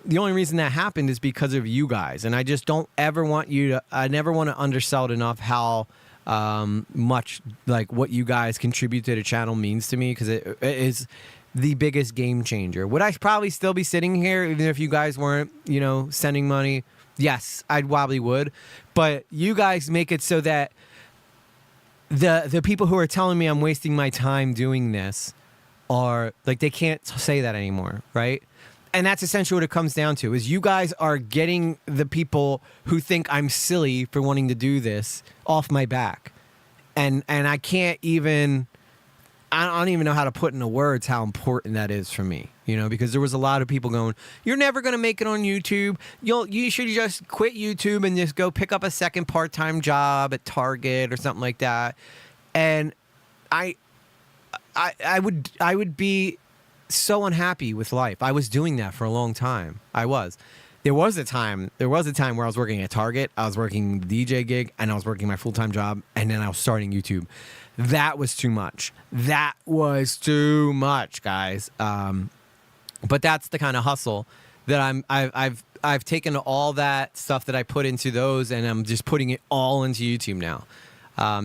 the only reason that happened is because of you guys. And I just don't ever want I never want to undersell it enough how much like what you guys contribute to the channel means to me, because it is the biggest game changer. Would I probably still be sitting here even if you guys weren't, sending money? Yes, I probably would. But you guys make it so that the people who are telling me I'm wasting my time doing this are like, they can't say that anymore, right? And that's essentially what it comes down to, is you guys are getting the people who think I'm silly for wanting to do this off my back. And I can't even, I don't even know how to put into words how important that is for me, because there was a lot of people going, you're never going to make it on YouTube. You should just quit YouTube and just go pick up a second part-time job at Target or something like that. And I would be so unhappy with life. I was doing that for a long time. I was. There was a time where I was working at Target, I was working the DJ gig, and I was working my full-time job, and then I was starting YouTube. That was too much. That was too much, guys. But that's the kind of hustle that I've taken all that stuff that I put into those, and I'm just putting it all into YouTube now.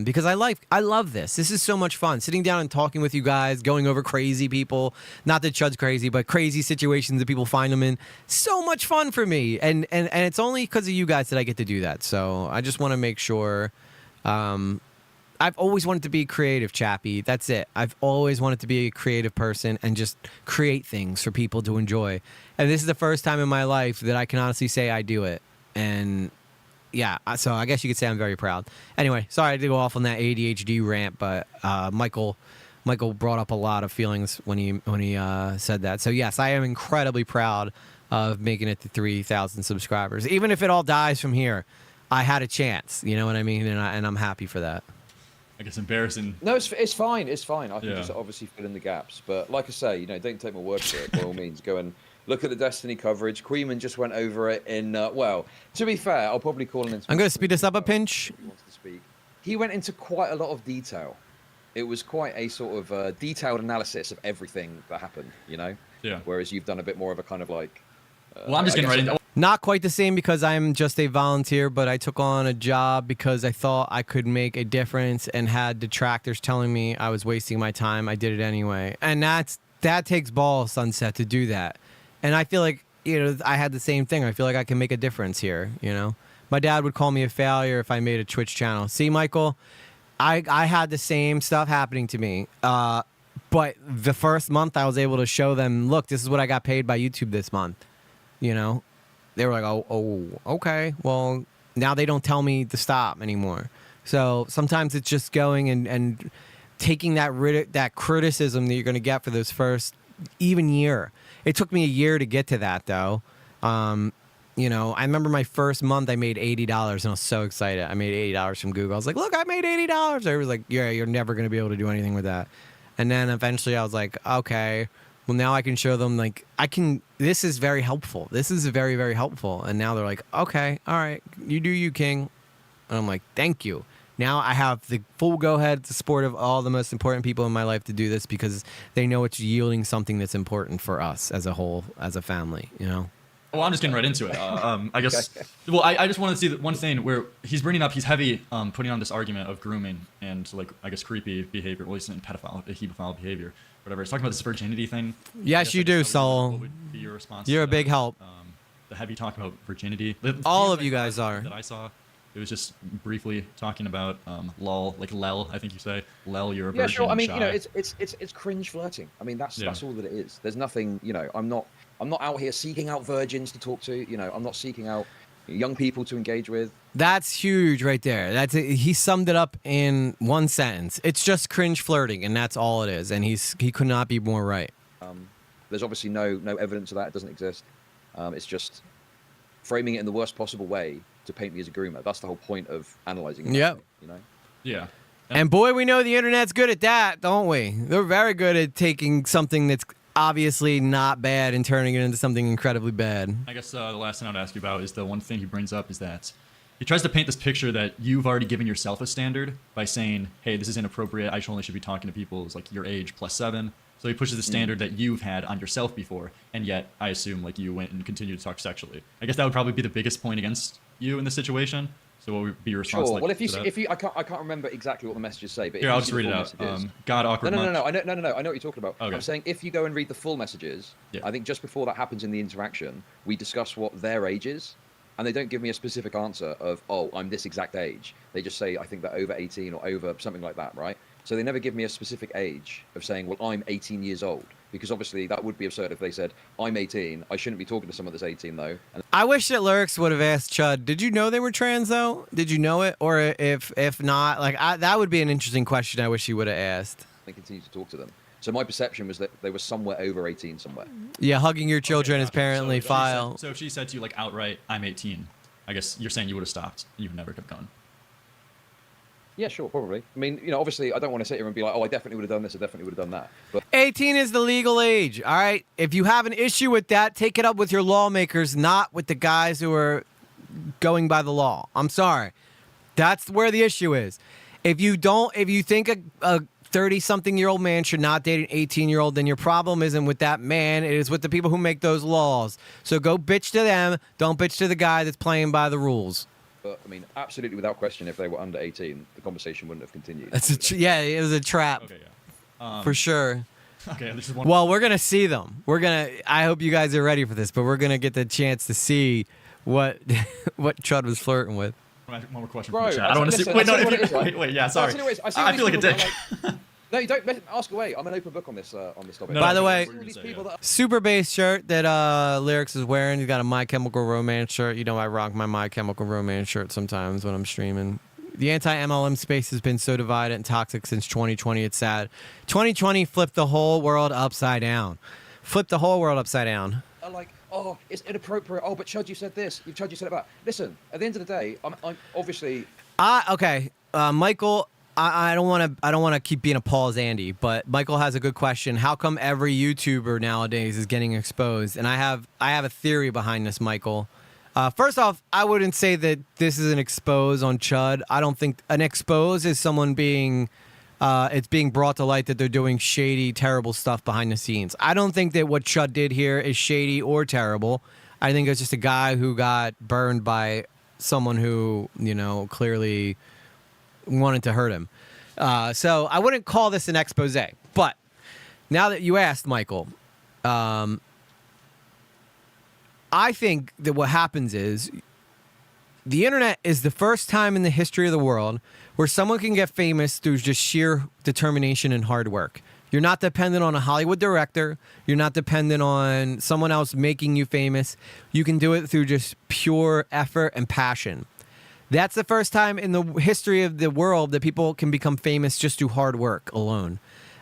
Because I love this. This is so much fun. Sitting down and talking with you guys, going over crazy people. Not that Chud's crazy, but crazy situations that people find them in. So much fun for me. And it's only because of you guys that I get to do that. So I just want to make sure. I've always wanted to be creative, Chappie. That's it. I've always wanted to be a creative person and just create things for people to enjoy. And this is the first time in my life that I can honestly say I do it. And yeah, so I guess you could say I'm very proud. Anyway, sorry to go off on that ADHD rant, but Michael brought up a lot of feelings when he said that. So yes, I am incredibly proud of making it to 3,000 subscribers. Even if it all dies from here, I had a chance. You know what I mean? And I'm happy for that. I guess embarrassing. No, it's fine. It's fine. I can just obviously fill in the gaps. But like I say, don't take my word for it. By all means, go and look at the Destiny coverage. Queeman just went over it in, well, to be fair, I'll probably call him in. I'm going to speed this up a pinch. He wants to speak. He went into quite a lot of detail. It was quite a sort of detailed analysis of everything that happened, Yeah. Whereas you've done a bit more of a kind of like... well, I'm just getting right into... Not quite the same because I'm just a volunteer, but I took on a job because I thought I could make a difference and had detractors telling me I was wasting my time. I did it anyway. And that takes balls, Sunset, to do that. And I feel like, I had the same thing. I feel like I can make a difference here, My dad would call me a failure if I made a Twitch channel. See, Michael, I had the same stuff happening to me. But the first month I was able to show them, look, this is what I got paid by YouTube this month, They were like, oh, okay. Well, now they don't tell me to stop anymore. So sometimes it's just going and taking that criticism that you're going to get for those first even year. It took me a year to get to that, though. I remember my first month I made $80, and I was so excited. I made $80 from Google. I was like, look, I made $80. I was like, yeah, you're never going to be able to do anything with that. And then eventually I was like, okay, well, now I can show them, like, this is very helpful. This is very, very helpful. And now they're like, okay, all right, you do you, King. And I'm like, thank you. Now I have the full go-ahead, the support of all the most important people in my life to do this because they know it's yielding something that's important for us as a whole, as a family, you know? Well, I'm just getting right into it. I guess. Well, I just want to see that one thing where he's bringing up. He's heavy, putting on this argument of grooming and like I guess creepy behavior, or at least in hebephile behavior, whatever. He's talking about this virginity thing. Yes, you do, Saul. What would be your response? You're to a big that? help. The heavy talk about virginity. All of you guys are. That I saw. It was just briefly talking about lol, like lel. I think you say lel. You're a virgin. Yeah, sure. I mean, shy. you know, it's cringe flirting. I mean, that's all that it is. There's nothing. You know, I'm not out here seeking out virgins to talk to. You know, I'm not seeking out young people to engage with. That's huge right there. That's it. He summed it up in one sentence. It's just cringe flirting, and that's all it is. And he could not be more right. There's obviously no evidence of that. It doesn't exist. It's just framing it in the worst possible way to paint me as a groomer. That's the whole point of analyzing it. Yep. You know. Yeah. And boy, we know the internet's good at that, don't we? They're very good at taking something that's obviously not bad and turning it into something incredibly bad. I guess the last thing I'd ask you about is the one thing he brings up is that he tries to paint this picture that you've already given yourself a standard by saying, hey, this is inappropriate. I only should be talking to people who's like your age plus 7. So he pushes the standard that you've had on yourself before, and yet I assume like you went and continued to talk sexually. I guess that would probably be the biggest point against you in this situation. So what would be your response? Sure. Like, well, if you, I can't remember exactly what the messages say, but here, if I'll you just see read the it full out. messages- God, awkward. No. much. I know what you're talking about. Okay. I'm saying if you go and read the full messages, Yeah. I think just before that happens in the interaction, we discuss what their age is, and they don't give me a specific answer of, oh, I'm this exact age. They just say, I think they're over 18 or over something like that, right? So they never give me a specific age of saying, well, I'm 18 years old. Because obviously that would be absurd if they said, I'm 18, I shouldn't be talking to someone that's 18 though. And I wish that Lyrics would have asked Chud, did you know they were trans though? Did you know it? Or if not, like that would be an interesting question I wish he would have asked. they continue to talk to them. So my perception was that they were somewhere over 18 somewhere. Yeah, hugging your children is apparently file. So if she said to you like outright, I'm 18, I guess you're saying you would have stopped. You would never kept going. Yeah, sure, probably. I mean, you know, obviously I don't want to sit here and be like, oh, I definitely would have done this, I definitely would have done that. But 18 is the legal age, all right? If you have an issue with that, take it up with your lawmakers, not with the guys who are going by the law. I'm sorry. That's where the issue is. If you think a 30-something-year-old man should not date an 18-year-old, then your problem isn't with that man. It is with the people who make those laws. So go bitch to them. Don't bitch to the guy that's playing by the rules. But, I mean, absolutely without question, if they were under 18, the conversation wouldn't have continued. Yeah, it was a trap. Okay, yeah. For sure. Okay, this is one. Well, we're going to see them. I hope you guys are ready for this, but we're going to get the chance to see what Chud was flirting with. One more question Bro, from the chat. I don't want to see. Wait, no, right? yeah, sorry. I feel like a dick. No, you don't ask away. I'm an open book on this topic. No, By the way, all these people that super bass shirt that Lyrics is wearing. He's got a My Chemical Romance shirt. You know, I rock my My Chemical Romance shirt sometimes when I'm streaming. The anti-MLM space has been so divided and toxic since 2020. It's sad. 2020 flipped the whole world upside down. Flipped the whole world upside down. are like, oh, it's inappropriate. Oh, but Chud, you said this. Chud, you said about. Listen, at the end of the day, I'm obviously. Okay, Michael. I don't want to keep being a Paul's Andy, but Michael has a good question. How come every YouTuber nowadays is getting exposed? And I have a theory behind this, Michael. First off, I wouldn't say that this is an expose on Chud. I don't think an expose is someone being it's being brought to light that they're doing shady, terrible stuff behind the scenes. I don't think that what Chud did here is shady or terrible. I think it's just a guy who got burned by someone who, you know, clearly wanted to hurt him. So I wouldn't call this an expose. But now that you asked, Michael, I think that what happens is the internet is the first time in the history of the world where someone can get famous through just sheer determination and hard work. You're not dependent on a Hollywood director. You're not dependent on someone else making you famous. You can do it through just pure effort and passion. That's the first time in the history of the world that people can become famous just through hard work alone.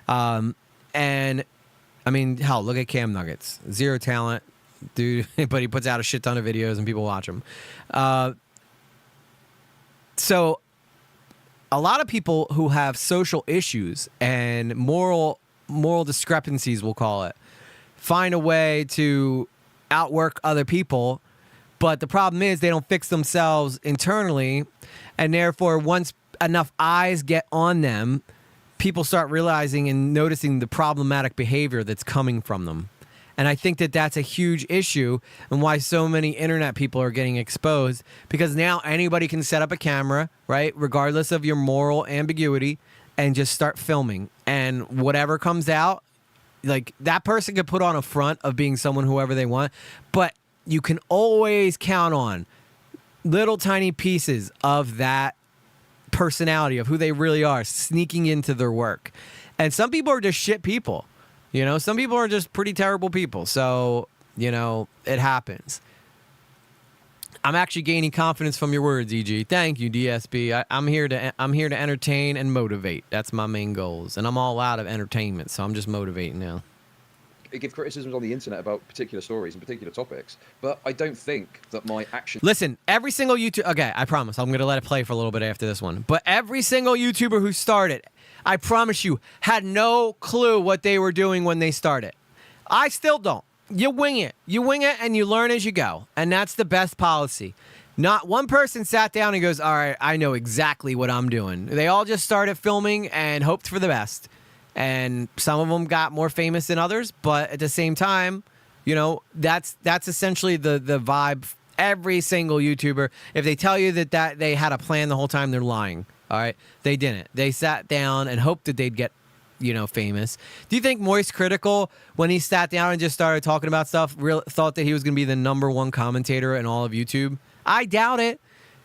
And, I mean, hell, look at Cam Nuggets. Zero talent, dude, but he puts out a shit ton of videos and people watch him. So a lot of people who have social issues and moral discrepancies, we'll call it, find a way to outwork other people. But the problem is they don't fix themselves internally, and therefore once enough eyes get on them, people start realizing and noticing the problematic behavior that's coming from them. And I think that that's a huge issue and why so many internet people are getting exposed, because now anybody can set up a camera, right, regardless of your moral ambiguity, and just start filming. And whatever comes out, like, that person could put on a front of being someone whoever they want, but you can always count on little tiny pieces of that personality, of who they really are, sneaking into their work. And some people are just shit people. You know, some people are just pretty terrible people. So, you know, it happens. I'm actually gaining confidence from your words, EG. Thank you, DSB. I'm here to entertain and motivate. That's my main goals. And I'm all out of entertainment, so I'm just motivating now. I give criticisms on the internet about particular stories and particular topics, but I don't think that my action... Listen, every single YouTube... Okay, I promise. I'm going to let it play for a little bit after this one. But every single YouTuber who started, I promise you, had no clue what they were doing when they started. I still don't. You wing it. You wing it and you learn as you go. And that's the best policy. Not one person sat down and goes, all right, I know exactly what I'm doing. They all just started filming and hoped for the best. And some of them got more famous than others, but at the same time, you know, that's essentially the vibe. Every single YouTuber, if they tell you that they had a plan the whole time, they're lying. All right, they didn't. They sat down and hoped that they'd get, you know, famous. Do you think Moist Critical, when he sat down and just started talking about stuff, thought that he was going to be the #1 commentator in all of YouTube? I doubt it.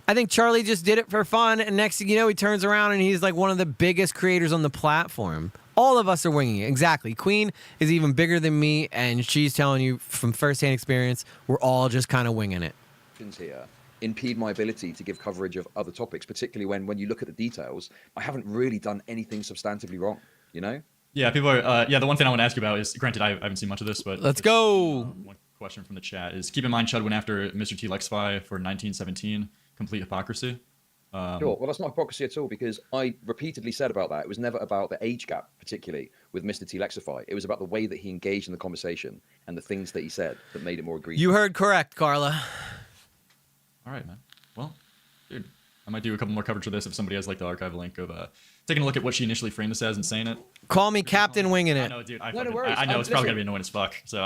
I think Charlie just did it for fun, and next thing you know, he turns around and he's like one of the biggest creators on the platform. All of us are winging it. Exactly. Queen is even bigger than me, and she's telling you from firsthand experience, we're all just kind of winging it. Here impede my ability to give coverage of other topics, particularly when you look at the details. I haven't really done anything substantively wrong, you know? Yeah, people are. The one thing I want to ask you about is, granted, I haven't seen much of this, but let's go. One question from the chat is: keep in mind, Chud went after Mr. T Lexify for 1917, complete hypocrisy. Sure. Well, that's not hypocrisy at all, because I repeatedly said about that. It was never about the age gap, particularly with Mr. T Lexify. It was about the way that he engaged in the conversation and the things that he said that made it more egregious. You heard correct, Carla. All right, man. Well, dude, I might do a couple more coverage of this if somebody has like the archive link of taking a look at what she initially framed this as and saying it. Call me Captain Winging It. I know, dude. No worries. I know it's probably gonna be annoying as fuck. So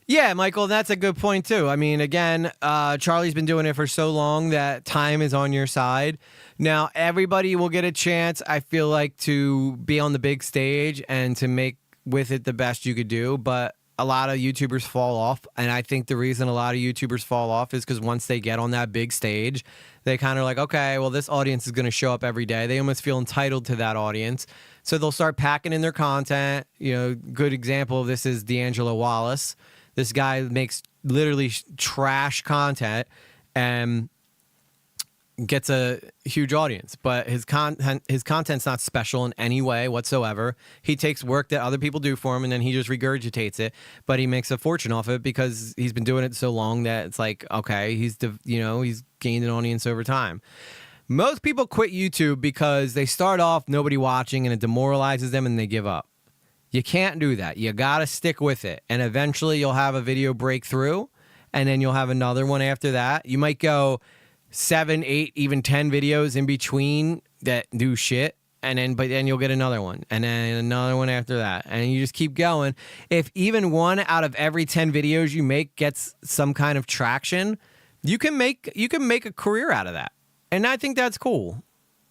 Yeah, Michael, that's a good point too. I mean, again, Charlie's been doing it for so long that time is on your side. Now, everybody will get a chance, I feel like, to be on the big stage and to make with it the best you could do, but a lot of YouTubers fall off, and I think the reason a lot of YouTubers fall off is because once they get on that big stage, they kind of like, okay, well, this audience is going to show up every day. They almost feel entitled to that audience, so they'll start packing in their content. You know, good example of this is D'Angelo Wallace. This guy makes literally trash content and gets a huge audience, but his content's not special in any way whatsoever. He takes work that other people do for him and then he just regurgitates it, but he makes a fortune off it because he's been doing it so long that it's like, okay, he's gained an audience over time. Most people quit YouTube because they start off nobody watching and it demoralizes them and they give up. You can't do that. You gotta stick with it, and eventually you'll have a video breakthrough, and then you'll have another one after that. You might go 7, 8, even 10 videos in between that do shit, but then you'll get another one, and then another one after that, and you just keep going. If even one out of every 10 videos you make gets some kind of traction, you can make a career out of that, and I think that's cool.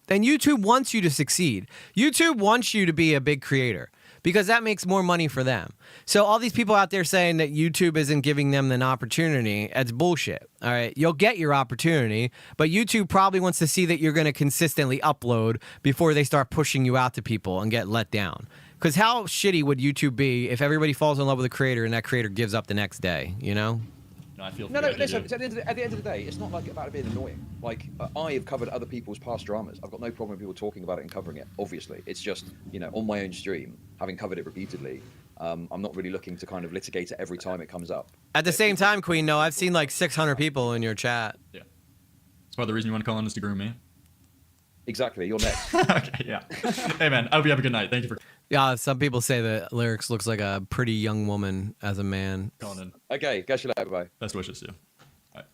And YouTube wants you to succeed. YouTube wants you to be a big creator, because that makes more money for them. So all these people out there saying that YouTube isn't giving them an opportunity, that's bullshit. All right, you'll get your opportunity, but YouTube probably wants to see that you're going to consistently upload before they start pushing you out to people and get let down. Because how shitty would YouTube be if everybody falls in love with a creator and that creator gives up the next day, you know? No, listen, at the end of the day, it's not like about it being annoying. Like, I have covered other people's past dramas. I've got no problem with people talking about it and covering it, obviously. It's just, on my own stream, having covered it repeatedly, I'm not really looking to kind of litigate it every time it comes up. At the same time, Queen, no, I've seen like 600 people in your chat. Yeah. That's part of the reason you want to call in is to groom me. Exactly, you're next. Okay, yeah. Hey, man, I hope you have a good night. Thank you for... Yeah, some people say that Lyrics looks like a pretty young woman as a man. Calling in. Okay, catch you later, bye. Best wishes to you. All right.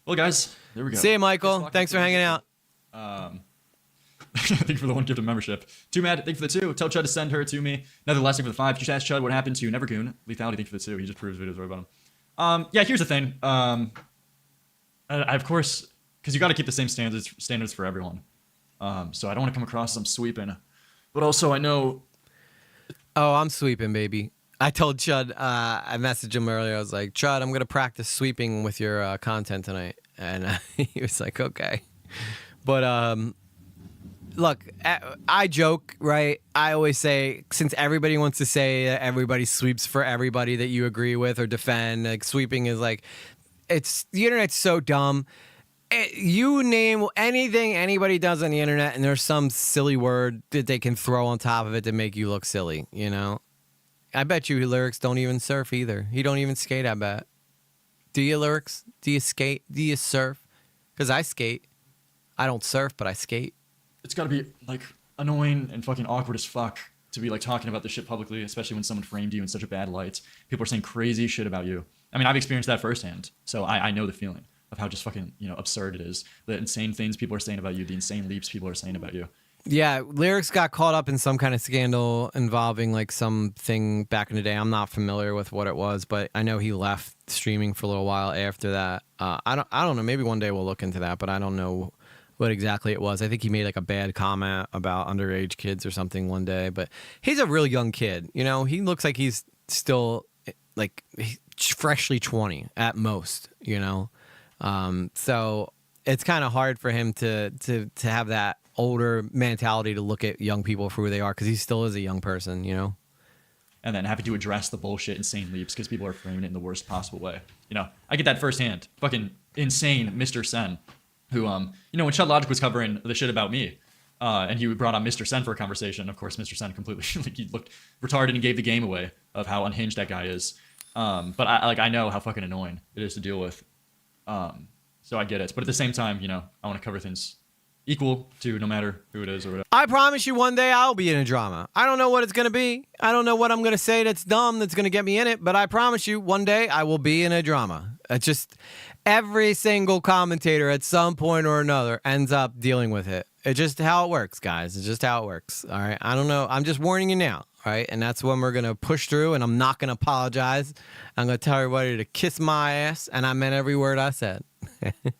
Well, guys, there we go. See you, Michael. Thanks for hanging out. Thank you for the 1 gift of membership. Too mad. Thank you for the 2. Tell Chud to send her to me. Another last thing for the 5. Just ask Chud what happened to Nevergoon. Lethality. Thank you for the 2. He just proves videos right about him. Yeah, here's the thing. I, of course, because you got to keep the same standards for everyone. So I don't want to come across as I'm sweeping, but also I know. Oh, I'm sweeping, baby. I told Chud, I messaged him earlier. I was like, Chud, I'm going to practice sweeping with your content tonight. And he was like, okay. But look, I joke, right? I always say, since everybody wants to say that everybody sweeps for everybody that you agree with or defend, like sweeping is like, the internet's so dumb. You name anything anybody does on the internet, and there's some silly word that they can throw on top of it to make you look silly, you know? I bet you Lyrics don't even surf either. He don't even skate, I bet. Do you, Lyrics? Do you skate? Do you surf? Because I skate. I don't surf, but I skate. It's got to be, like, annoying and fucking awkward as fuck to be, like, talking about this shit publicly, especially when someone framed you in such a bad light. People are saying crazy shit about you. I mean, I've experienced that firsthand, so I know the feeling of how just fucking, absurd it is. The insane things people are saying about you, the insane leaps people are saying about you. Yeah, Lyrics got caught up in some kind of scandal involving like something back in the day. I'm not familiar with what it was, but I know he left streaming for a little while after that. I don't know. Maybe one day we'll look into that, but I don't know what exactly it was. I think he made like a bad comment about underage kids or something one day, but he's a real young kid. He looks like he's still like freshly 20 at most, so it's kind of hard for him to have that older mentality to look at young people for who they are, because he still is a young person, And then having to address the bullshit insane leaps because people are framing it in the worst possible way. I get that firsthand. Fucking insane Mr. Sen, who, when Chud Logic was covering the shit about me, and he brought on Mr. Sen for a conversation. Of course, Mr. Sen completely he looked retarded and gave the game away of how unhinged that guy is. But I know how fucking annoying it is to deal with. So I get it. But at the same time, I want to cover things equal to no matter who it is or whatever. I promise you one day I'll be in a drama. I don't know what it's going to be. I don't know what I'm going to say that's dumb that's going to get me in it, but I promise you one day I will be in a drama. It's just every single commentator at some point or another ends up dealing with it. It's just how it works, guys. It's just how it works. All right. I don't know. I'm just warning you now. All right. And that's when we're going to push through, and I'm not going to apologize. I'm going to tell everybody to kiss my ass, and I meant every word I said.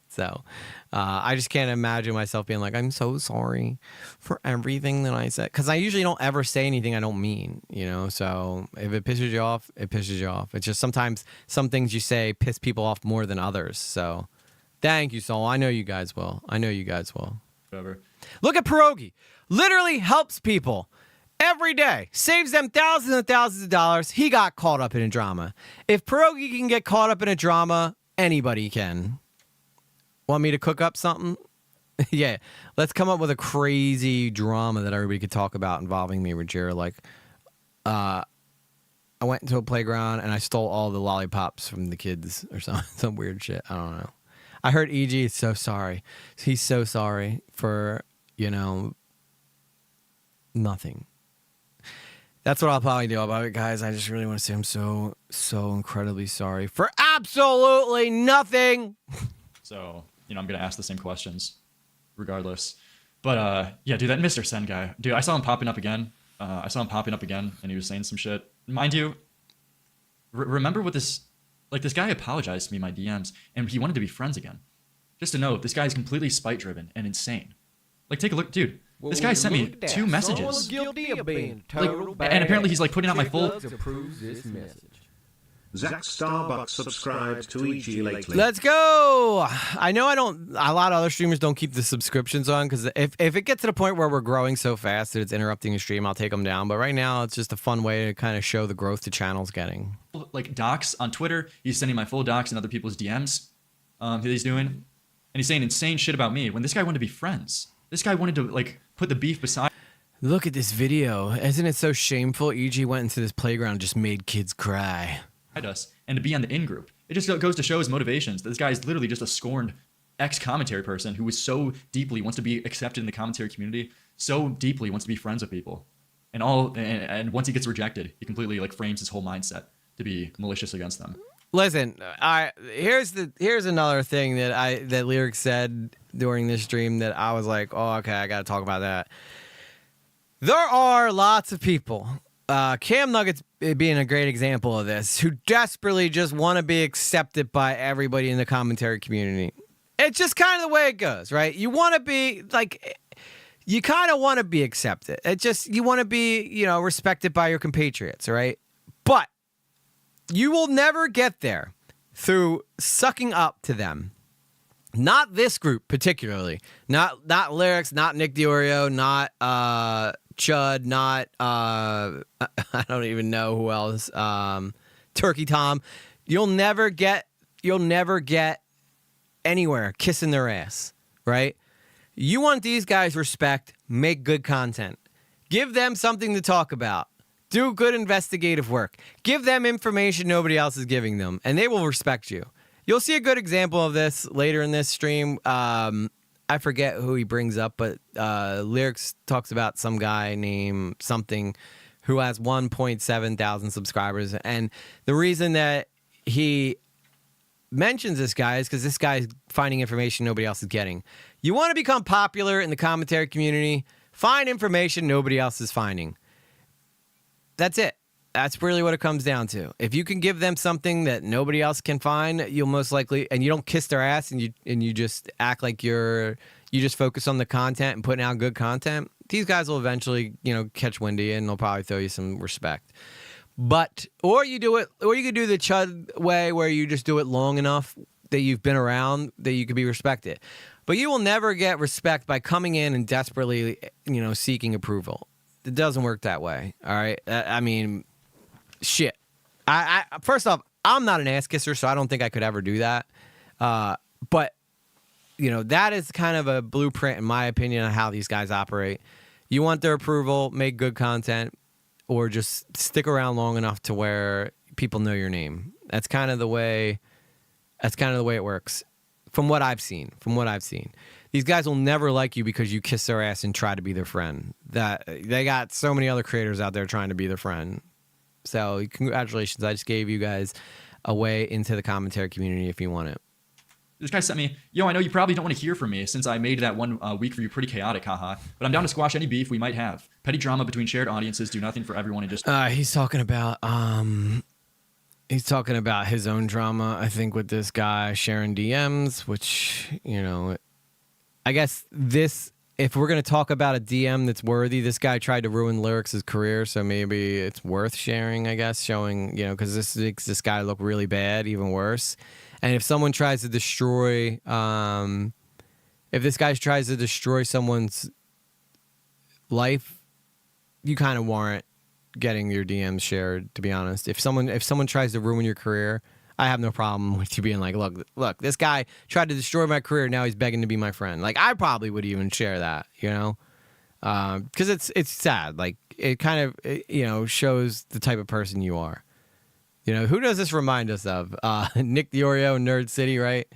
So I just can't imagine myself being like, I'm so sorry for everything that I said. Because I usually don't ever say anything I don't mean, So if it pisses you off, it pisses you off. It's just sometimes some things you say piss people off more than others. So thank you, Soul. I know you guys will. Whatever. Look at Pierogi. Literally helps people every day. Saves them thousands and thousands of dollars. He got caught up in a drama. If Pierogi can get caught up in a drama, anybody can. Want me to cook up something? Yeah. Let's come up with a crazy drama that everybody could talk about involving me, Rogero. Like, I went into a playground and I stole all the lollipops from the kids or something. Some weird shit. I don't know. I heard EG is so sorry. He's so sorry for, nothing. That's what I'll probably do about it, guys. I just really want to say I'm so incredibly sorry for absolutely nothing. So, I'm going to ask the same questions regardless. But, yeah, dude, that Mr. Sen guy. Dude, I saw him popping up again. And he was saying some shit. Mind you, remember what this guy apologized to me in my DMs, and he wanted to be friends again. Just to know, this guy is completely spite-driven and insane. Like, take a look. Dude, this guy sent me 2 messages. Guilty of being And apparently he's, putting out my full... approves this message. Zach Starbucks subscribed to EG lately. Let's go. I know a lot of other streamers don't keep the subscriptions on, because if it gets to the point where we're growing so fast that it's interrupting a stream, I'll take them down. But right now, it's just a fun way to kind of show the growth the channel's getting. Like docs on Twitter, he's sending my full docs in other people's DMs that he's doing. And he's saying insane shit about me when this guy wanted to be friends. This guy wanted to, put the beef beside. Look at this video. Isn't it so shameful? EG went into this playground and just made kids cry. Us and to be on the in group. It just goes to show his motivations. This guy is literally just a scorned ex-commentary person who is so deeply wants to be accepted in the commentary community, so deeply wants to be friends with people. And once he gets rejected, he completely frames his whole mindset to be malicious against them. Listen, here's another thing that Lyric said. during this stream that I was like, oh, okay, I got to talk about that. There are lots of people, Cam Nuggets being a great example of this, who desperately just want to be accepted by everybody in the commentary community. It's just kind of the way it goes, right? You want to be like, you kind of want to be accepted. You want to be, respected by your compatriots, right? But you will never get there through sucking up to them. Not this group particularly. Not Lyrics, not Nick Diorio, not Chud, not I don't even know who else. Turkey Tom. You'll never get anywhere kissing their ass, right? You want these guys respect, make good content. Give them something to talk about. Do good investigative work. Give them information nobody else is giving them, and they will respect you. You'll see a good example of this later in this stream. I forget who he brings up, but Lyrics talks about some guy named something who has 1.7 thousand subscribers. And the reason that he mentions this guy is because this guy is finding information nobody else is getting. You want to become popular in the commentary community, find information nobody else is finding. That's it. That's really what it comes down to. If you can give them something that nobody else can find, you'll most likely, and you don't kiss their ass, and you just act like you just focus on the content and putting out good content. These guys will eventually, catch wind of you, and they'll probably throw you some respect. Or you could do the Chud way, where you just do it long enough that you've been around that you could be respected. But you will never get respect by coming in and desperately, seeking approval. It doesn't work that way. All right. I mean, shit. I first off, I'm not an ass kisser, so I don't think I could ever do that. But that is kind of a blueprint, in my opinion, on how these guys operate. You want their approval, make good content, or just stick around long enough to where people know your name. That's kind of the way it works. From what I've seen. These guys will never like you because you kiss their ass and try to be their friend. That they got so many other creators out there trying to be their friend. So congratulations. I just gave you guys a way into the commentary community if you want it. This guy sent me, I know you probably don't want to hear from me since I made that one week for you pretty chaotic, haha. But I'm down to squash any beef we might have. Petty drama between shared audiences do nothing for everyone and just... He's talking about his own drama, I think, with this guy sharing DMs, which, I guess if we're going to talk about a DM that's worthy, this guy tried to ruin Lyrics' career, so maybe it's worth sharing, I guess, showing, because this makes this guy look really bad, even worse. And if someone tries to destroy, if this guy tries to destroy someone's life, you kind of warrant getting your DMs shared, to be honest. If someone tries to ruin your career, I have no problem with you being like, look, this guy tried to destroy my career, now he's begging to be my friend. Like, I probably would even share that, because it's sad. Like, it kind of, shows the type of person you are. Who does this remind us of? Nick Diorio, Nerd City, right?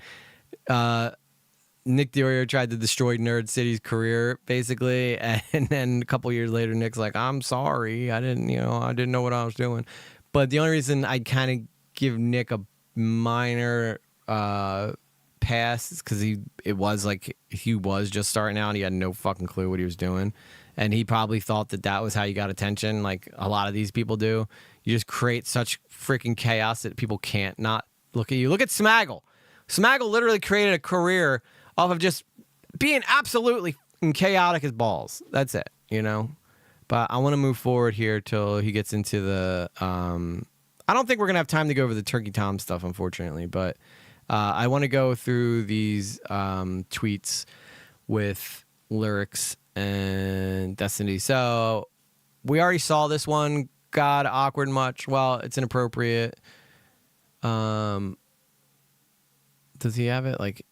Nick Diorio tried to destroy Nerd City's career, basically, and then a couple years later, Nick's like, "I'm sorry, I didn't know what I was doing." But the only reason I kind of give Nick a minor pass is because he was just starting out, and he had no fucking clue what he was doing, and he probably thought that was how you got attention, like a lot of these people do. You just create such freaking chaos that people can't not look at you. Look at Smaggle. Smaggle literally created a career off of just being absolutely chaotic as balls. That's it, But I want to move forward here till he gets into the... I don't think we're going to have time to go over the Turkey Tom stuff, unfortunately. But I want to go through these tweets with Lyrics and Destiny. So we already saw this one. God, awkward much. Well, it's inappropriate. Does he have it? Like,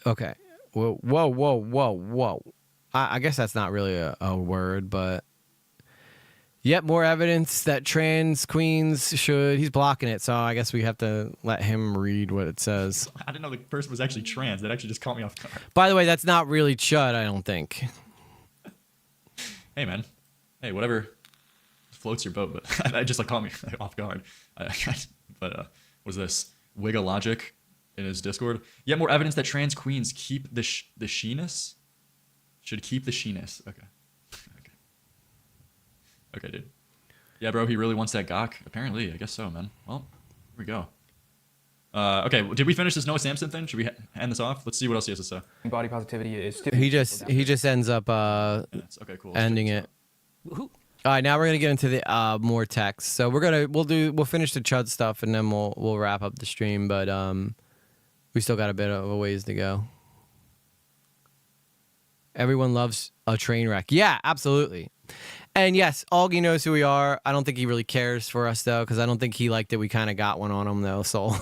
okay. Whoa. I guess that's not really a word, but yet more evidence that trans queens should... He's blocking it, so I guess we have to let him read what it says. I didn't know the person was actually trans. That actually just caught me off guard. By the way, that's not really Chud, I don't think. Hey, man. Hey, whatever floats your boat, but I just caught me off guard. But was this Wigga Logic in his Discord. Yet more evidence that trans queens keep the sheeness. Should keep the sheeness. Okay. Okay, dude. Yeah, bro, he really wants that gawk. Apparently, I guess so, man. Well, here we go. Okay, did we finish this Noah Samson thing? Should we hand this off? Let's see what else he has to say. Body positivity is. He just ends up okay, cool. ending it. All right, now we're gonna get into the more text. So we'll finish the Chud stuff and then we'll wrap up the stream. But we still got a bit of a ways to go. Everyone loves a train wreck. Yeah, absolutely. And yes, Augie knows who we are. I don't think he really cares for us though, because I don't think he liked that we kind of got one on him though. So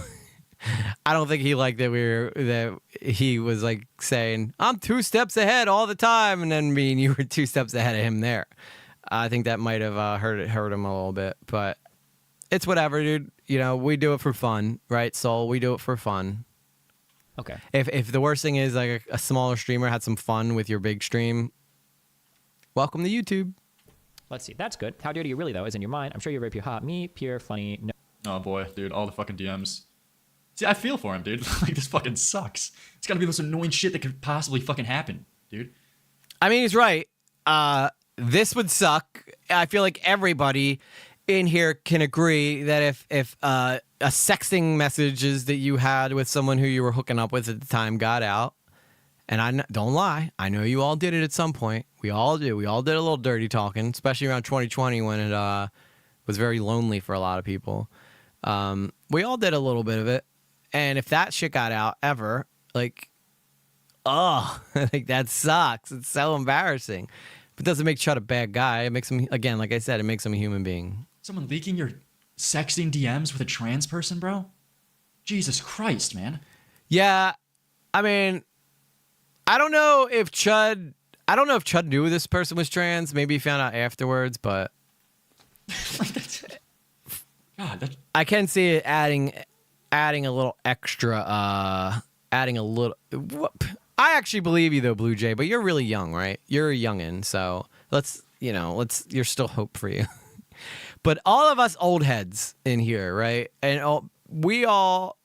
I don't think he liked that he was like saying, "I'm 2 steps ahead all the time," and then me and you were 2 steps ahead of him there. I think that might have hurt him a little bit, but it's whatever, dude. You know, we do it for fun, right, Soul? We do it for fun. Okay. If the worst thing is like a smaller streamer had some fun with your big stream, welcome to YouTube. Let's see. That's good. How dirty you really though is in your mind. I'm sure you're very pure hot. Me, pure, funny. No. Oh boy, dude, all the fucking DMs. See, I feel for him, dude. Like, this fucking sucks. It's gotta be the most annoying shit that could possibly fucking happen, dude. I mean, he's right. This would suck. I feel like everybody in here can agree that if a sexting messages that you had with someone who you were hooking up with at the time got out, and don't lie, I know you all did it at some point. We all do. We all did a little dirty talking, especially around 2020 when it was very lonely for a lot of people. We all did a little bit of it. And if that shit got out ever, like, like that sucks. It's so embarrassing. But it doesn't make Chud a bad guy. It makes him, again, like I said, it makes him a human being. Someone leaking your sexting DMs with a trans person, bro? Jesus Christ, man. Yeah, I mean, I don't know if Chud knew this person was trans. Maybe he found out afterwards, but God, I can see it adding a little extra, I actually believe you though, Blue Jay, but you're really young, right? You're a youngin', so you're still hope for you. But all of us old heads in here, right? And we all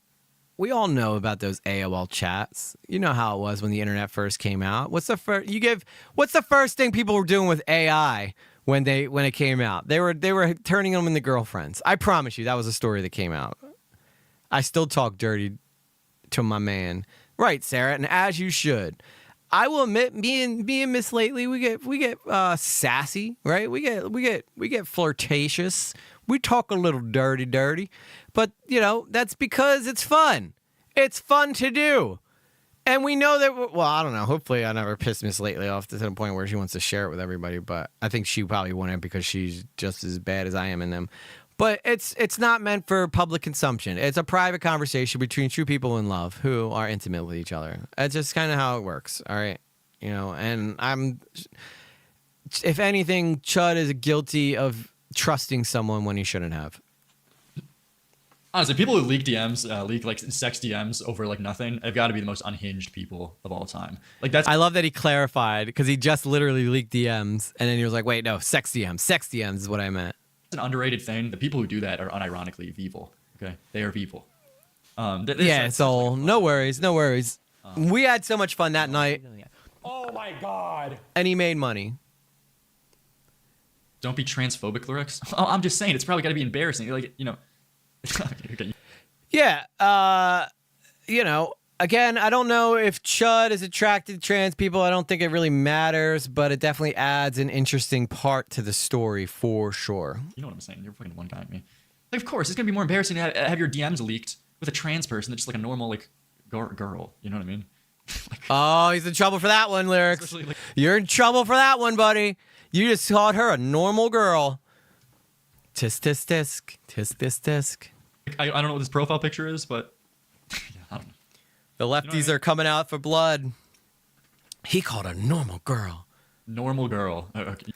know about those AOL chats. You know how it was when the internet first came out. What's the first thing people were doing with AI when it came out? They were turning them into girlfriends. I promise you, that was a story that came out. I still talk dirty to my man. Right, Sarah, and as you should. I will admit, me and Miss Lately, we get sassy, right? We get flirtatious. We talk a little dirty, but that's because it's fun. It's fun to do, and we know that. Well, I don't know. Hopefully, I never pissed Miss Lately off to the point where she wants to share it with everybody. But I think she probably wouldn't because she's just as bad as I am in them. But it's not meant for public consumption. It's a private conversation between two people in love who are intimate with each other. That's just kind of how it works, all right? And if anything, Chud is guilty of trusting someone when he shouldn't have. Honestly, people who leak DMs, leak like sex DMs over like nothing, have got to be the most unhinged people of all time. Like that's. I love that he clarified because he just literally leaked DMs and then he was like, "Wait, no, sex DMs. Sex DMs is what I meant." An underrated thing. The people who do that are unironically evil. Okay, they are evil. Yeah, so no worries. We had so much fun that night. Oh my God! And he made money. Don't be transphobic, lyrics. Oh, I'm just saying, it's probably got to be embarrassing. Like Yeah. Again, I don't know if Chud is attracted to trans people. I don't think it really matters, but it definitely adds an interesting part to the story for sure. You know what I'm saying? You're fucking one guy at me. Like, of course, it's gonna be more embarrassing to have your DMs leaked with a trans person than just like a normal like girl. You know what I mean? Oh, he's in trouble for that one, lyrics. You're in trouble for that one, buddy. You just called her a normal girl. Tisk tisk tisk tisk tisk tisk. I don't know what this profile picture is, but yeah, I don't know. The lefties are coming out for blood. He called a normal girl. Normal girl. Okay.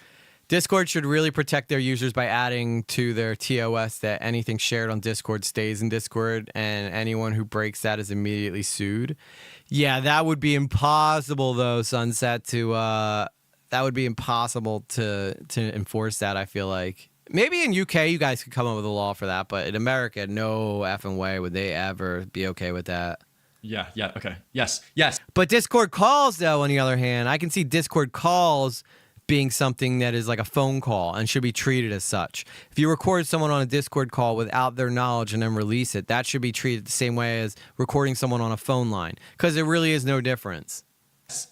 Discord should really protect their users by adding to their TOS that anything shared on Discord stays in Discord, and anyone who breaks that is immediately sued. Yeah, that would be impossible, though, Sunset, that would be impossible to enforce that, I feel like. Maybe in UK you guys could come up with a law for that, but in America, no effing way would they ever be okay with that. Yeah, okay. Yes. But Discord calls, though, on the other hand, I can see Discord calls being something that is like a phone call and should be treated as such. If you record someone on a Discord call without their knowledge and then release it, that should be treated the same way as recording someone on a phone line, because there really is no difference.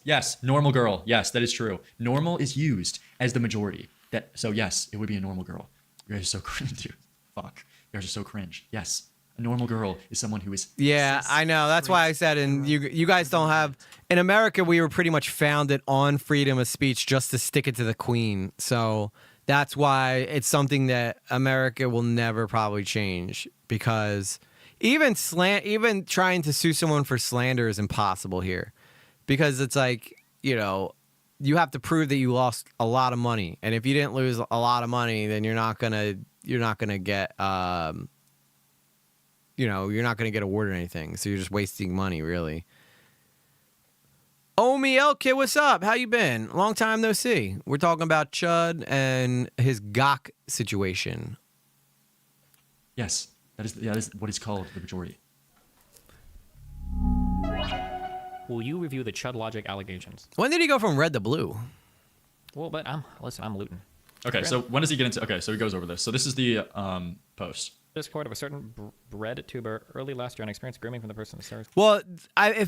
Yes, normal girl. Yes, that is true. Normal is used as the majority. So yes, it would be a normal girl. You guys are so cringe, dude. Fuck. You guys are so cringe. Yes. A normal girl is someone who is... Yeah, I know. That's why I said, and you guys don't have... In America, we were pretty much founded on freedom of speech just to stick it to the queen. So that's why it's something that America will never probably change, because even trying to sue someone for slander is impossible here, because it's like, you know, you have to prove that you lost a lot of money, and if you didn't lose a lot of money, then you're not gonna get you're not gonna get awarded anything, so you're just wasting money, really. Omi Kid, what's up? How you been? Long time no see. We're talking about Chud and his gawk situation. Yes, that is what is called the majority. Will you review the Chud logic allegations? When did he go from red to blue? Well, but I'm looting. Okay, so when does he get into... Okay, so he goes over this. So this is the post. Discord of a certain bread tuber early last year and experienced grooming from the person. Well,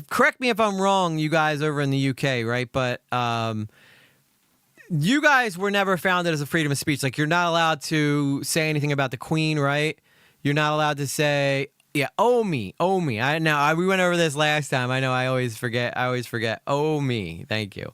correct me if I'm wrong, you guys over in the UK, right? But you guys were never founded as a freedom of speech. Like, you're not allowed to say anything about the Queen, right? You're not allowed to say, yeah, Omi. We went over this last time. I know. I always forget. Omi. Thank you.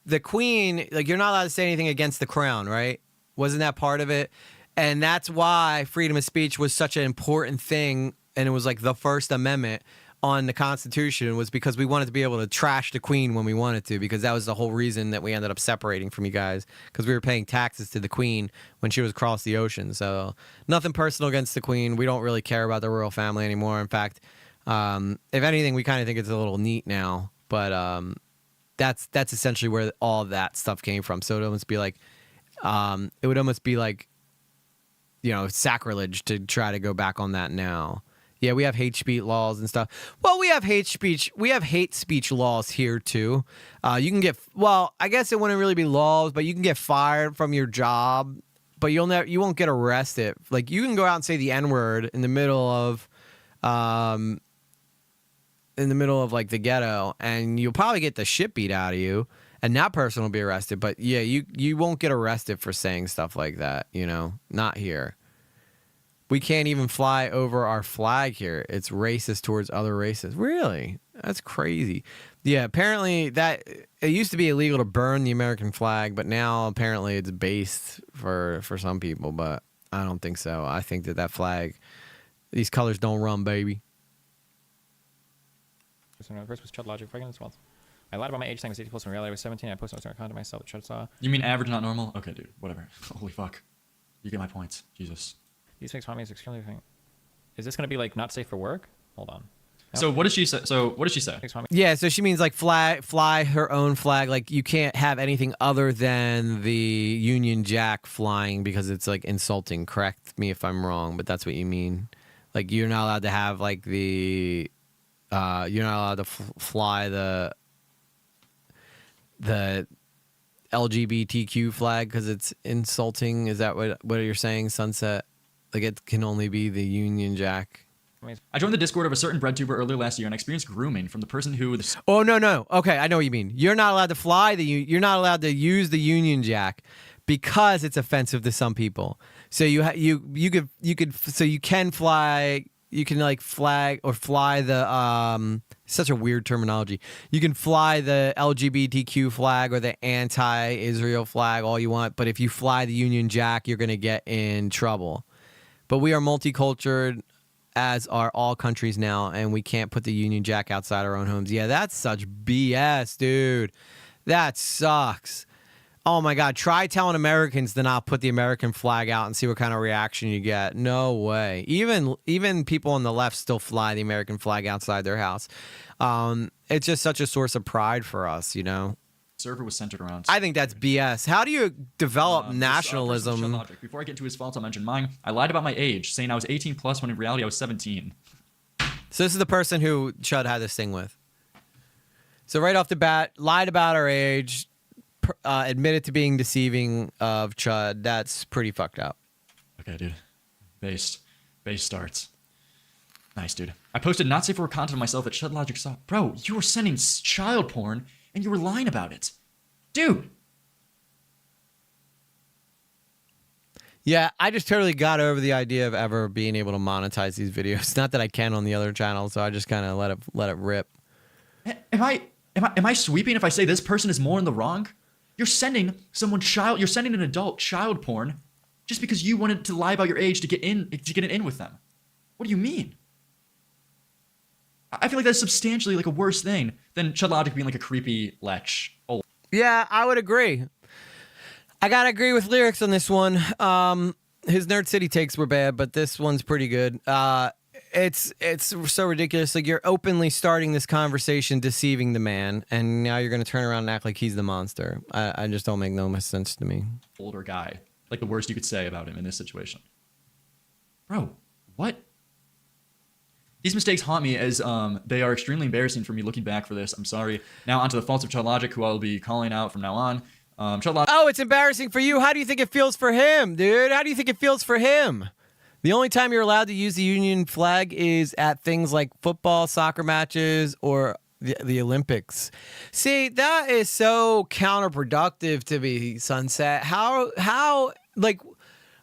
The Queen, like, you're not allowed to say anything against the crown, right? Wasn't that part of it? And that's why freedom of speech was such an important thing, and it was like the First Amendment on the Constitution, was because we wanted to be able to trash the Queen when we wanted to, because that was the whole reason that we ended up separating from you guys, because we were paying taxes to the Queen when she was across the ocean. So nothing personal against the Queen. We don't really care about the royal family anymore. In fact, if anything, we kind of think it's a little neat now. But that's essentially where all that stuff came from. So it would almost be like, you know, sacrilege to try to go back on that now. Yeah, we have hate speech laws and stuff. Well, we have hate speech laws here too. You can get, well, I guess it wouldn't really be laws, but you can get fired from your job, but you won't get arrested. Like, you can go out and say the N-word in the middle of like the ghetto, and you'll probably get the shit beat out of you, and that person will be arrested. But yeah, you won't get arrested for saying stuff like that, you know? Not here. We can't even fly over our flag here. It's racist towards other races. Really? That's crazy. Yeah, apparently that it used to be illegal to burn the American flag, but now apparently it's based for some people, but I don't think so. I think that flag, these colors don't run, baby. The first was Chud logic pregnant as well. I lied about my age saying I was 80 plus in reality I was 17. I posted on account to myself that Chud saw. You mean average, not normal? Okay, dude, whatever. Holy fuck. You get my points. Jesus. These things me is extremely thing. Is this going to be like not safe for work? Hold on. No. So what did she say? Yeah, so she means like fly her own flag. Like, you can't have anything other than the Union Jack flying because it's like insulting. Correct me if I'm wrong, but that's what you mean. Like, you're not allowed to have like the you're not allowed to fly the LGBTQ flag because it's insulting. Is that what you're saying, Sunset? Like, it can only be the Union Jack. I joined the Discord of a certain bread tuber earlier last year and experienced grooming from the person who... Oh, no. Okay, I know what you mean. You're not allowed to fly you're not allowed to use the Union Jack because it's offensive to some people. So you can fly... You can like flag or fly the such a weird terminology. You can fly the LGBTQ flag or the anti-Israel flag all you want, but if you fly the Union Jack, you're going to get in trouble. But we are multicultural, as are all countries now, and we can't put the Union Jack outside our own homes. Yeah, that's such BS, dude. That sucks. Oh my God, try telling Americans to not put the American flag out and see what kind of reaction you get. No way. Even people on the left still fly the American flag outside their house. It's just such a source of pride for us, you know? server was centered around. I think that's BS. How do you develop nationalism? Logic. Before I get into his faults, I'll mention mine. I lied about my age, saying I was 18 plus when in reality I was 17. So this is the person who Chud had this thing with. So right off the bat, lied about our age, admitted to being deceiving of Chud. That's pretty fucked up. Okay, dude. Base starts. Nice, dude. I posted not safe for work content of myself at Chud Logic saw. Bro, you were sending child porn and you were lying about it. Dude. Yeah, I just totally got over the idea of ever being able to monetize these videos. Not that I can on the other channel, so I just kind of let it rip. Am I sweeping if I say this person is more in the wrong? You're sending an adult child porn just because you wanted to lie about your age to get it in with them. What do you mean? I feel like that's substantially like a worse thing than Chud Logic being like a creepy lech. Oh. Yeah, I would agree. I gotta agree with lyrics on this one. His Nerd City takes were bad, but this one's pretty good. It's so ridiculous. Like, you're openly starting this conversation, deceiving the man, and now you're gonna turn around and act like he's the monster. I just don't make no sense to me. Older guy, like the worst you could say about him in this situation. Bro, what? These mistakes haunt me as they are extremely embarrassing for me looking back for this. I'm sorry. Now onto the faults of Chud Logic, who I will be calling out from now on. Chud Logic. Oh, it's embarrassing for you. How do you think it feels for him, dude? How do you think it feels for him? The only time you're allowed to use the Union flag is at things like football, soccer matches, or the Olympics. See, that is so counterproductive to me, Sunset. How like,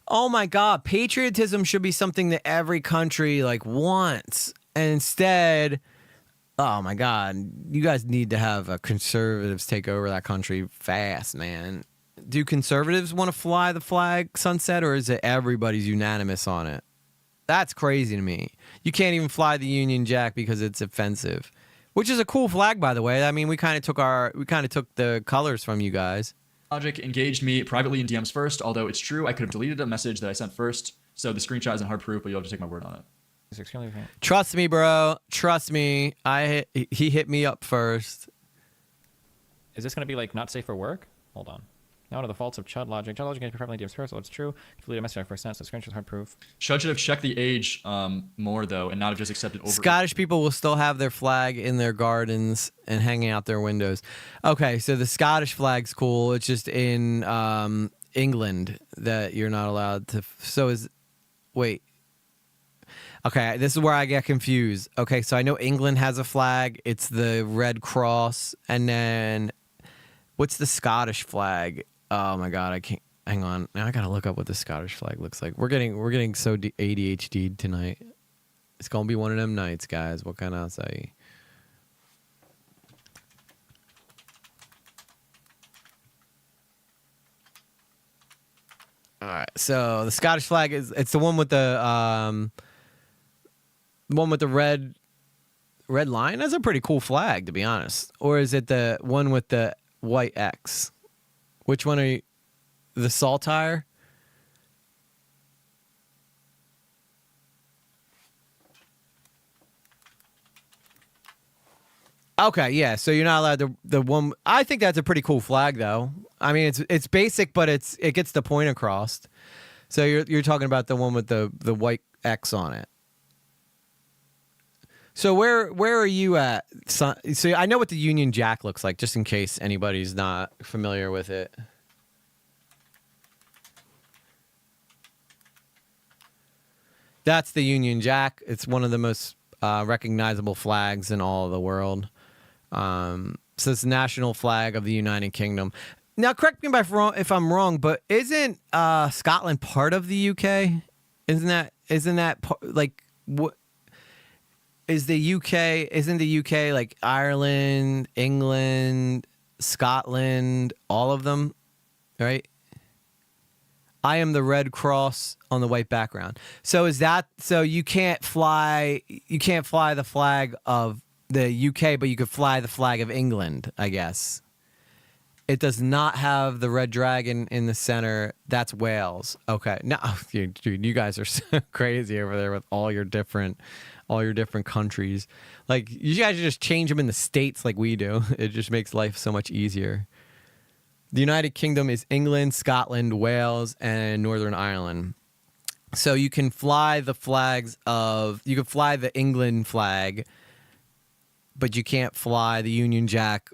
oh my God, patriotism should be something that every country like wants. And instead, oh my God, you guys need to have conservatives take over that country fast, man. Do conservatives want to fly the flag, Sunset, or is it everybody's unanimous on it? That's crazy to me. You can't even fly the Union Jack because it's offensive, which is a cool flag, by the way. I mean, we kind of took the colors from you guys. Logic engaged me privately in DMs first, although it's true I could have deleted a message that I sent first, so the screenshot isn't hard proof, but you'll have to take my word on it. It's extremely faint. Trust me, bro. Trust me. He hit me up first. Is this going to be like not safe for work? Hold on. Now to the faults of Chud Logic. Chud Logic can be privately DMs first, so it's true. Delete a message I first sent, so screenshot hard proof. Chud should have checked the age more, though, and not have just accepted over. Scottish people will still have their flag in their gardens and hanging out their windows. Okay, so the Scottish flag's cool. It's just in England that you're not allowed to. Wait. Okay, this is where I get confused. Okay, so I know England has a flag. It's the Red Cross. And then what's the Scottish flag? Oh my God, I can't. Hang on. Now I gotta look up what the Scottish flag looks like. We're getting so ADHD'd tonight. It's gonna be one of them nights, guys. What can I say? All right. So the Scottish flag it's the one with the red line. That's a pretty cool flag, to be honest. Or is it the one with the white X? Which one are you? The saltire? Okay, yeah. So you're not allowed the one. I think that's a pretty cool flag, though. I mean, it's basic, but it gets the point across. So you're talking about the one with the white X on it. So where are you at? So I know what the Union Jack looks like, just in case anybody's not familiar with it. That's the Union Jack. It's one of the most recognizable flags in all of the world. So it's the national flag of the United Kingdom. Now, correct me if I'm wrong, but isn't Scotland part of the UK? Isn't that like what? Isn't the UK like Ireland, England, Scotland, all of them, right? I am the Red Cross on the white background. So you can't fly the flag of the UK, but you could fly the flag of England, I guess. It does not have the red dragon in the center. That's Wales. Okay. No, dude, you guys are so crazy over there with all your different countries. Like, you guys just change them in the states like we do. It just makes life so much easier. The United Kingdom is England, Scotland, Wales, and Northern Ireland. So you can fly the you can fly the England flag, but you can't fly the Union Jack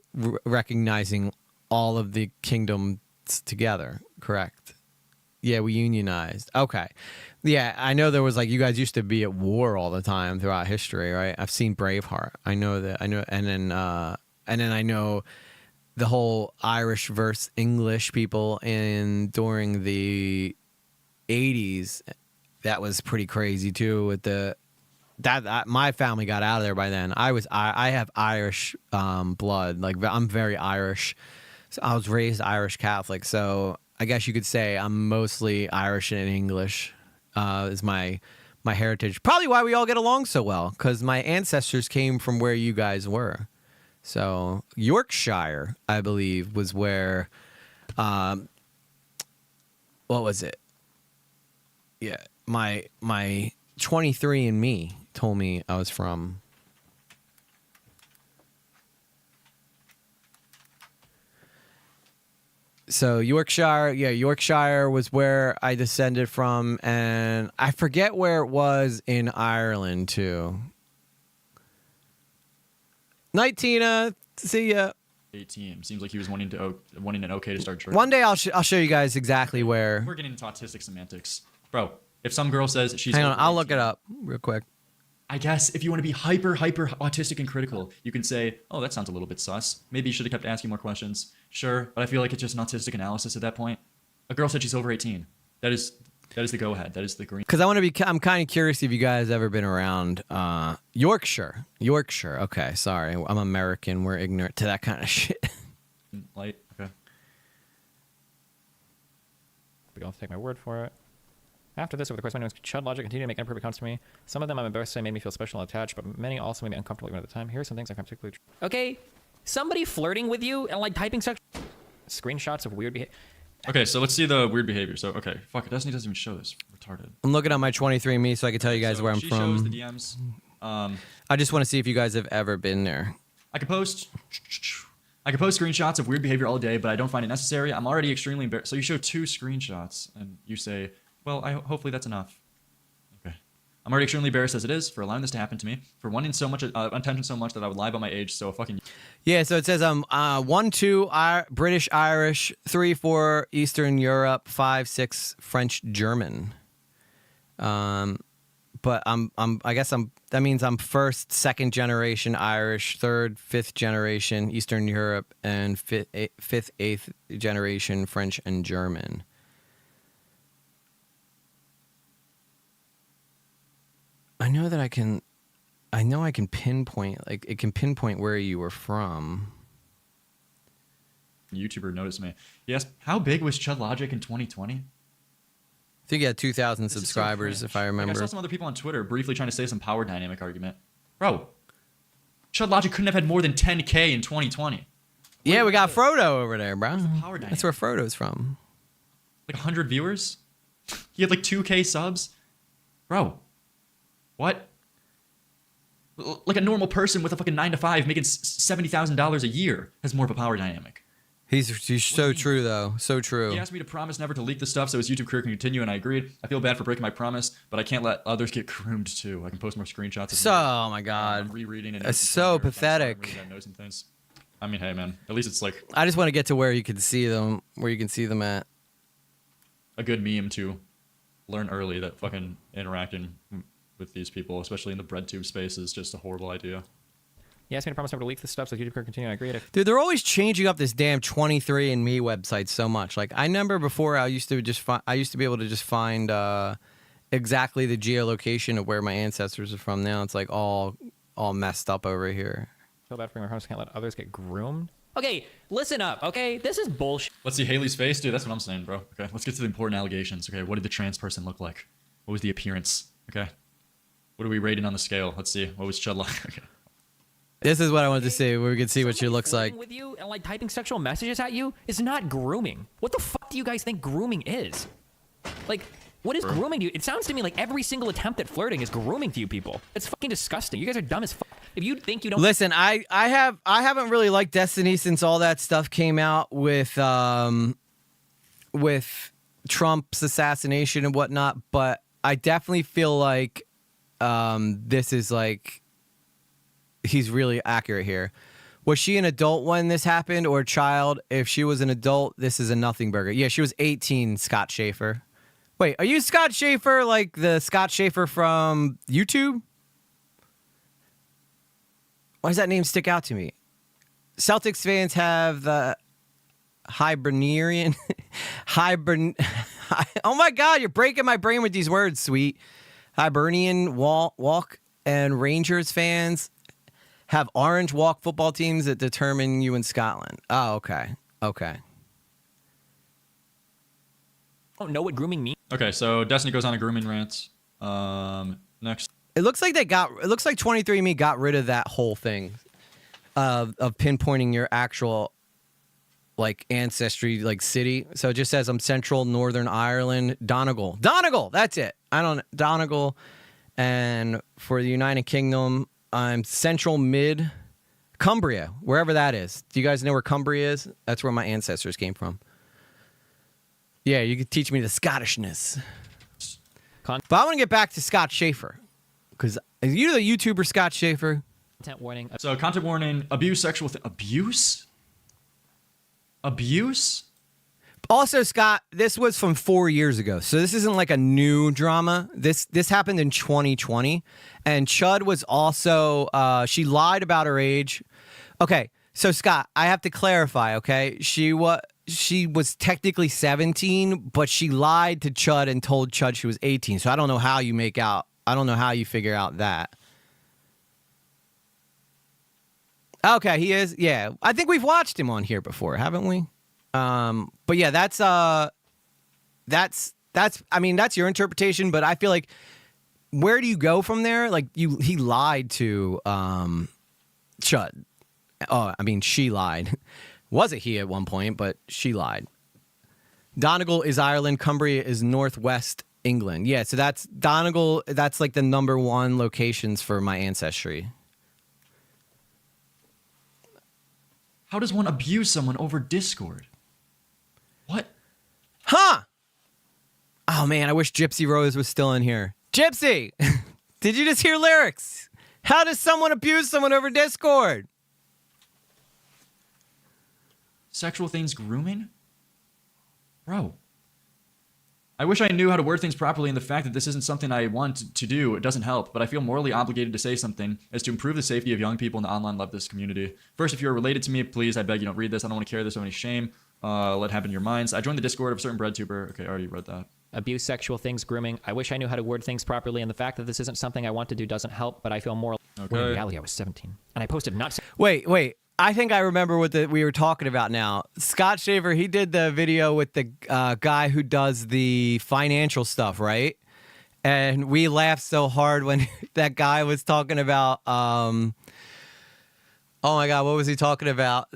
recognizing all of the kingdoms together, correct? Yeah, we unionized. Okay. Yeah, I know there was like, you guys used to be at war all the time throughout history, right? I've seen Braveheart. I know that. I know, and then I know the whole Irish versus English people during the 80s. That was pretty crazy too. With my family got out of there by then. I have Irish blood. Like, I'm very Irish. So I was raised Irish Catholic, so I guess you could say I'm mostly Irish and English is my heritage. Probably why we all get along so well, because my ancestors came from where you guys were. So Yorkshire, I believe, was where, what was it? Yeah, my 23andMe told me I was from. So Yorkshire was where I descended from, and I forget where it was in Ireland too. Night, Tina. See ya. 18. Seems like he was wanting an okay to start drinking. One day I'll show you guys exactly where. We're getting into autistic semantics, bro. If some girl says she's hang on, I'll look it up real quick. I guess if you want to be hyper autistic and critical, you can say, oh, that sounds a little bit sus. Maybe you should have kept asking more questions. Sure, but I feel like it's just an autistic analysis at that point. A girl said she's over 18. That is the go ahead. That is the green. Because I'm kind of curious if you guys ever been around Yorkshire. Okay, sorry, I'm American. We're ignorant to that kind of shit. Light. Okay. We don't take my word for it. After this, over the course of my Chud logic continued to make inappropriate comments to me. Some of them I'm embarrassed to say made me feel special and attached, but many also made me uncomfortable even at the time. Here are some things I found particularly true. Okay, somebody flirting with you and like typing screenshots of weird behavior. Okay, so let's see the weird behavior. So, okay, fuck, Destiny doesn't even show this. Retarded. I'm looking at my 23andMe so I can tell you guys where I'm she from. Shows the DMs. I just want to see if you guys have ever been there. I could post screenshots of weird behavior all day, but I don't find it necessary. I'm already extremely embarrassed. So you show 2 screenshots, and you say, well, hopefully that's enough. Okay. I'm already extremely embarrassed as it is for allowing this to happen to me, for wanting so much attention so much that I would lie about my age, so fucking... Yeah, so it says 1, 2 British, Irish, 3, 4 Eastern Europe, 5, 6 French, German. But that means I'm first, second generation Irish, third, fifth generation Eastern Europe, and fifth, eighth generation French and German. I know I can pinpoint, like, it can pinpoint where you were from. YouTuber noticed me. Yes, how big was Chud Logic in 2020? I think he had 2,000 subscribers, so if I remember. Like, I saw some other people on Twitter briefly trying to say some power dynamic argument. Bro, Chud Logic couldn't have had more than 10K in 2020. Yeah, we got Frodo over there, bro. Power dynamic? That's where Frodo's from. Like 100 viewers? He had like 2K subs? Bro. What? Like a normal person with a fucking 9 to 5 making $70,000 a year has more of a power dynamic. He's so true, though. So true. He asked me to promise never to leak the stuff so his YouTube career can continue, and I agreed. I feel bad for breaking my promise, but I can't let others get groomed too. I can post more screenshots. Oh my god. Rereading and it's so pathetic. I mean, hey man, at least it's like. I just want to get to where you can see them, at. A good meme to learn early that fucking interacting with these people, especially in the breadtube space, is just a horrible idea. He asked me to promise never to leak this stuff so YouTube can continue. I agreed. Dude, they're always changing up this damn 23andMe website so much. Like, I remember before I used to be able to just find exactly the geolocation of where my ancestors are from. Now it's like all messed up over here. Feel bad for my house. Can't let others get groomed. Okay, listen up. Okay, this is bullshit. Let's see Haley's face, dude. That's what I'm saying, bro. Okay, let's get to the important allegations. Okay, what did the trans person look like? What was the appearance? Okay, what are we rating on the scale? Let's see. What was Chud like? Okay. This is what I wanted to see, where we could see what she looks like. With you and like typing sexual messages at you is not grooming. What the fuck do you guys think grooming is? Like, what is grooming to you? It sounds to me like every single attempt at flirting is grooming to you people. It's fucking disgusting. You guys are dumb as fuck. If you think you don't Listen, I haven't really liked Destiny since all that stuff came out with Trump's assassination and whatnot, but I definitely feel like this is like he's really accurate here. Was she an adult when this happened or a child? If she was an adult, this is a nothing burger. Yeah, she was 18, Scott Schaefer. Wait, are you Scott Schaefer, like the Scott Schaefer from YouTube? Why does that name stick out to me? Celtics fans have the Hibernian. Oh my God, you're breaking my brain with these words, sweet. Hibernian walk, and Rangers fans have orange walk football teams that determine you in Scotland. Oh, okay. Okay. don't know what grooming means. Okay, so Destiny goes on a grooming rant. Next. It looks like 23andMe got rid of that whole thing of pinpointing your actual like ancestry, like city. So it just says I'm Central Northern Ireland, Donegal. Donegal, that's it. Donegal. And for the United Kingdom, I'm Central Mid Cumbria, wherever that is. Do you guys know where Cumbria is? That's where my ancestors came from. Yeah, you could teach me the Scottishness. But I want to get back to Scott Schaefer. Because are you the YouTuber Scott Schaefer? Content warning. So content warning, abuse, sexual abuse? Abuse? Also, Scott, this was from 4 years ago. So this isn't like a new drama. This happened in 2020. And Chud was also, she lied about her age. Okay, so Scott, I have to clarify, okay? She was technically 17, but she lied to Chud and told Chud she was 18. So I don't know how you figure out that. Okay, he is. Yeah, I think we've watched him on here before, haven't we? But yeah, that's I mean, that's your interpretation, but I feel like where do you go from there? Like he lied to Chud. Oh, I mean, she lied. Wasn't he at one point, but she lied. Donegal is Ireland. Cumbria is northwest England. Yeah, so that's Donegal. That's like the #1 locations for my ancestry. How does one abuse someone over Discord? What? Huh? Oh man, I wish Gypsy Rose was still in here. Gypsy, did you just hear lyrics? How does someone abuse someone over Discord? Sexual things grooming? Bro. I wish I knew how to word things properly, and the fact that this isn't something I want to do, it doesn't help, but I feel morally obligated to say something as to improve the safety of young people in the online love this community. First, if you're related to me, please, I beg you don't read this. I don't want to carry this with any shame. Let it happen in your minds. I joined the Discord of a certain breadtuber. Okay, I already read that. Abuse, sexual things, grooming. I wish I knew how to word things properly, and the fact that this isn't something I want to do doesn't help, but I feel moral. Okay. When in reality, I was 17. And I posted not... Wait. I think I remember what we were talking about now. Scott Shaver, he did the video with the guy who does the financial stuff, right? And we laughed so hard when that guy was talking about, oh my God, what was he talking about?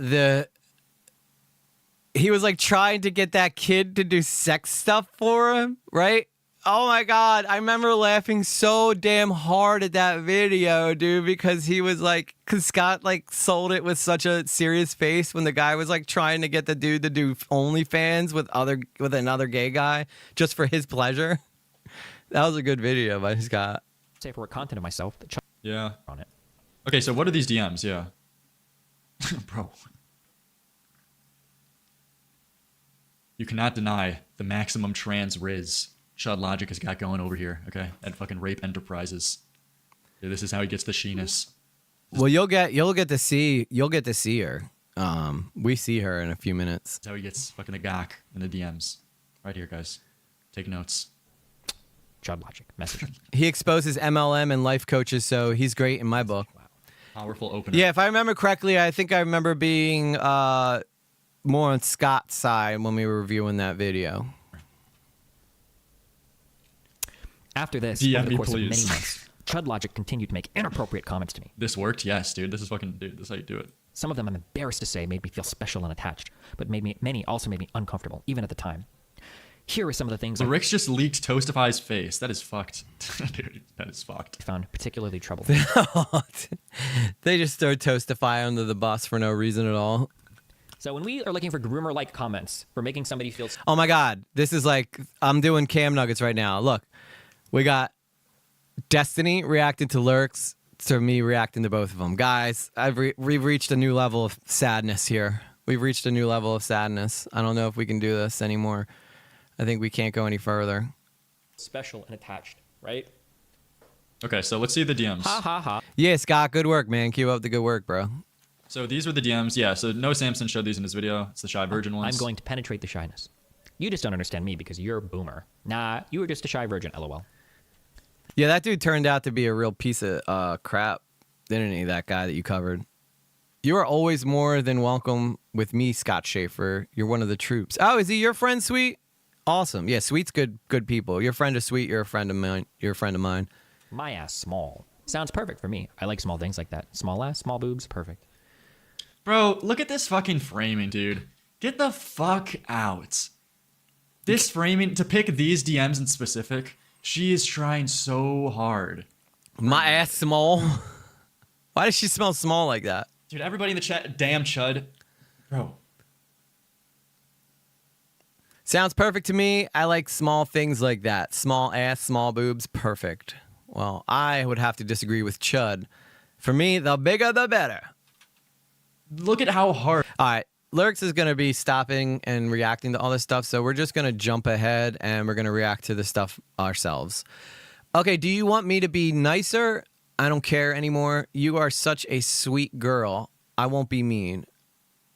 He was like trying to get that kid to do sex stuff for him, right? Oh my God, I remember laughing so damn hard at that video, dude, because he was like, because Scott like sold it with such a serious face when the guy was like trying to get the dude to do OnlyFans with another gay guy just for his pleasure. That was a good video by Scott. Say for content of myself. Yeah. On it. Okay, so what are these DMs? Yeah. Bro. You cannot deny the maximum trans riz Chud Logic has got going over here, okay? At fucking Rape Enterprises. Yeah, this is how he gets the sheeness. Well, you'll get to see her. We see her in a few minutes. That's how he gets fucking the gawk in the DMs. Right here, guys. Take notes. Chud Logic. Message. He exposes MLM and life coaches, so he's great in my book. Wow. Powerful opener. Yeah, if I remember correctly, I think I remember being more on Scott's side when we were reviewing that video. After this, over the course of many months, Chud Logic continued to make inappropriate comments to me. This worked? Yes, dude. This is how you do it. Some of them, I'm embarrassed to say, made me feel special and attached, but many also made me uncomfortable, even at the time. Here are some of the things The Ricks just leaked Toastify's face. That is fucked. Dude, that is fucked. I found particularly troubling. They just throw Toastify under the bus for no reason at all. So when we are looking for groomer-like comments for making somebody feel... Oh my God, this is like, I'm doing cam nuggets right now. Look, we got Destiny reacting to Lurks, to me reacting to both of them. Guys, we've reached a new level of sadness here. We've reached a new level of sadness. I don't know if we can do this anymore. I think we can't go any further. Special and attached, right? Okay, so let's see the DMs. Ha ha ha. Yeah, Scott, good work, man. Keep up the good work, bro. So these were the DMs. Yeah, so Noah Samson showed these in his video. It's the shy virgin ones. I'm going to penetrate the shyness. You just don't understand me because you're a boomer. Nah, you were just a shy virgin, lol. Yeah, that dude turned out to be a real piece of crap, didn't he, that guy that you covered? You are always more than welcome with me, Scott Schaefer. You're one of the troops. Oh, is he your friend, Sweet? Awesome. Yeah, Sweet's good people. Your friend is Sweet, you're a friend of mine. You're a friend of mine. My ass small. Sounds perfect for me. I like small things like that. Small ass, small boobs, perfect. Bro, look at this fucking framing, dude. Get the fuck out. This framing, to pick these DMs in specific, she is trying so hard. My ass small? Why does she smell small like that? Dude, everybody in the chat, damn Chud. Bro. Sounds perfect to me. I like small things like that. Small ass, small boobs, perfect. Well, I would have to disagree with Chud. For me, the bigger the better. Look at how hard. All right. Lurks is going to be stopping and reacting to all this stuff, so we're just going to jump ahead and we're going to react to the stuff ourselves. Okay, do you want me to be nicer? I don't care anymore. You are such a sweet girl. I won't be mean.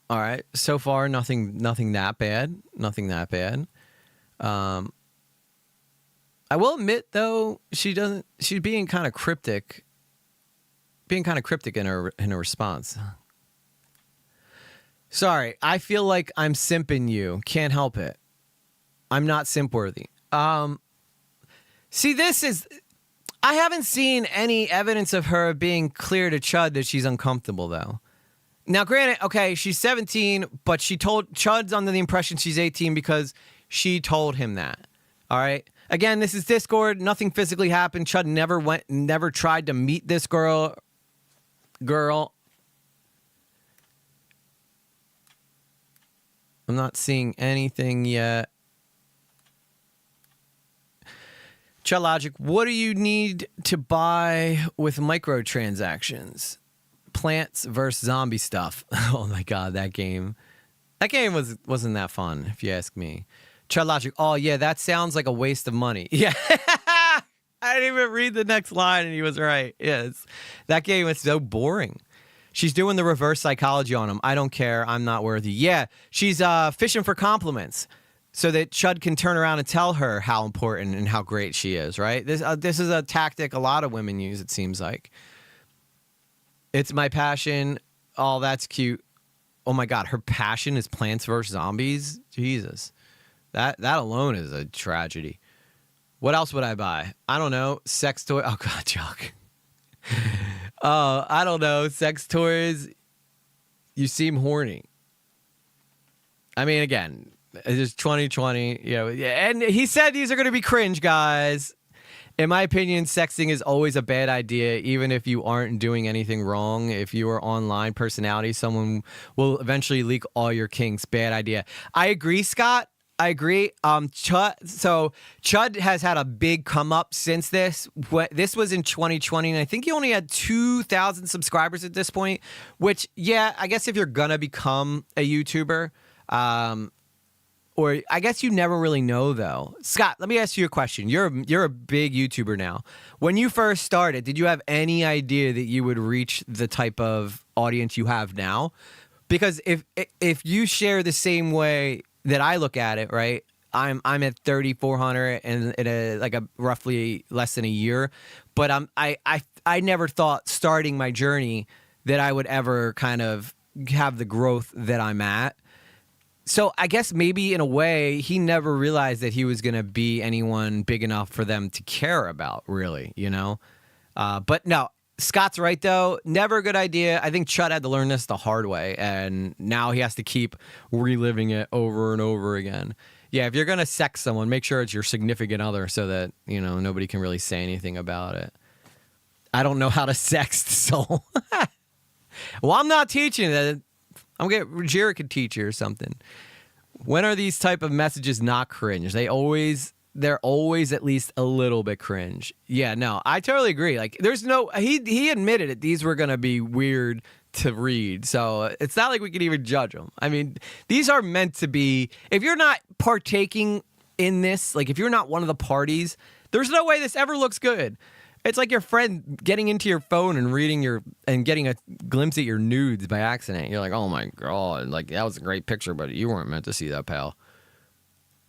All right. So far, nothing that bad. Nothing that bad. I will admit, though, she's being kind of cryptic. Being kind of cryptic in her response. Sorry, I feel like I'm simping you. Can't help it. I'm not simp worthy. See, I haven't seen any evidence of her being clear to Chud that she's uncomfortable, though. Now, granted, okay, she's 17, but she told Chud's under the impression she's 18 because she told him that. All right. Again, this is Discord. Nothing physically happened. Chud never tried to meet this girl. I'm not seeing anything yet. Chud Logic, what do you need to buy with microtransactions? Plants versus zombie stuff. Oh my god, that game. That game wasn't that fun, if you ask me. Chud Logic, oh yeah, that sounds like a waste of money. Yeah. I didn't even read the next line and he was right. Yes. That game is so boring. She's doing the reverse psychology on him. I don't care. I'm not worthy. Yeah, she's fishing for compliments so that Chud can turn around and tell her how important and how great she is, right? This is a tactic a lot of women use, it seems like. It's my passion. Oh, that's cute. Oh my god, her passion is Plants vs. Zombies? Jesus. That alone is a tragedy. What else would I buy? I don't know. Sex toy. Oh god, Chuck. I don't know. Sex toys. You seem horny. I mean, again, it's 2020. You know, and he said these are going to be cringe, guys. In my opinion, sexting is always a bad idea, even if you aren't doing anything wrong. If you are online personality, someone will eventually leak all your kinks. Bad idea. I agree, Scott. I agree. Chud has had a big come up since this. This was in 2020, and I think he only had 2,000 subscribers at this point. Which, yeah, I guess if you're gonna become a YouTuber, or I guess you never really know though. Scott, let me ask you a question. You're a big YouTuber now. When you first started, did you have any idea that you would reach the type of audience you have now? Because if you share the same way that I look at it, right? I'm at 3,400 and like a roughly less than a year, but I never thought starting my journey that I would ever kind of have the growth that I'm at. So I guess maybe in a way he never realized that he was going to be anyone big enough for them to care about, really, you know? But no, Scott's right, though. Never a good idea. I think Chud had to learn this the hard way, and now he has to keep reliving it over and over again. Yeah, if you're gonna sex someone, make sure it's your significant other so that, you know, nobody can really say anything about it. I don't know how to sext, so well, I'm not teaching that. I'm gonna Jared could teach you or something. When are these type of messages not cringe? They're always at least a little bit cringe. Yeah, no, I totally agree. Like, there's no he admitted it. These were gonna be weird to read, so it's not like we could even judge them. I mean, these are meant to be. If you're not partaking in this, like if you're not one of the parties, there's no way this ever looks good. It's like your friend getting into your phone and reading and getting a glimpse at your nudes by accident. You're like, oh my God, like that was a great picture, but you weren't meant to see that, pal.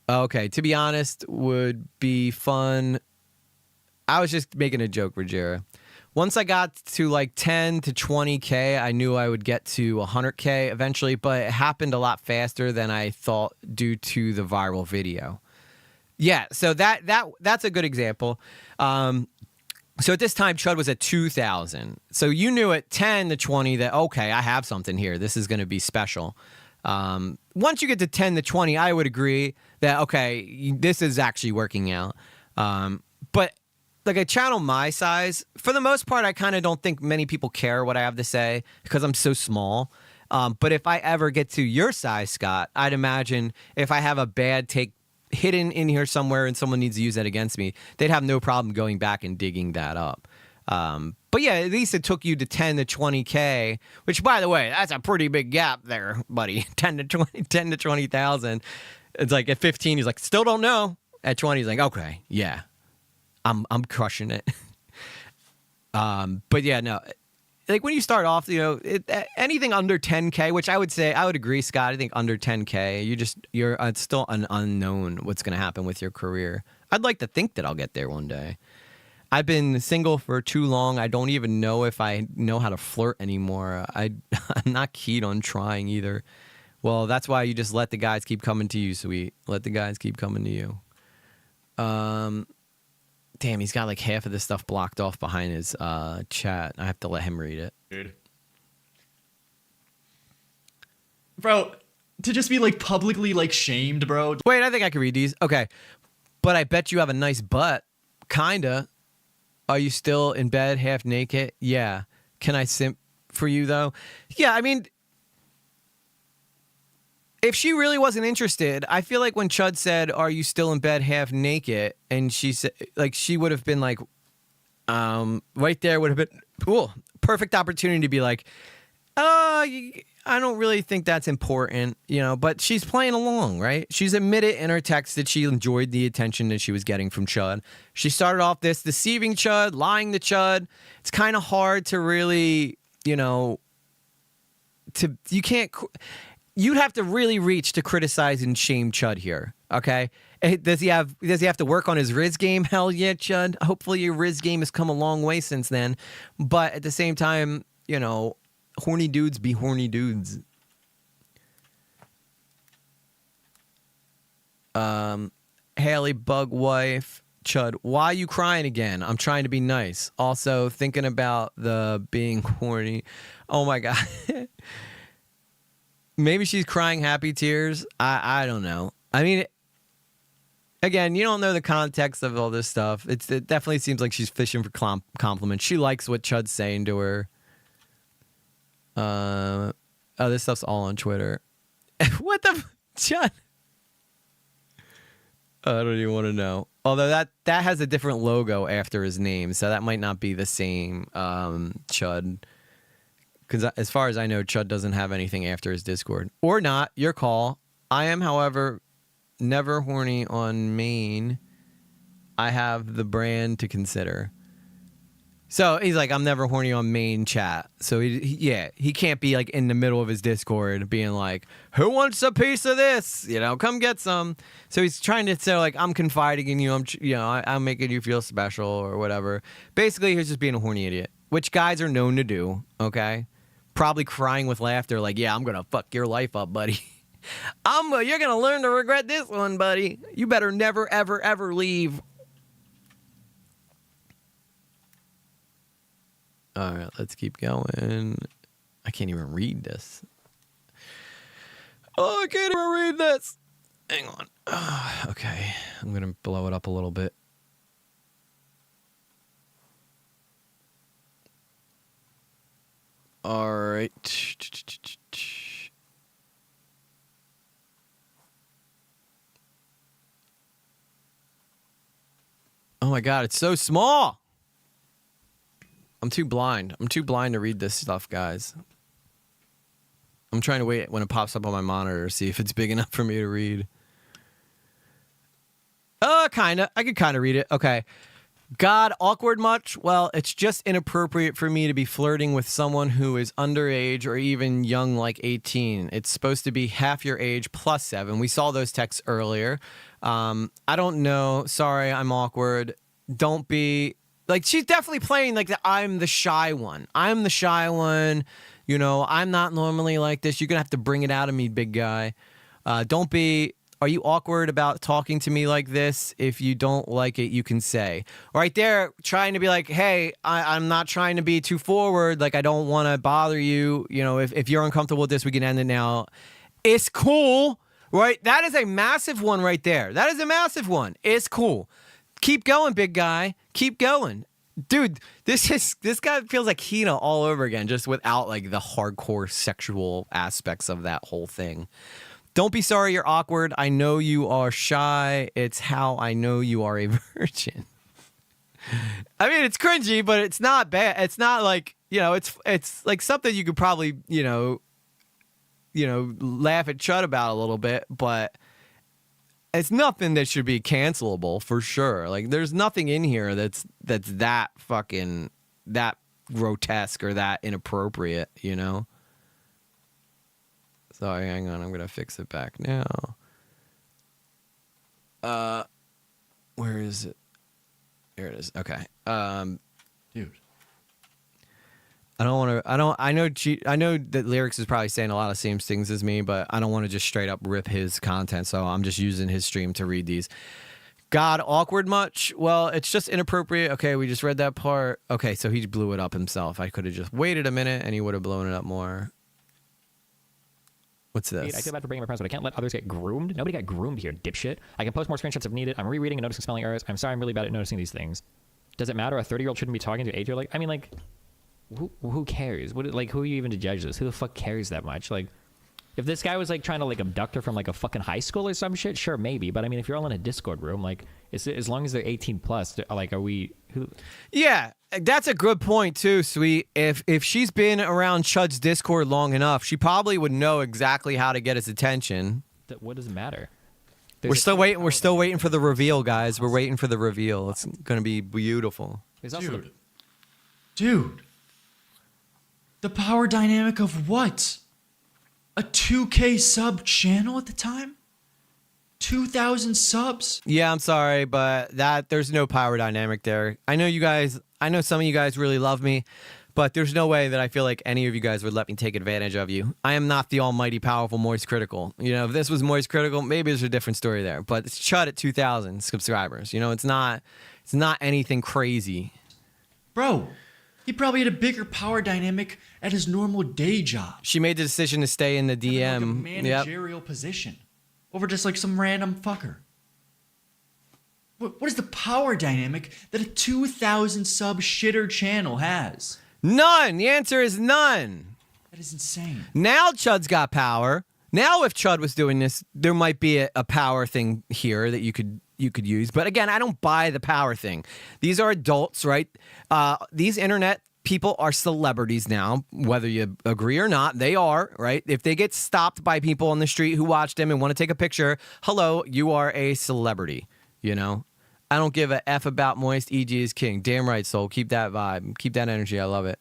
Okay, to be honest, would be fun. I was just making a joke, Rogera. Once I got to like 10 to 20K, I knew I would get to 100K eventually, but it happened a lot faster than I thought due to the viral video. Yeah, so that's a good example. So at this time, Chud was at 2,000. So you knew at 10 to 20 that, okay, I have something here. This is going to be special. Once you get to 10 to 20, I would agree that, okay, this is actually working out. But like a channel my size, for the most part, I kind of don't think many people care what I have to say because I'm so small. But if I ever get to your size, Scott, I'd imagine if I have a bad take hidden in here somewhere and someone needs to use that against me, they'd have no problem going back and digging that up. But yeah, at least it took you to 10 to 20K, which, by the way, that's a pretty big gap there, buddy. 10 to 20,000. It's like at 15, he's like, still don't know. At 20, he's like, okay, yeah, I'm crushing it. But yeah, no, like when you start off, you know, anything under 10K, which I would say, I would agree, Scott. I think under 10K, it's still an unknown what's going to happen with your career. I'd like to think that I'll get there one day. I've been single for too long. I don't even know if I know how to flirt anymore. I'm not keen on trying either. Well, that's why you just let the guys keep coming to you, sweet. Let the guys keep coming to you. Damn, he's got like half of this stuff blocked off behind his chat. I have to let him read it. Dude. Bro, to just be like publicly like shamed, bro. Wait, I think I can read these. Okay. But I bet you have a nice butt. Kinda. Are you still in bed half naked? Yeah. Can I simp for you though? Yeah, I mean, if she really wasn't interested, I feel like when Chud said, "Are you still in bed half naked?" and she said, like, she would have been like, right there would have been, cool, perfect opportunity to be like, I don't really think that's important, you know, but she's playing along, right? She's admitted in her text that she enjoyed the attention that she was getting from Chud. She started off this deceiving Chud, lying to Chud. It's kind of hard to really, you know, you'd have to really reach to criticize and shame Chud here, okay? Does he have to work on his Riz game? Hell yeah, Chud. Hopefully your Riz game has come a long way since then. But at the same time, you know, horny dudes be horny dudes. Haley Bug Wife, Chud, why are you crying again? I'm trying to be nice. Also thinking about the being horny. Oh my God. Maybe she's crying happy tears. I don't know. I mean, again, you don't know the context of all this stuff. It definitely seems like she's fishing for compliments. She likes what Chud's saying to her. Oh, this stuff's all on Twitter. What the Chud? I don't even want to know. Although that has a different logo after his name, so that might not be the same Chud. Because as far as I know, Chud doesn't have anything after his Discord. Or not, your call. I am, however, never horny on main. I have the brand to consider. So he's like, I'm never horny on main chat. So he can't be like in the middle of his Discord being like, who wants a piece of this? You know, come get some. So he's trying to say like, I'm confiding in you. I'm making you feel special or whatever. Basically, he's just being a horny idiot, which guys are known to do. Okay. Probably crying with laughter, like, yeah, I'm gonna fuck your life up, buddy. You're gonna learn to regret this one, buddy. You better never, ever, ever leave. All right, let's keep going. I can't even read this. Oh, I can't even read this. Hang on. Okay, I'm gonna blow it up a little bit. All right. Oh my God, it's so small. I'm too blind. I'm too blind to read this stuff, guys. I'm trying to wait when it pops up on my monitor to see if it's big enough for me to read. Kinda. I could kind of read it. Okay. God, awkward much? Well, it's just inappropriate for me to be flirting with someone who is underage or even young, like 18. It's supposed to be half your age plus 7. We saw those texts earlier. I don't know. Sorry, I'm awkward. Don't be... Like, she's definitely playing like I'm the shy one. I'm the shy one. You know, I'm not normally like this. You're going to have to bring it out of me, big guy. Don't be... Are you awkward about talking to me like this? If you don't like it, you can say. Right there, trying to be like, hey, I'm not trying to be too forward. Like, I don't want to bother you. You know, if you're uncomfortable with this, we can end it now. It's cool, right? That is a massive one right there. That is a massive one. It's cool. Keep going, big guy. Keep going. Dude, this guy feels like Hina all over again, just without like the hardcore sexual aspects of that whole thing. Don't be sorry you're awkward. I know you are shy. It's how I know you are a virgin. I mean, it's cringy, but it's not bad. It's not like, you know, it's like something you could probably, you know, laugh at Chud about a little bit, but it's nothing that should be cancelable for sure. Like, there's nothing in here that's that fucking, that grotesque or that inappropriate, you know? Sorry, hang on. I'm going to fix it back now. Where is it? Here it is. Okay. Dude. I don't want to, I know that Lyrics is probably saying a lot of same things as me, but I don't want to just straight up rip his content, so I'm just using his stream to read these. God, awkward much? Well, it's just inappropriate. Okay, we just read that part. Okay, so he blew it up himself. I could have just waited a minute and he would have blown it up more. What's this? I feel bad for bringing my friends, but I can't let others get groomed. Nobody got groomed here, dipshit. I can post more screenshots if needed. I'm rereading and noticing spelling errors. I'm sorry, I'm really bad at noticing these things. Does it matter? A 30-year-old shouldn't be talking to an 8-year-old? I mean, like, who cares? Who are you even to judge this? Who the fuck cares that much? Like, if this guy was like trying to like abduct her from like a fucking high school or some shit, sure, maybe. But I mean, if you're all in a Discord room, like, as long as they're 18 plus, like, are we? Yeah, that's a good point too, Sweet. If she's been around Chud's Discord long enough, she probably would know exactly how to get his attention. What does it matter? We're still waiting. We're still waiting for the reveal, guys. We're waiting for the reveal. It's gonna be beautiful. Dude. The power dynamic of what? A 2K sub channel at the time? 2,000 subs? Yeah, I'm sorry, but there's no power dynamic there. I know some of you guys really love me, but there's no way that I feel like any of you guys would let me take advantage of you. I am not the almighty powerful Moist Critical. You know, if this was Moist Critical, maybe there's a different story there. But it's Chud at 2,000 subscribers. You know, it's not anything crazy. Bro, he probably had a bigger power dynamic at his normal day job. She made the decision to stay in the DM. Like a managerial position. Over just like some random fucker. What is the power dynamic that a 2,000 sub shitter channel has? None. The answer is none. That is insane. Now Chud's got power. Now if Chud was doing this, there might be a power thing here that you could use. But again, I don't buy the power thing. These are adults, right? These internet people are celebrities now, whether you agree or not. They are, right? If they get stopped by people on the street who watch them and want to take a picture, hello, you are a celebrity, you know? I don't give a F about Moist. EG is king. Damn right, Soul. Keep that vibe. Keep that energy. I love it.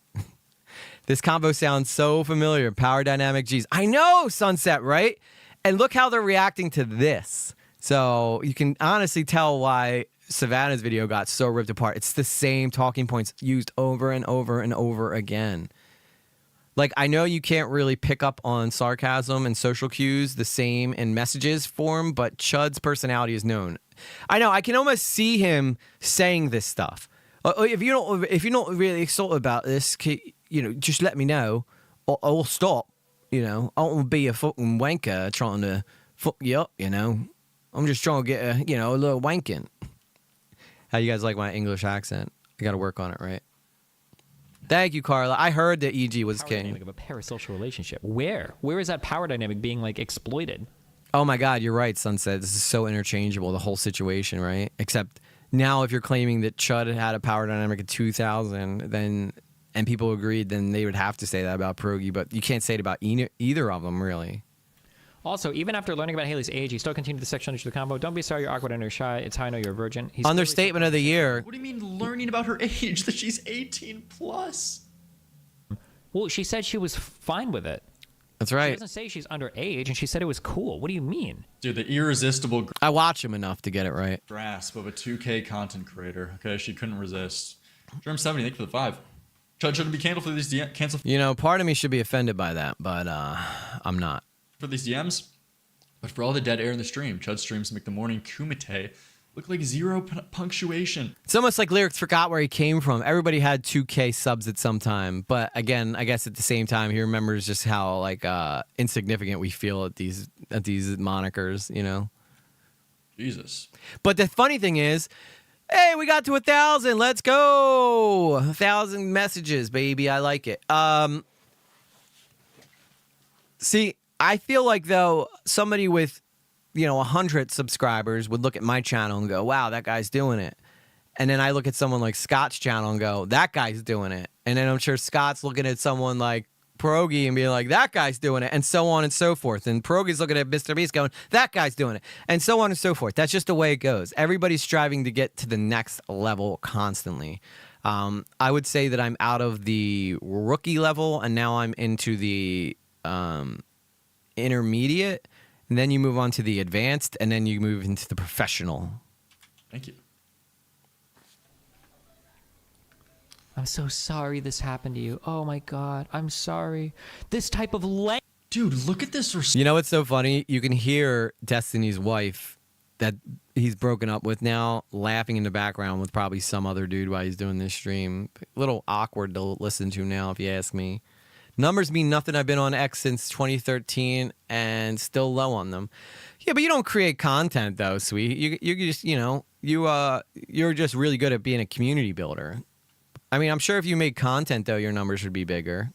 This combo sounds so familiar. Power dynamic, geez. I know, Sunset, right? And look how they're reacting to this. So you can honestly tell why Savannah's video got so ripped apart. It's the same talking points used over and over and over again. Like, I know you can't really pick up on sarcasm and social cues the same in messages form, but Chud's personality is known. I know, I can almost see him saying this stuff. If you're not really excited about this, you know, just let me know, or I'll stop. You know, I don't want to be a fucking wanker trying to fuck you up, you know. I'm just trying to get a little wanking. How you guys like my English accent? I got to work on it, right? Thank you, Carla. I heard that EG was Power king. dynamic of a parasocial relationship. Where is that power dynamic being like exploited? Oh my God, you're right, Sunset. This is so interchangeable, the whole situation, right? Except now, if you're claiming that Chud had a power dynamic of 2000, and people agreed, then they would have to say that about Pierogi, but you can't say it about either of them, really. Also, even after learning about Haley's age, he still continued the sexual nature of the combo. Don't be sorry you're awkward and you're shy. It's how I know you're a virgin. He's Understatement of the year. What do you mean learning about her age? That she's 18 plus? Well, she said she was fine with it. That's She right. doesn't say she's underage, and she said it was cool. What do you mean? Dude, the irresistible I watch him enough to get it right. grasp of a 2K content creator. Okay, she couldn't resist. Germ70, thank you for the 5. Chud shouldn't be canceled for these Part of me should be offended by that, but I'm not. for these DMs. But for all the dead air in the stream, Chud streams make the morning kumite look like zero punctuation. It's almost like Lyrics forgot where he came from. Everybody had 2K subs at some time, but again, I guess at the same time, he remembers just how like insignificant we feel at these monikers, Jesus. But the funny thing is, hey, we got to 1,000. Let's go. 1,000 messages, baby. I like it. See, I feel like though somebody with 100 subscribers would look at my channel and go, wow, that guy's doing it. And then I look at someone like Scott's channel and go, that guy's doing it. And then I'm sure Scott's looking at someone like Pierogi and being like, that guy's doing it, and so on and so forth. And Pierogi's looking at Mr. Beast going, that guy's doing it, and so on and so forth. That's just the way it goes. Everybody's striving to get to the next level constantly. I would say that I'm out of the rookie level, and now I'm into the intermediate, and then you move on to the advanced, and then you move into the professional. Thank you. I'm so sorry this happened to you. Oh my God, I'm sorry. This type of Dude, look at this. You know what's so funny? You can hear Destiny's wife that he's broken up with now laughing in the background with probably some other dude while he's doing this stream. A little awkward to listen to now, if you ask me. Numbers mean nothing. I've been on X since 2013 and still low on them. Yeah, but you don't create content though, sweet. You just you're just really good at being a community builder. I mean, I'm sure if you made content though, your numbers would be bigger.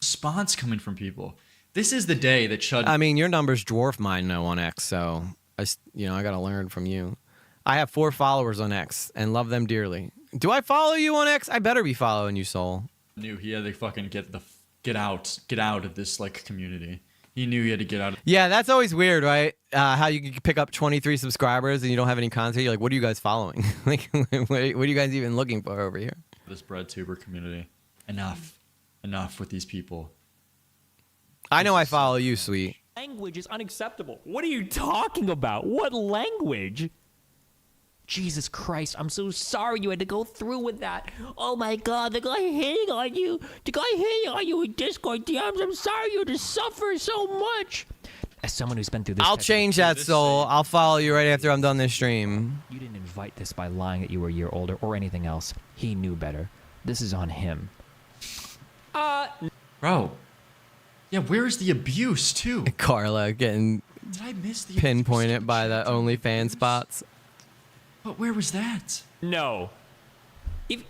Response coming from people. This is the day that Chud. I mean, your numbers dwarf mine now on X, so I gotta learn from you. I have 4 followers on X and love them dearly. Do I follow you on X? I better be following you, Soul. Knew he had to fucking get out of this like community. He knew he had to get out. Yeah, that's always weird, right? How you can pick up 23 subscribers and you don't have any content. You're like, what are you guys following? Like, what are you guys even looking for over here? This breadtuber community. Enough with these people. I know I follow you, sweet. language is unacceptable. What are you talking about? What language? Jesus Christ, I'm so sorry you had to go through with that. Oh my God, the guy hitting on you. The guy hitting on you in Discord DMs. I'm sorry you had to suffer so much. As someone who's been through this, I'll change that, Soul. I'll follow you right after I'm done this stream. You didn't invite this by lying that you were a year older or anything else. He knew better. This is on him. Bro. Yeah, where is the abuse, too? Carla getting Did I miss the pinpointed by the OnlyFans spots. But where was that? No.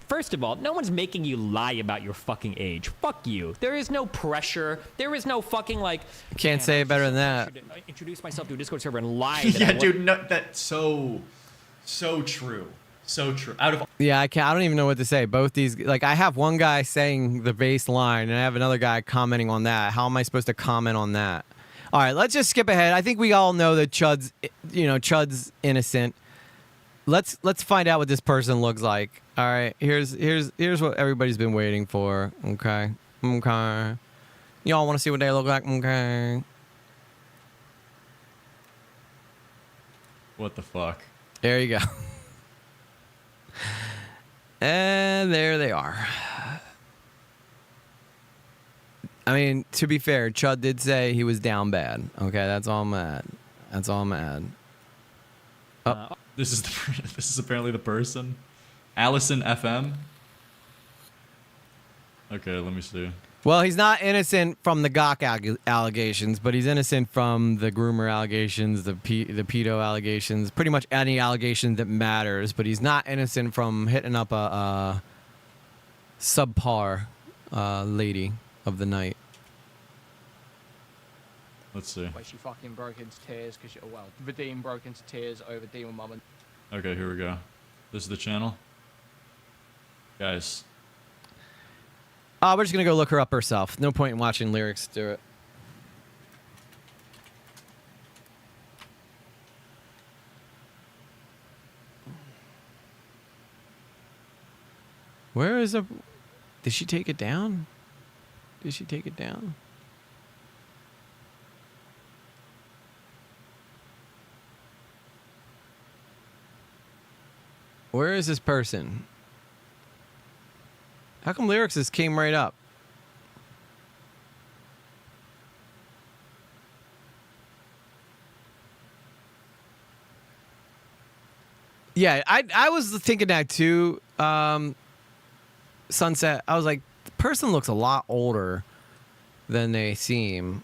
First of all, no one's making you lie about your fucking age. Fuck you. There is no pressure. There is no fucking like. Can't say it better than that. I introduce myself to a Discord server and lie. Yeah, dude, no, that's so true. So true. Yeah, I don't even know what to say. Both these, like, I have one guy saying the bass line, and I have another guy commenting on that. How am I supposed to comment on that? All right, let's just skip ahead. I think we all know that Chud's innocent. Let's find out what this person looks like. All right, here's what everybody's been waiting for. Okay. Y'all want to see what they look like? Okay. What the fuck? There you go. And there they are. I mean, to be fair, Chud did say he was down bad. Okay, that's all I'm at. Oh. This is apparently the person. Allison FM. Okay, let me see. Well, he's not innocent from the Gawk allegations, but he's innocent from the groomer allegations, the pedo allegations, pretty much any allegation that matters. But he's not innocent from hitting up a subpar lady of the night. Let's see. Where she fucking broke into tears because Vadim broke into tears over Demon Mum and... Okay, here we go. This is the channel. Guys. We're just going to go look her up herself. No point in watching lyrics do it. Where is a... Did she take it down? Did she take it down? Where is this person? How come lyrics just came right up? Yeah, I was thinking that too. Sunset. I was like, the person looks a lot older than they seem.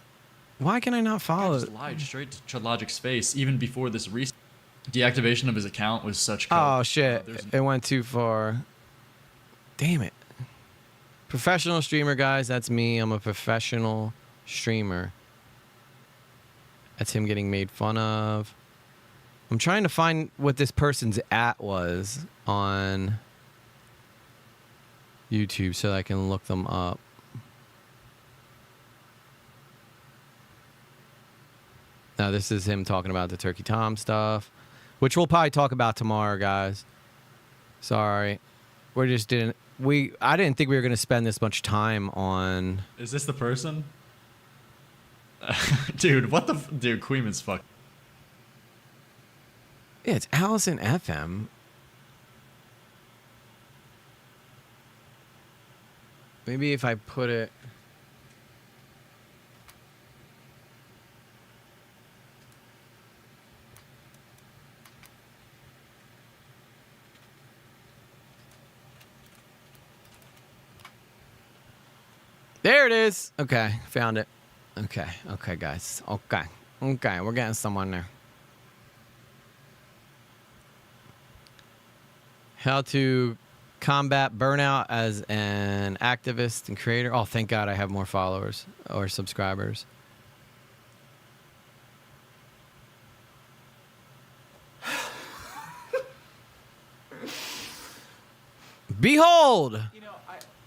Why can I not follow? I just lied straight to Chud Logic's face even before this deactivation of his account was such. Oh shit! It went too far. Damn it. Professional streamer, guys. That's me. I'm a professional streamer. That's him getting made fun of. I'm trying to find what this person's at was on YouTube so that I can look them up. Now, this is him talking about the Turkey Tom stuff, which we'll probably talk about tomorrow, guys. Sorry. I didn't think we were going to spend this much time on... Is this the person? Dude, what the... Dude, Queeman's fuck. Yeah, it's Allison FM. Maybe if I put it... There it is. Okay, found it. Okay, guys. Okay, we're getting someone there. How to combat burnout as an activist and creator. Oh, thank God I have more followers or subscribers. Behold! You know,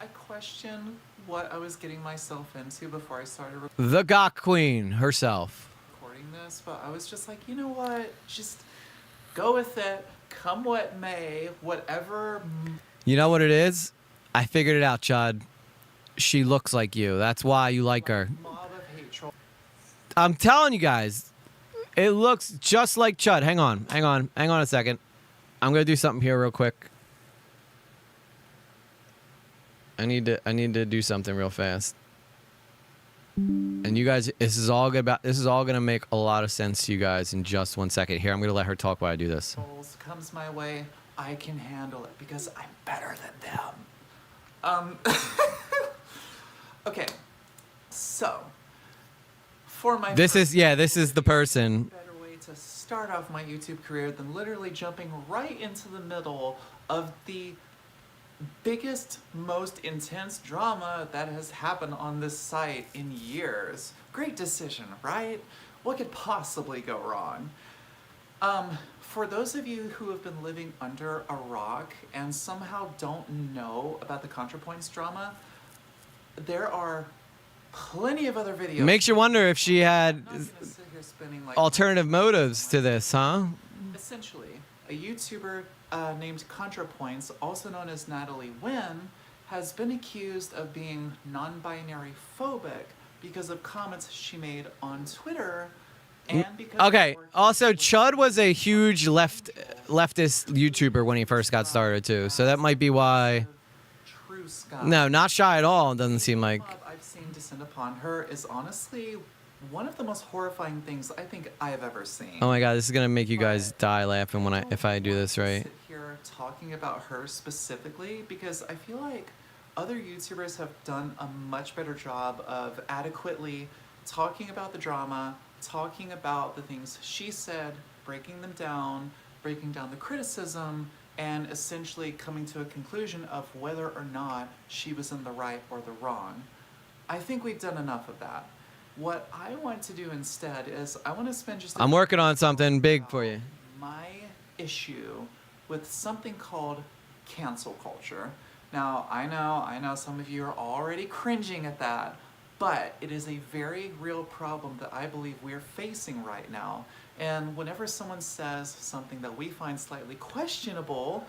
I question what I was getting myself into before I started the Gawk Queen herself. Recording this, but I was just like, you know what? Just go with it. Come what may, whatever. You know what it is? I figured it out, Chud. She looks like you. That's why you like her. Mob of hate troll. I'm telling you guys, it looks just like Chud. Hang on a second. I'm gonna do something here real quick. I need to do something real fast. And you guys, this is all gonna make a lot of sense to you guys in just 1 second. Here, I'm gonna let her talk while I do this. Comes my way, I can handle it because I'm better than them. Okay, so for my this is the person. Better way to start off my YouTube career than literally jumping right into the middle of the biggest, most intense drama that has happened on this site in years. Great decision, right? What could possibly go wrong? For those of you who have been living under a rock and somehow don't know about the ContraPoints drama, there are plenty of other videos. Makes you wonder if she had like alternative motives to this, huh? Essentially, a YouTuber named ContraPoints, also known as Natalie Wynn, has been accused of being non-binary phobic because of comments she made on Twitter. And because okay, also Chud was a huge leftist YouTuber when he first got started too, so that might be why. No, not shy at all. It doesn't seem like. I've seen descend upon her is honestly one of the most horrifying things I think I have ever seen. Oh my God, this is gonna make you guys die laughing if I do this right. Sit here talking about her specifically because I feel like other YouTubers have done a much better job of adequately talking about the drama, talking about the things she said, breaking down the criticism, and essentially coming to a conclusion of whether or not she was in the right or the wrong. I think we've done enough of that. What I want to do instead is I want to spend just I'm working on something big for you. my issue with something called cancel culture. Now, I know some of you are already cringing at that, but it is a very real problem that I believe we're facing right now. And whenever someone says something that we find slightly questionable,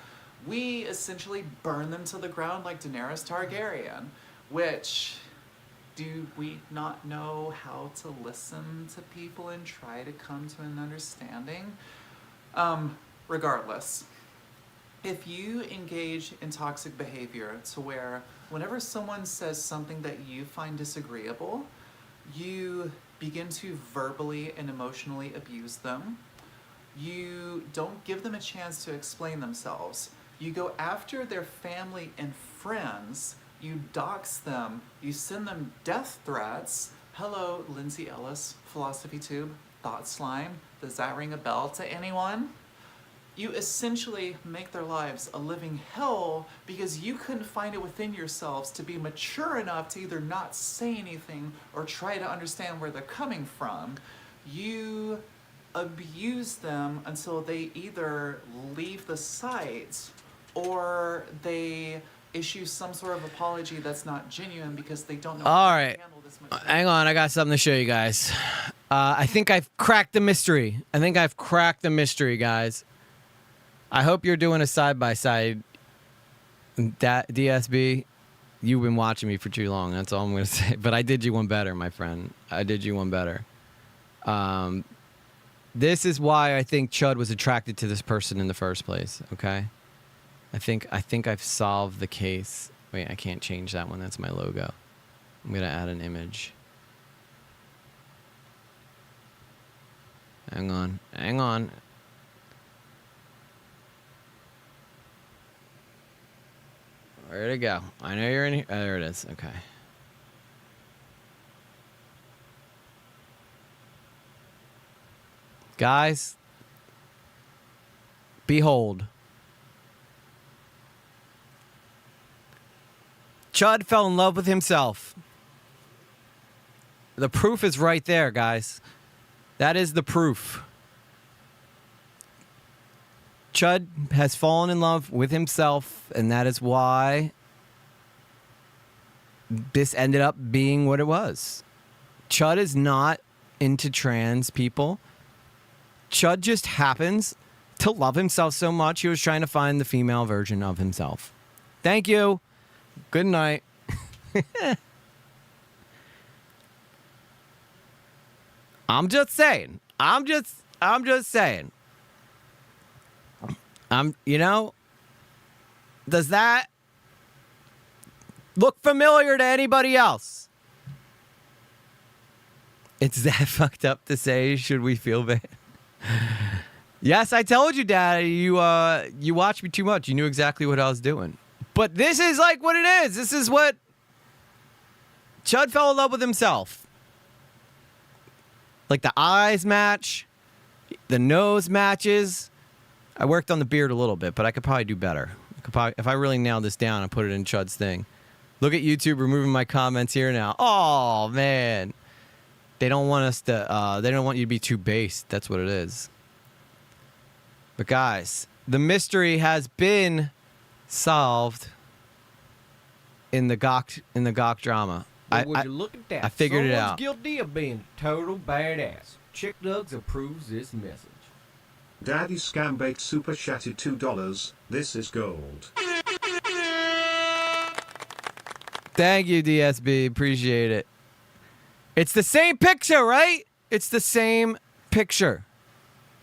we essentially burn them to the ground like Daenerys Targaryen, which, do we not know how to listen to people and try to come to an understanding? Regardless, if you engage in toxic behavior to where whenever someone says something that you find disagreeable, you begin to verbally and emotionally abuse them, you don't give them a chance to explain themselves, you go after their family and friends, you dox them, you send them death threats. Hello, Lindsay Ellis, Philosophy Tube, Thought Slime. Does that ring a bell to anyone? You essentially make their lives a living hell because you couldn't find it within yourselves to be mature enough to either not say anything or try to understand where they're coming from. You abuse them until they either leave the site or they issue some sort of apology that's not genuine because they don't know All how right. to handle this much. Hang on, I got something to show you guys. I think I've cracked the mystery. Guys. I hope you're doing a side-by-side. DSB, you've been watching me for too long. That's all I'm going to say. But I did you one better, my friend. I did you one better. This is why I think Chud was attracted to this person in the first place, okay? I think I've solved the case. Wait, I can't change that one. That's my logo. I'm going to add an image. Hang on. Where'd it go? I know you're in here. Oh, there it is. Okay. Guys, behold. Chud fell in love with himself. The proof is right there, guys. That is the proof. Chud has fallen in love with himself, and that is why this ended up being what it was. Chud is not into trans people. Chud just happens to love himself so much he was trying to find the female version of himself. Thank you. Good night. I'm just saying. Does that look familiar to anybody else? It's that fucked up to say, should we feel bad? Yes, I told you, Dad. You watched me too much. You knew exactly what I was doing. But this is like what it is. This is what Chud fell in love with himself. Like the eyes match, the nose matches. I worked on the beard a little bit, but I could probably do better. If I really nailed this down and put it in Chud's thing. Look at YouTube removing my comments here now. Oh man, they don't want us to. They don't want you to be too based. That's what it is. But guys, the mystery has been solved in the Gawk drama. Well, would you look at that? I figured it Someone's out. guilty of being a total badass. Chick Dugs approves this message. Daddy Scambake super chatted $2. This is gold. Thank you, DSB. Appreciate it. It's the same picture, right? It's the same picture.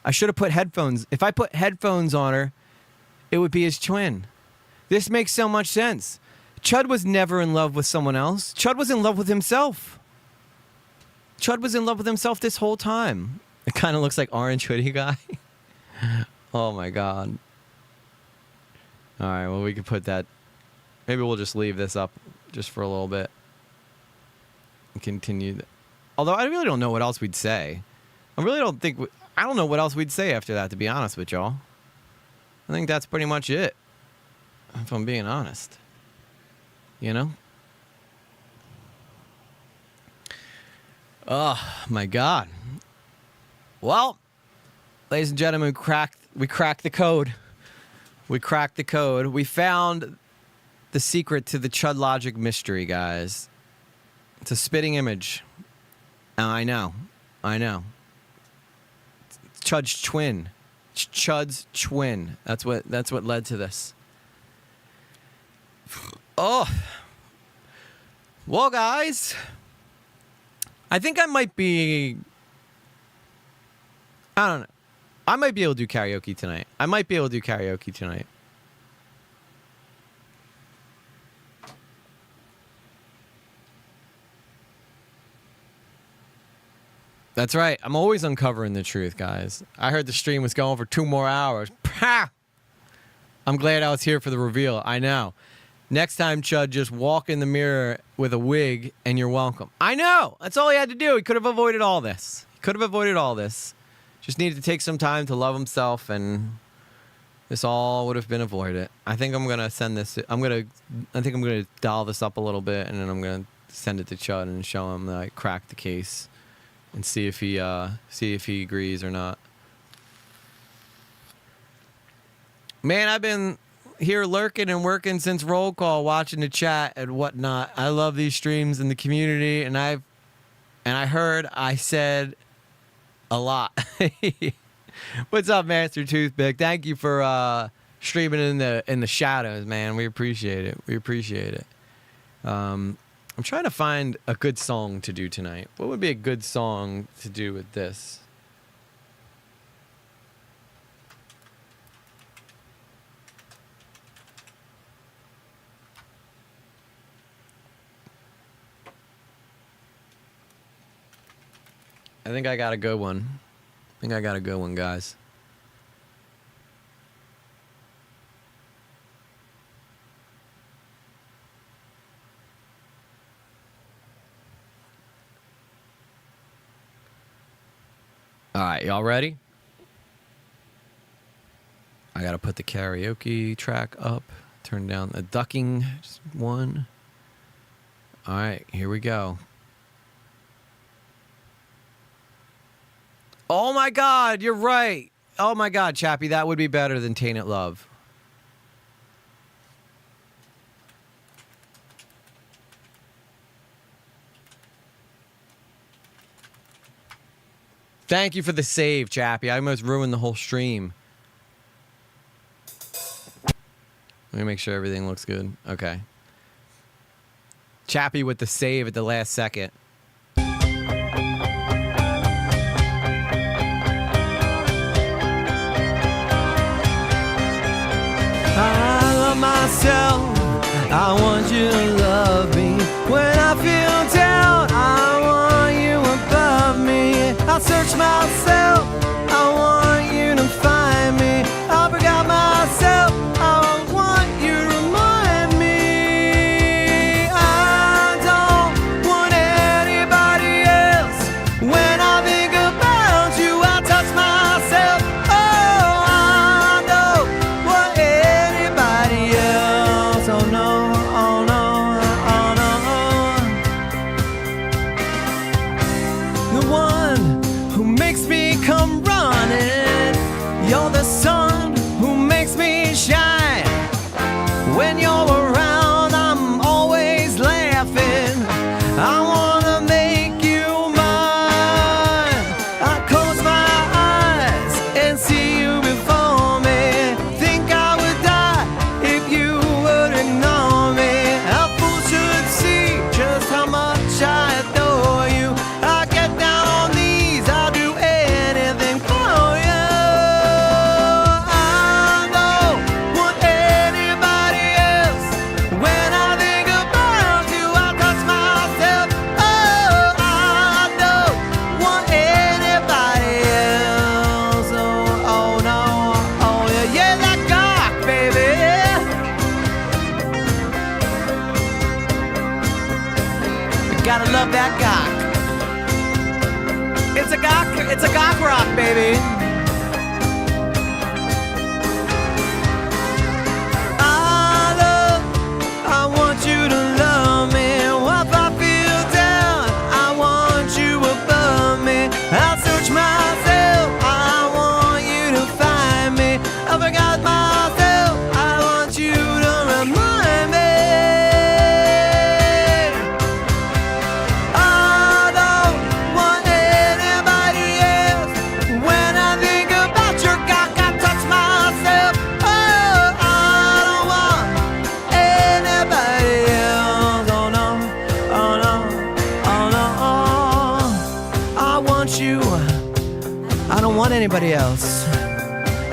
I should have put headphones. If I put headphones on her, it would be his twin. This makes so much sense. Chud was never in love with someone else. Chud was in love with himself. Chud was in love with himself this whole time. It kind of looks like Orange Hoodie Guy. Oh my God. All right, well, we could put that Maybe we'll just leave this up just for a little bit and continue. Although I really don't know what else we'd say. I really don't think... I don't know what else we'd say after that, to be honest with y'all. I think that's pretty much it, if I'm being honest. You know? Oh, my God. Well, ladies and gentlemen, we cracked the code. We cracked the code. We found the secret to the Chud Logic mystery, guys. It's a spitting image. I know. Chud's twin. Chud's twin. That's what led to this. Oh. Well, guys, I think I might be... I don't know. I might be able to do karaoke tonight. That's right. I'm always uncovering the truth, guys. I heard the stream was going for 2 more hours. Pah! I'm glad I was here for the reveal. I know. Next time, Chud, just walk in the mirror with a wig and you're welcome. I know. That's all he had to do. He could have avoided all this. Just needed to take some time to love himself, and this all would have been avoided. I think I'm going to send this. I think I'm going to dial this up a little bit, and then I'm going to send it to Chud and show him that I cracked the case. And see if he agrees or not. Man, I've been here lurking and working since roll call, watching the chat and whatnot. I love these streams and the community, and I heard I said a lot. What's up, Master Toothpick? Thank you for streaming in the shadows, man. We appreciate it. I'm trying to find a good song to do tonight. What would be a good song to do with this? I think I got a good one. Guys. All right, y'all ready? I gotta put the karaoke track up, turn down the ducking, just one. All right, here we go. Oh my God, you're right. Oh my God, Chappie, that would be better than Tainted Love. Thank you for the save, Chappie. I almost ruined the whole stream. Let me make sure everything looks good. Okay. Chappie with the save at the last second. I love myself. I want you to love me. When I feel down, I want you above me. I search myself. I want you to find me. I forgot myself. I want you to remind me. I don't want anybody else. When I think about you, I touch myself. Oh, I don't want anybody else. Oh no, oh no, oh no. The one who makes me Gotta love that gawk. It's a gawk rock, baby. I want you to love me. If I feel down, I want you above me. I'll search myself, I want you to find me. I forgot myself, I want you to remind me. I don't want anybody else. When I think about your cock, I touch myself. Oh, I don't want anybody else. Oh no, oh no, oh no. I want you. I don't want anybody else.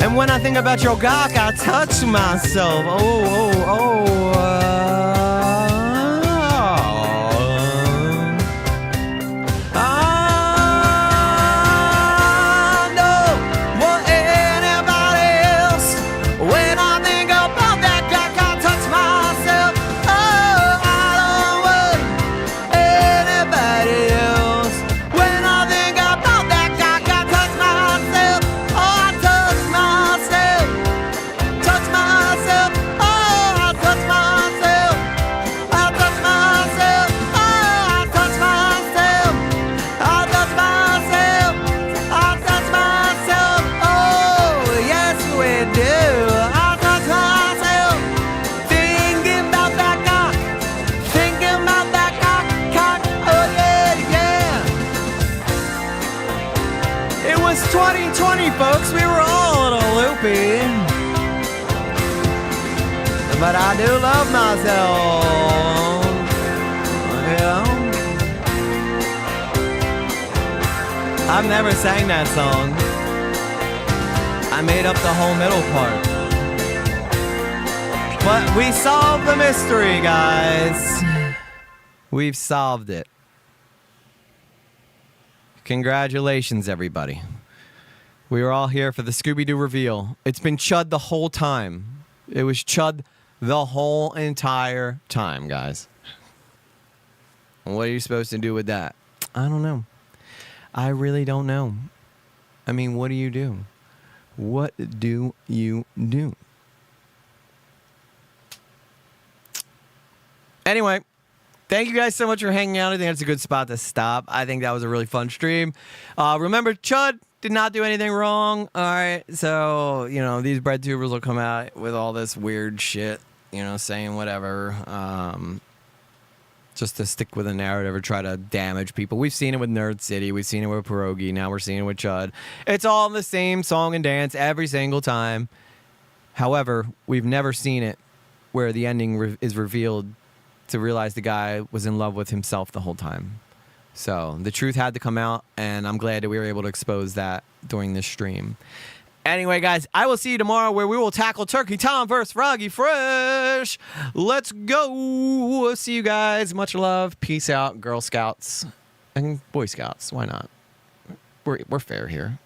And when I think about your cock, I touch myself. I don't want anybody else. When I think about that cock, I touch myself. Oh, I don't want anybody else. When I think about that cock, I touch myself. Oh, I touch myself. Touch myself. Oh, I touch myself. I touch myself. Oh, I touch myself. I touch myself. I touch myself. Oh, yes we do. I touch myself. Thinking about that cock. Thinking about that cock. Cock. Oh yeah, yeah. It was 2020, folks. We were all a little loopy. But I do love myself. Yeah. I've never sang that song. I made up the whole middle part. But we solved the mystery, guys. We've solved it. Congratulations, everybody. We were all here for the Scooby-Doo reveal. It's been Chud the whole time. It was Chud the whole entire time, guys. And what are you supposed to do with that? I don't know. I really don't know. I mean, what do you do? What do you do? Anyway, thank you guys so much for hanging out. I think that's a good spot to stop. I think that was a really fun stream. Remember, Chud did not do anything wrong. All right, so, you know, these bread tubers will come out with all this weird shit, you know, saying whatever, just to stick with a narrative or try to damage people. We've seen it with Nerd City. We've seen it with Pierogi. Now we're seeing it with Chud. It's all the same song and dance every single time. However, we've never seen it where the ending is revealed to realize the guy was in love with himself the whole time. So the truth had to come out, and I'm glad that we were able to expose that during this stream. Anyway, guys, I will see you tomorrow where we will tackle Turkey Tom versus Froggy Fresh. Let's go. See you guys. Much love. Peace out, Girl Scouts and Boy Scouts. Why not? We're fair here.